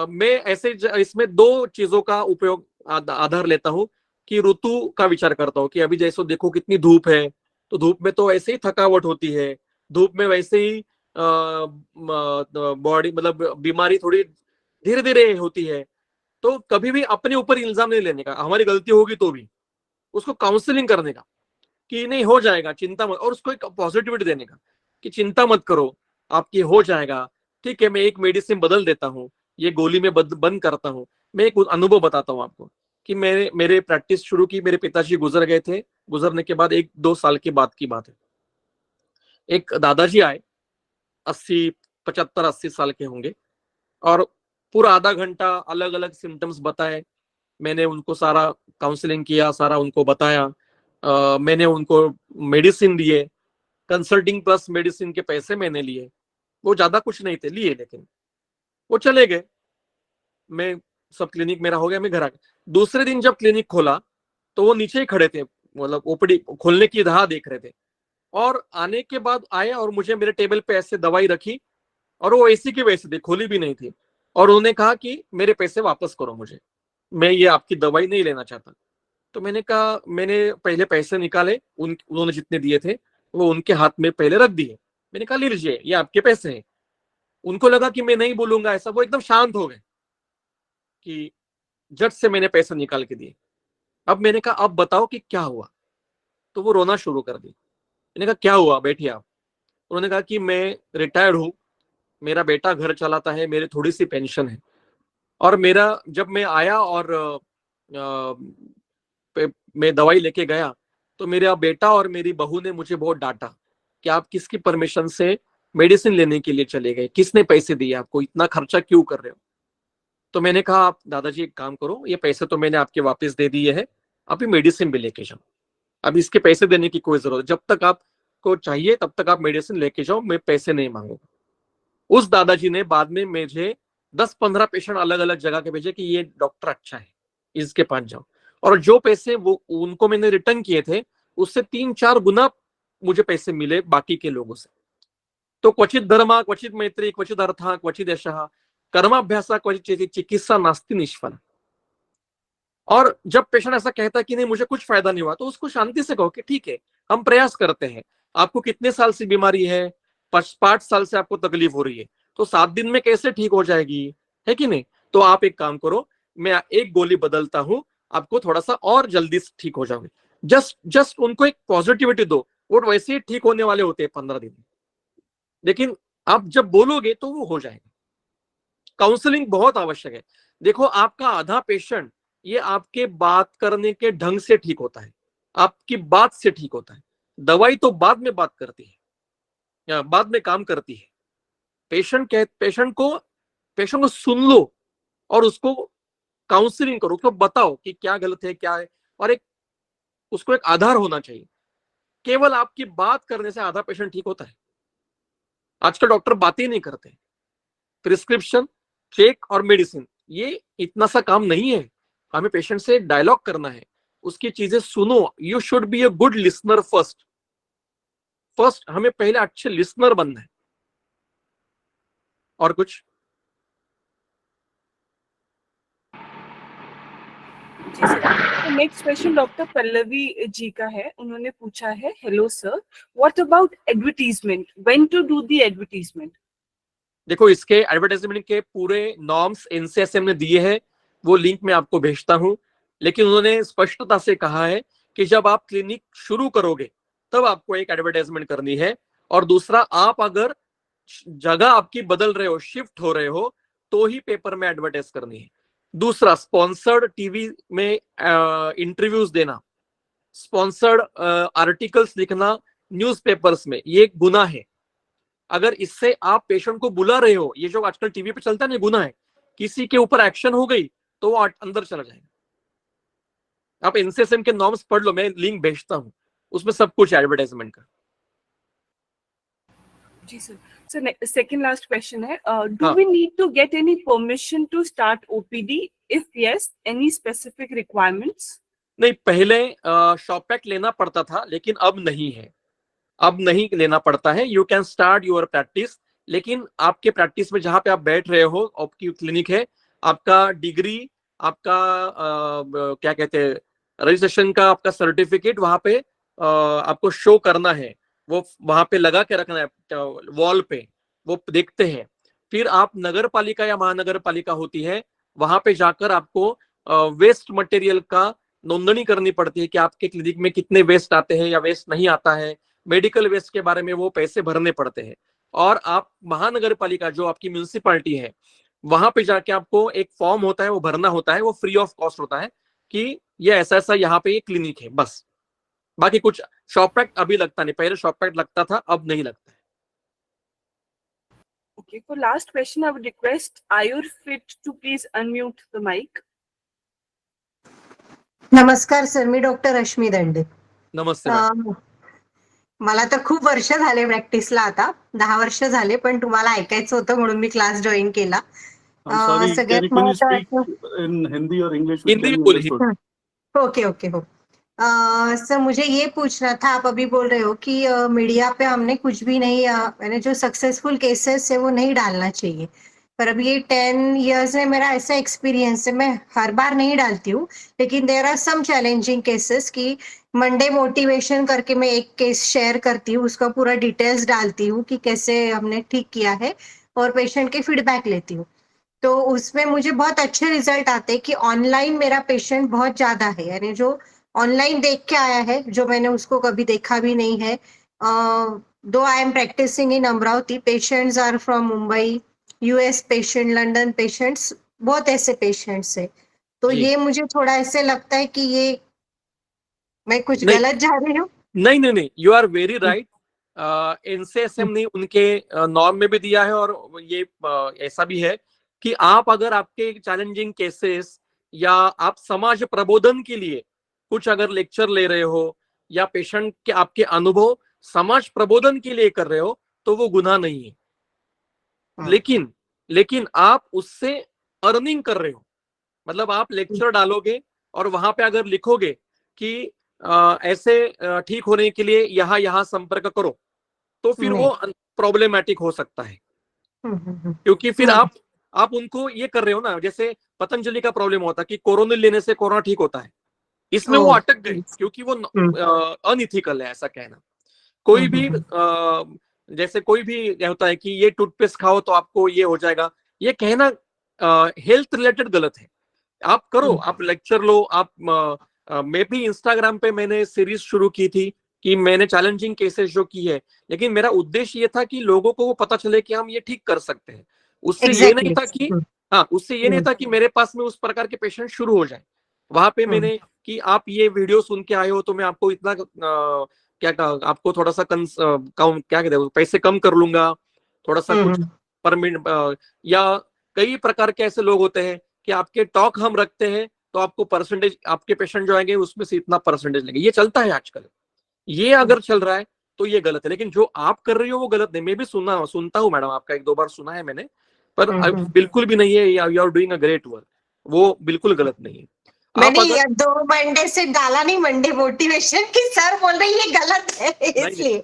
मैं इसमें दो चीजों का उपयोग आधार लेता हूँ कि ऋतु का विचार करता हूँ कि अभी जैसे देखो कितनी धूप है, तो धूप में तो ऐसे ही थकावट होती है, धूप में वैसे ही बॉडी मतलब बीमारी थोड़ी धीरे धीरे होती है। तो कभी भी अपने ऊपर इल्जाम नहीं लेने का, हमारी गलती होगी तो भी उसको काउंसलिंग करने का कि नहीं हो जाएगा, चिंता मत, और उसको एक पॉजिटिविटी देने का कि चिंता मत करो, आपकी हो जाएगा, ठीक है, मैं एक मेडिसिन बदल देता हूँ, ये गोली में बंद करता हूँ। मैं एक अनुभव बताता हूँ आपको कि मेरे प्रैक्टिस शुरू की, मेरे पिताजी गुजर गए थे, गुजरने के बाद 1-2 साल के बाद की बात है। एक दादाजी आए, 75-80 साल के होंगे, और पूरा आधा घंटा अलग अलग सिम्टम्स बताए। मैंने उनको सारा काउंसलिंग किया, सारा उनको बताया। मैंने उनको मेडिसिन दिए, कंसल्टिंग प्लस मेडिसिन के पैसे मैंने लिए। वो ज्यादा कुछ नहीं थे लिए, लेकिन वो चले गए। मैं सब क्लिनिक मेरा हो गया, मैं घर आ गया। दूसरे दिन जब क्लिनिक खोला तो वो नीचे ही खड़े थे, मतलब ओपीडी खोलने की राह देख रहे थे, और आने के बाद आए और मुझे मेरे टेबल पे ऐसे दवाई रखी, और वो ऐसी की वैसी थी, खोली भी नहीं थी, और उन्होंने कहा कि मेरे पैसे वापस करो मुझे, मैं ये आपकी दवाई नहीं लेना चाहता। तो मैंने कहा, मैंने पहले पैसे निकाले, उन्होंने जितने दिए थे वो उनके हाथ में पहले रख दिए। मैंने कहा लीजिए, ये आपके पैसे हैं। उनको लगा कि मैं नहीं बोलूंगा ऐसा, वो एकदम शांत हो गए कि झट से मैंने पैसे निकाल के दिए। अब मैंने कहा अब बताओ कि क्या हुआ। तो वो रोना शुरू कर दी। मैंने कहा क्या हुआ, बैठिए आप। उन्होंने कहा कि मैं रिटायर्ड हूँ, मेरा बेटा घर चलाता है, मेरी थोड़ी सी पेंशन है, और मेरा जब मैं आया और मैं दवाई लेके गया तो मेरा बेटा और मेरी बहू ने मुझे बहुत डांटा कि आप किसकी परमिशन से मेडिसिन लेने के लिए चले गए, किसने पैसे दिए आपको, इतना खर्चा क्यों कर रहे हो। तो मैंने कहा आप दादाजी एक काम करो, ये पैसे तो मैंने आपके वापस दे दिए हैं, आप ये मेडिसिन भी लेके जाओ, अब इसके पैसे देने की कोई जरूरत, जब तक आपको चाहिए तब तक आप मेडिसिन लेके जाओ, मैं पैसे नहीं मांगूंगा। उस दादाजी ने बाद में मुझे 10-15 पेशेंट अलग अलग जगह के भेजे कि ये डॉक्टर अच्छा है, इसके पास जाओ। और जो पैसे वो उनको मैंने रिटर्न किए थे, उससे 3-4 गुना मुझे पैसे मिले बाकी के लोगों से। तो क्वचित धर्मा क्वचित मैत्री क्वचित अर्था क्वचित यशः कर्माभ्यासा क्वचित चिकित्सा नास्ति निष्फला। और जब पेशेंट ऐसा कहता है कि नहीं मुझे कुछ फायदा नहीं हुआ, तो उसको शांति से कहो कि ठीक है, हम प्रयास करते हैं, आपको कितने साल से बीमारी है, 5 साल से आपको तकलीफ हो रही है, तो 7 दिन में कैसे ठीक हो जाएगी, है कि नहीं। तो आप एक काम करो, मैं एक गोली बदलता हूं, आपको थोड़ा सा और जल्दी ठीक हो जाओगे। जस्ट उनको एक पॉजिटिविटी दो, वो वैसे ही ठीक होने वाले होते हैं 15 दिन, लेकिन आप जब बोलोगे तो वो हो जाएगा। काउंसलिंग बहुत आवश्यक है। देखो आपका आधा पेशेंट ये आपके बात करने के ढंग से ठीक होता है, आपकी बात से ठीक होता है। दवाई तो बाद में बात करती है या बाद में काम करती है। पेशेंट को सुन लो और उसको काउंसलिंग करो, उसको बताओ कि क्या गलत है क्या है, और उसको एक आधार होना चाहिए। केवल आपकी बात करने से आधा पेशेंट ठीक होता है। आजकल डॉक्टर बातें नहीं करते, प्रिस्क्रिप्शन, चेक और मेडिसिन, ये इतना सा काम नहीं है। हमें पेशेंट से डायलॉग करना है, उसकी चीजें सुनो। You should be a good listener first हमें पहले अच्छे लिसनर बनना है। और कुछ? जी सर। तो next question doctor Pallavi ji का है। उन्होंने पूछा है, hello sir, what about advertisement, when to do the advertisement? देखो इसके एडवर्टाइजमेंट के पूरे नॉर्म्स एनसीएसएम ने दिए हैं, वो लिंक मैं आपको भेजता हूं। लेकिन उन्होंने स्पष्टता से कहा है कि जब आप क्लिनिक शुरू करोगे तब आपको एक एडवर्टाइजमेंट करनी है, और दूसरा आप अगर जगह आपकी बदल रहे हो, शिफ्ट हो रहे हो, तो ही पेपर में एडवर्टाइज करनी है। दूसरा, स्पॉन्सर्ड टीवी में इंटरव्यूज देना, स्पॉन्सर्ड आर्टिकल्स लिखना न्यूज़पेपर्स में, ये एक गुनाह है। अगर इससे आप पेशेंट को बुला रहे हो, ये जो आजकल टीवी पे चलता है ना, गुनाह है। किसी के ऊपर एक्शन हो गई तो वो अंदर चला जाएगा। आप NCSM के नॉर्म्स पढ़ लो, मैं लिंक भेजता हूँ, उसमें सब कुछ है एडवर्टाइजमेंट का। जी sir. Sir second last question है, डू हाँ। We need to get any permission to start OPD? If yes, any specific requirements? नहीं, पहले शॉप पैक लेना पड़ता था, लेकिन अब नहीं है, अब नहीं लेना पड़ता है। You can start your practice, लेकिन आपके प्रैक्टिस में जहां पे आप बैठ रहे हो, आपकी क्लिनिक है, आपका डिग्री, आपका क्या कहते हैं, रजिस्ट्रेशन का आपका सर्टिफिकेट वहां पे आपको शो करना है, वो वहां पे लगा के रखना है वॉल पे, वो देखते हैं। फिर आप नगर पालिका या महानगर पालिका होती है, वहां पे जाकर आपको वेस्ट मटेरियल का नोंदणी करनी पड़ती है कि आपके क्लिनिक में कितने वेस्ट आते हैं या वेस्ट नहीं आता है। मेडिकल वेस्ट के बारे में वो पैसे भरने पड़ते हैं। और आप महानगर पालिका, जो आपकी म्यूनिसिपालिटी है, वहां पे जाके आपको एक फॉर्म होता है, वो भरना होता है, वो फ्री ऑफ कॉस्ट होता है कि ये ऐसा ऐसा यहाँ पे ये क्लिनिक है, बस। बाकी कुछ शॉप पैक्ट अभी लगता नहीं, पहले शॉप पैक्ट लगता था, अब नहीं लगता है। Okay, for last question, I would request Ayurfit to please unmute the mic. नमस्कार सर, मी डॉक्टर रश्मी दंडे. नमस्ते मॅडम. मला तर खूप वर्ष झाले प्रॅक्टिसला, आता 10 वर्ष झाले, पण तुम्हाला ऐकायचं होतं म्हणून मी क्लास जॉईन केला. सगळ्यात महत्त्वाचं in Hindi or English? Hindi can भी be बोलिए। understood. ओके हो. सर मुझे ये पूछना था, आप अभी बोल रहे हो कि मीडिया पे हमने कुछ भी नहीं, मैंने जो सक्सेसफुल केसेस है वो नहीं डालना चाहिए, पर अभी ये 10 इयर्स में मेरा ऐसा एक्सपीरियंस है, मैं हर बार नहीं डालती हूँ, लेकिन there are some challenging cases की मंडे मोटिवेशन करके मैं एक केस शेयर करती हूँ, उसका पूरा डिटेल्स डालती हूँ कि कैसे हमने ठीक किया है और पेशेंट के फीडबैक लेती हूँ. तो उसमें मुझे बहुत अच्छे रिजल्ट आते हैं कि ऑनलाइन मेरा पेशेंट बहुत ज्यादा है, यानी जो ऑनलाइन देख के आया है, जो मैंने उसको कभी देखा भी नहीं है. Though I am practising in Amravati, patients are from Mumbai, US patient, London patients, बहुत ऐसे पेशेंट्स है. तो जी। ये मुझे थोड़ा ऐसे लगता है कि ये मैं कुछ नहीं। गलत जा रही हूँ. नहीं, you are very right. NCSM ने उनके नॉर्म में भी दिया है, और ये ऐसा भी है कि आप अगर आपके चैलेंजिंग केसेस या आप समाज प्रबोधन के लिए कुछ अगर लेक्चर ले रहे हो या पेशेंट के आपके अनुभव समाज प्रबोधन के लिए कर रहे हो, तो वो गुनाह नहीं है। लेकिन आप उससे अर्निंग कर रहे हो, मतलब आप लेक्चर डालोगे और वहां पे अगर लिखोगे कि ऐसे ठीक होने के लिए यहाँ यहाँ संपर्क करो, तो फिर वो प्रॉब्लमेटिक हो सकता है, क्योंकि फिर आप उनको ये कर रहे हो ना, जैसे पतंजलि का प्रॉब्लम होता कि कोरोनिल लेने से कोरोना ठीक होता है, इसमें वो अटक गए क्योंकि वो अनइथिकल है ऐसा कहना। कोई भी जैसे कोई भी होता है कि ये टूथपेस्ट खाओ तो आपको ये हो जाएगा, ये कहना हेल्थ रिलेटेड गलत है। आप करो, आप लेक्चर लो, आप मैं भी इंस्टाग्राम पे मैंने सीरीज शुरू की थी कि मैंने चैलेंजिंग केसेस जो की है, लेकिन मेरा उद्देश्य ये था कि लोगों को वो पता चले कि हम ये ठीक कर सकते हैं। उससे ये नहीं था कि उससे ये नहीं था कि मेरे पास में उस प्रकार के पेशेंट शुरू हो जाए। वहां पे मैंने कि आप ये वीडियो सुन के आए हो तो मैं आपको इतना आपको थोड़ा सा कम क्या कहते हैं, पैसे कम कर लूंगा, थोड़ा सा कुछ पर मिनट, या कई प्रकार के ऐसे लोग होते हैं कि आपके टॉक हम रखते हैं तो आपको परसेंटेज, आपके पेशेंट जो आएंगे उसमें से इतना परसेंटेज लेंगे। ये चलता है आजकल, ये अगर चल रहा है तो ये गलत है, लेकिन जो आप कर रही हो वो गलत नहीं। मैं भी सुनता हूँ मैडम, आपका 1-2 बार सुना है मैंने, पर बिल्कुल भी नहीं है, you are doing a great work, वो बिल्कुल गलत नहीं है। मैंने 2 मंडे से डाला नहीं मंडे मोटिवेशन की, सर बोल रहे ये गलत है, इसलिए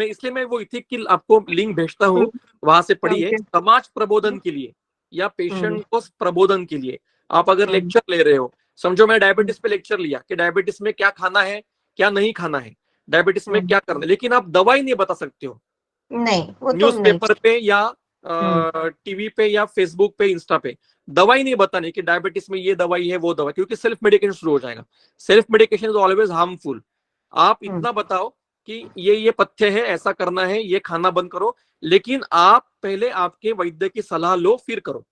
इसलिए मैं वो इथिकल आपको लिंक भेजता हूँ, वहां से पढ़िए। समाज प्रबोधन के लिए या पेशेंट को प्रबोधन के लिए आप अगर लेक्चर ले रहे हो, समझो मैं डायबिटीज पे लेक्चर लिया कि डायबिटीज में क्या खाना है, क्या नहीं खाना है, डायबिटीज में क्या करना है, लेकिन आप दवाई नहीं बता सकते हो नहीं, न्यूज़पेपर पे या टीवी पे या फेसबुक पे, इंस्टा पे दवाई नहीं बताने कि डायबिटीज में ये दवाई है वो दवाई, क्योंकि सेल्फ मेडिकेशन शुरू हो जाएगा। Self medication is always harmful. आप इतना बताओ कि ये पथ्य है, ऐसा करना है, ये खाना बंद करो, लेकिन आप पहले आपके वैद्य की सलाह लो फिर करो।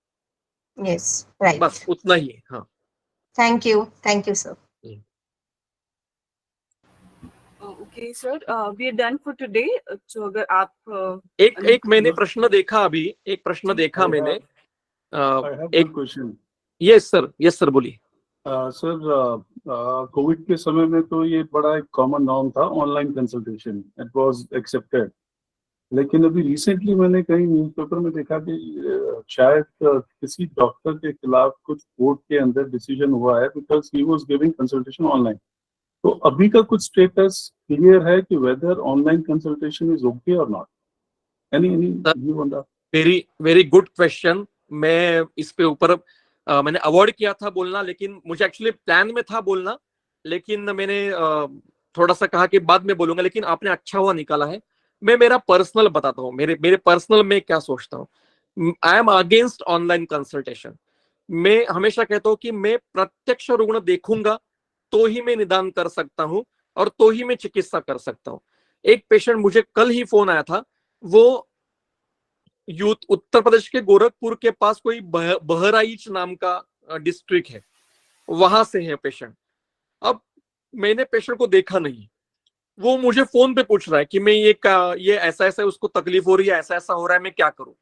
यस, राइट, बस उतना ही है। हाँ, thank you sir. Okay sir, we are done for today. तो अगर आप एक मैंने प्रश्न देखा, अभी एक प्रश्न देखा मैंने, I have one question. Yes sir बोलिए। सर कोविड के समय में तो ये बड़ा एक कॉमन नॉर्म था, online consultation, it was accepted. लेकिन अभी रिसेंटली मैंने कहीं न्यूज़पेपर में देखा कि शायद किसी डॉक्टर के खिलाफ कुछ कोर्ट के अंदर डिसीजन हुआ है because he was giving consultation online. तो अभी का कुछ स्टेटस क्लियर है कि whether online consultation is okay और not? Any view on that? Very very good question. मैं इस पे ऊपर मैंने अवॉइड किया था बोलना, लेकिन मुझे एक्चुअली प्लान में था बोलना, लेकिन मैंने थोड़ा सा कहा कि बाद में बोलूंगा, लेकिन आपने अच्छा हुआ निकाला है। मैं मेरा पर्सनल बताता हूँ, मेरे पर्सनल में क्या सोचता हूँ। I am against online consultation. मैं हमेशा कहता हूँ कि मैं प्रत्यक्ष रुग्ण देखूंगा तो ही मैं निदान कर सकता हूँ और तो ही मैं चिकित्सा कर सकता हूँ। एक पेशेंट, मुझे कल ही फोन आया था, वो यूथ उत्तर प्रदेश के गोरखपुर के पास कोई बहराइच नाम का डिस्ट्रिक्ट है, वहां से है पेशेंट। अब मैंने पेशेंट को देखा नहीं, वो मुझे फोन पे पूछ रहा है कि मैं ये ऐसा ऐसा उसको तकलीफ हो रही है, ऐसा ऐसा हो रहा है, मैं क्या करूं।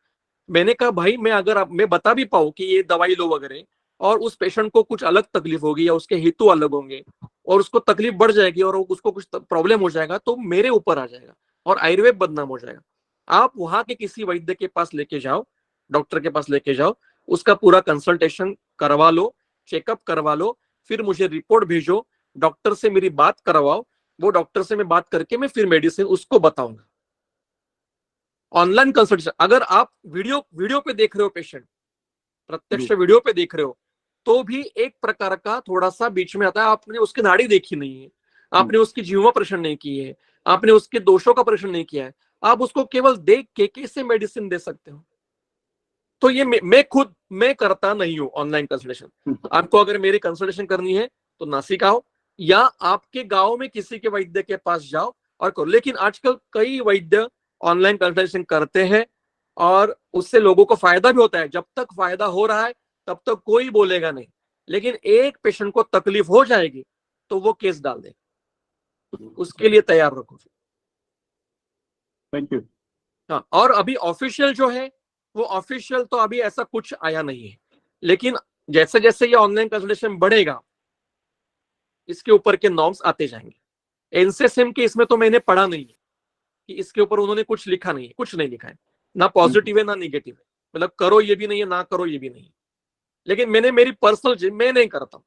मैंने कहा भाई, मैं बता भी पाऊं कि ये दवाई लो वगैरह, और उस पेशेंट को कुछ अलग तकलीफ होगी या उसके हेतु अलग होंगे और उसको तकलीफ बढ़ जाएगी और उसको कुछ प्रॉब्लम हो जाएगा तो मेरे ऊपर आ जाएगा और आयुर्वेद बदनाम हो जाएगा। आप वहां के किसी वैद्य के पास लेके जाओ, डॉक्टर के पास लेके जाओ, उसका पूरा कंसल्टेशन करवा लो, चेकअप करवा लो, फिर मुझे रिपोर्ट भेजो, डॉक्टर से मेरी बात करवाओ, वो डॉक्टर से मैं बात करके मैं फिर मेडिसिन उसको बताऊंगा। ऑनलाइन कंसल्टेशन, अगर आप वीडियो पे देख रहे हो पेशेंट, प्रत्यक्ष वीडियो पे देख रहे हो, तो भी एक प्रकार का थोड़ा सा बीच में आता है, आपने उसकी नाड़ी देखी नहीं है, आपने उसकी जीवा परीक्षण नहीं की है, आपने उसके दोषों का परीक्षण नहीं किया है, आप उसको केवल देख के कैसे मेडिसिन दे सकते हो। तो ये मैं करता नहीं हूं ऑनलाइन कंसल्टेशन। आपको अगर मेरी कंसल्टेशन करनी है तो नासिक आओ या आपके गांव में किसी के वैद्य के पास जाओ और करो। लेकिन आजकल कई वैद्य ऑनलाइन कंसल्टेशन करते हैं और उससे लोगों को फायदा भी होता है। जब तक फायदा हो रहा है तब तक कोई बोलेगा नहीं, लेकिन एक पेशेंट को तकलीफ हो जाएगी तो वो केस डाल दे, उसके लिए तैयार रखो। Thank you. हाँ, और अभी ऑफिशियल जो है वो ऑफिशियल तो अभी ऐसा कुछ आया नहीं है, लेकिन जैसे जैसे ये ऑनलाइन कंसल्टेशन बढ़ेगा इसके ऊपर के नॉर्म्स आते जाएंगे। एनसीएसएम के इसमें तो मैंने पढ़ा नहीं है कि इसके ऊपर उन्होंने कुछ लिखा नहीं है, कुछ नहीं लिखा है, ना पॉजिटिव है ना निगेटिव है, मतलब करो ये भी नहीं है ना करो ये भी नहीं है। लेकिन मैंने मेरी पर्सनल मैं नहीं करता,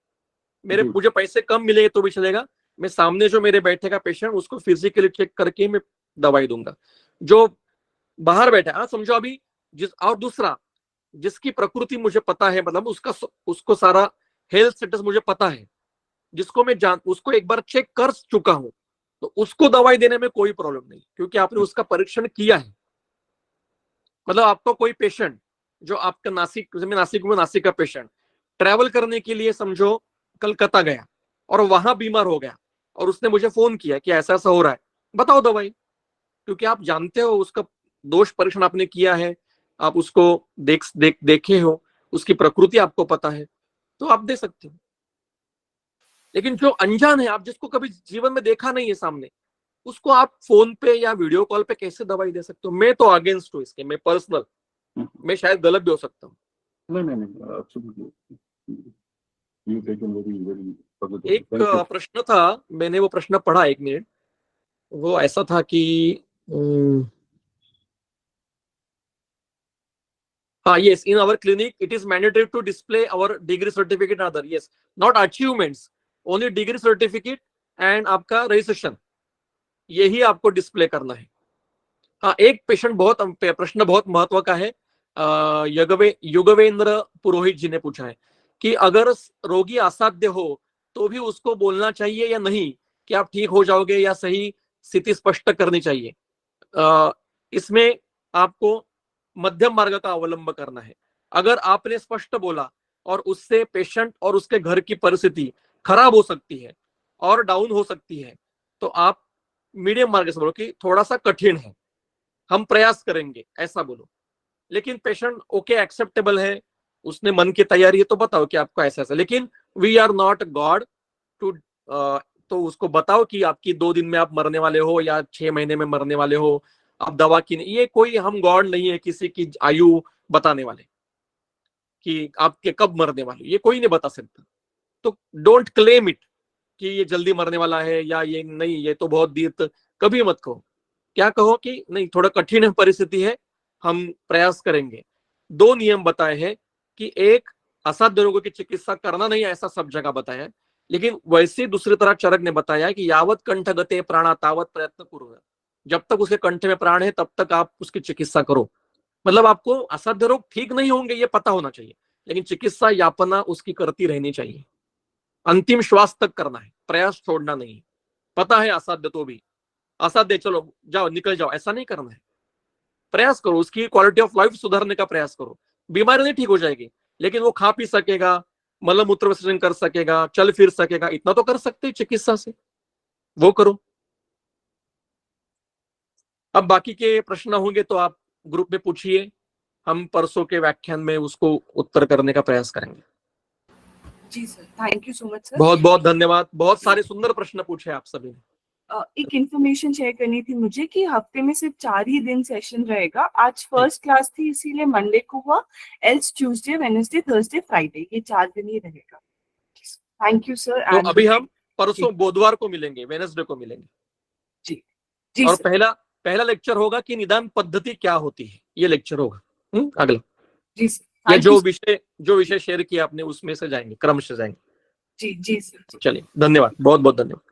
मुझे पैसे कम मिलेंगे तो भी चलेगा, मैं सामने जो मेरे बैठेगा पेशेंट उसको फिजिकली चेक करके मैं दवाई दूंगा। जो बाहर बैठा है, हाँ समझो अभी और दूसरा जिसकी प्रकृति मुझे पता है, मतलब उसको सारा हेल्थ स्टेटस मुझे पता है, जिसको मैं उसको एक बार चेक कर चुका हूं, तो उसको दवाई देने में कोई प्रॉब्लम नहीं, क्योंकि आपने उसका परीक्षण किया है। मतलब आपको कोई पेशेंट जो आपका नासिक का पेशेंट ट्रैवल करने के लिए समझो कलकत्ता गया और वहां बीमार हो गया और उसने मुझे फोन किया कि ऐसा ऐसा हो रहा है, बताओ दवाई, क्योंकि आप जानते हो उसका दोष परीक्षण आपने किया है, आप उसको देखे हो, उसकी प्रकृति आपको पता है, तो आप दे सकते हो। लेकिन जो अनजान है, आप जिसको कभी जीवन में देखा नहीं है सामने, उसको आप फोन पे या वीडियो कॉल पे कैसे दवाई दे सकते हो? मैं तो अगेंस्ट हूँ इसके, मैं पर्सनल, मैं शायद गलत भी हो सकता हूँ। नहीं, absolutely. You taken very positive. एक Thank you. प्रश्न था, मैंने वो प्रश्न पढ़ा, एक मिनट, वो ऐसा था कि yes, in our clinic it is mandatory to display our degree certificate and other, yes, not achievements, only degree certificate and आपका रजिस्ट्रेशन, यही आपको डिस्प्ले करना है। हाँ, एक प्रश्न बहुत महत्व का है, युगवेंद्र पुरोहित जी ने पूछा है कि अगर रोगी असाध्य हो तो भी उसको बोलना चाहिए या नहीं कि आप ठीक हो जाओगे, या सही स्थिति स्पष्ट करनी चाहिए? इसमें आपको मध्यम मार्ग का अवलंब करना है। अगर आपने स्पष्ट बोला और उससे पेशेंट और उसके घर की परिस्थिति खराब हो सकती है और डाउन हो सकती है, तो आप मीडियम मार्ग से बोलो कि थोड़ा सा कठिन है, हम प्रयास करेंगे, ऐसा बोलो। लेकिन पेशेंट ओके, एक्सेप्टेबल है, उसने मन की तैयारी है, तो बताओ कि आपको ऐसा ऐसा। लेकिन we are not god to, तो उसको बताओ कि आपकी 2 दिन में आप मरने वाले हो या 6 महीने में मरने वाले हो, आप दवा की नहीं, ये कोई हम गॉड नहीं है किसी की आयु बताने वाले कि आपके कब मरने वाले, ये कोई नहीं बता सकता। तो डोंट क्लेम इट कि ये जल्दी मरने वाला है या ये नहीं, ये तो बहुत देर तक, कभी मत कहो। क्या कहो कि नहीं, थोड़ा कठिन परिस्थिति है, हम प्रयास करेंगे। 2 नियम बताए हैं कि एक, असाध्य रोगों की चिकित्सा करना नहीं ऐसा सब जगह बताया है, लेकिन वैसे दूसरी तरह चरक ने बताया कि यावत कंठ गते प्राणा तावत प्रयत्न करो, जब तक उसके कंठ में प्राण है तब तक आप उसकी चिकित्सा करो। मतलब आपको असाध्य रोग ठीक नहीं होंगे ये पता होना चाहिए, लेकिन चिकित्सा यापना उसकी करती रहनी चाहिए, अंतिम श्वास तक करना है, प्रयास छोड़ना नहीं। पता है असाध्य तो भी, असाध्य चलो जाओ निकल जाओ, ऐसा नहीं करना है। प्रयास करो, उसकी क्वालिटी ऑफ लाइफ सुधारने का प्रयास करो। बीमारी नहीं ठीक हो जाएगी, लेकिन वो खा पी सकेगा, मल मूत्र विसर्जन कर सकेगा, चल फिर सकेगा, इतना तो कर सकते हैं चिकित्सा से, वो करो। अब बाकी के प्रश्न होंगे तो आप ग्रुप में पूछिए, हम परसों के व्याख्यान में उसको उत्तर करने का प्रयास करेंगे। जी sir, thank you so much sir. बहुत बहुत धन्यवाद, बहुत सारे सुंदर प्रश्न पूछे आप सभी ने। एक इंफॉर्मेशन शेयर करनी थी मुझे कि हफ्ते में सिर्फ 4 ही दिन सेशन रहेगा। आज फर्स्ट क्लास थी इसीलिए मंडे को हुआ, else Tuesday, Wednesday, Thursday, Friday, ये 4 दिन ही रहेगा। Thank you sir. तो अभी हम परसों बुधवार को मिलेंगे, वेडनेसडे को मिलेंगे जी जी और सर। पहला लेक्चर होगा कि निदान पद्धति क्या होती है, ये लेक्चर होगा। अगला जी सर, या thank you, जो विषय शेयर किया आपने उसमें से जाएंगे, क्रम से जाएंगे। जी जी सर। चलिए, धन्यवाद, बहुत बहुत धन्यवाद।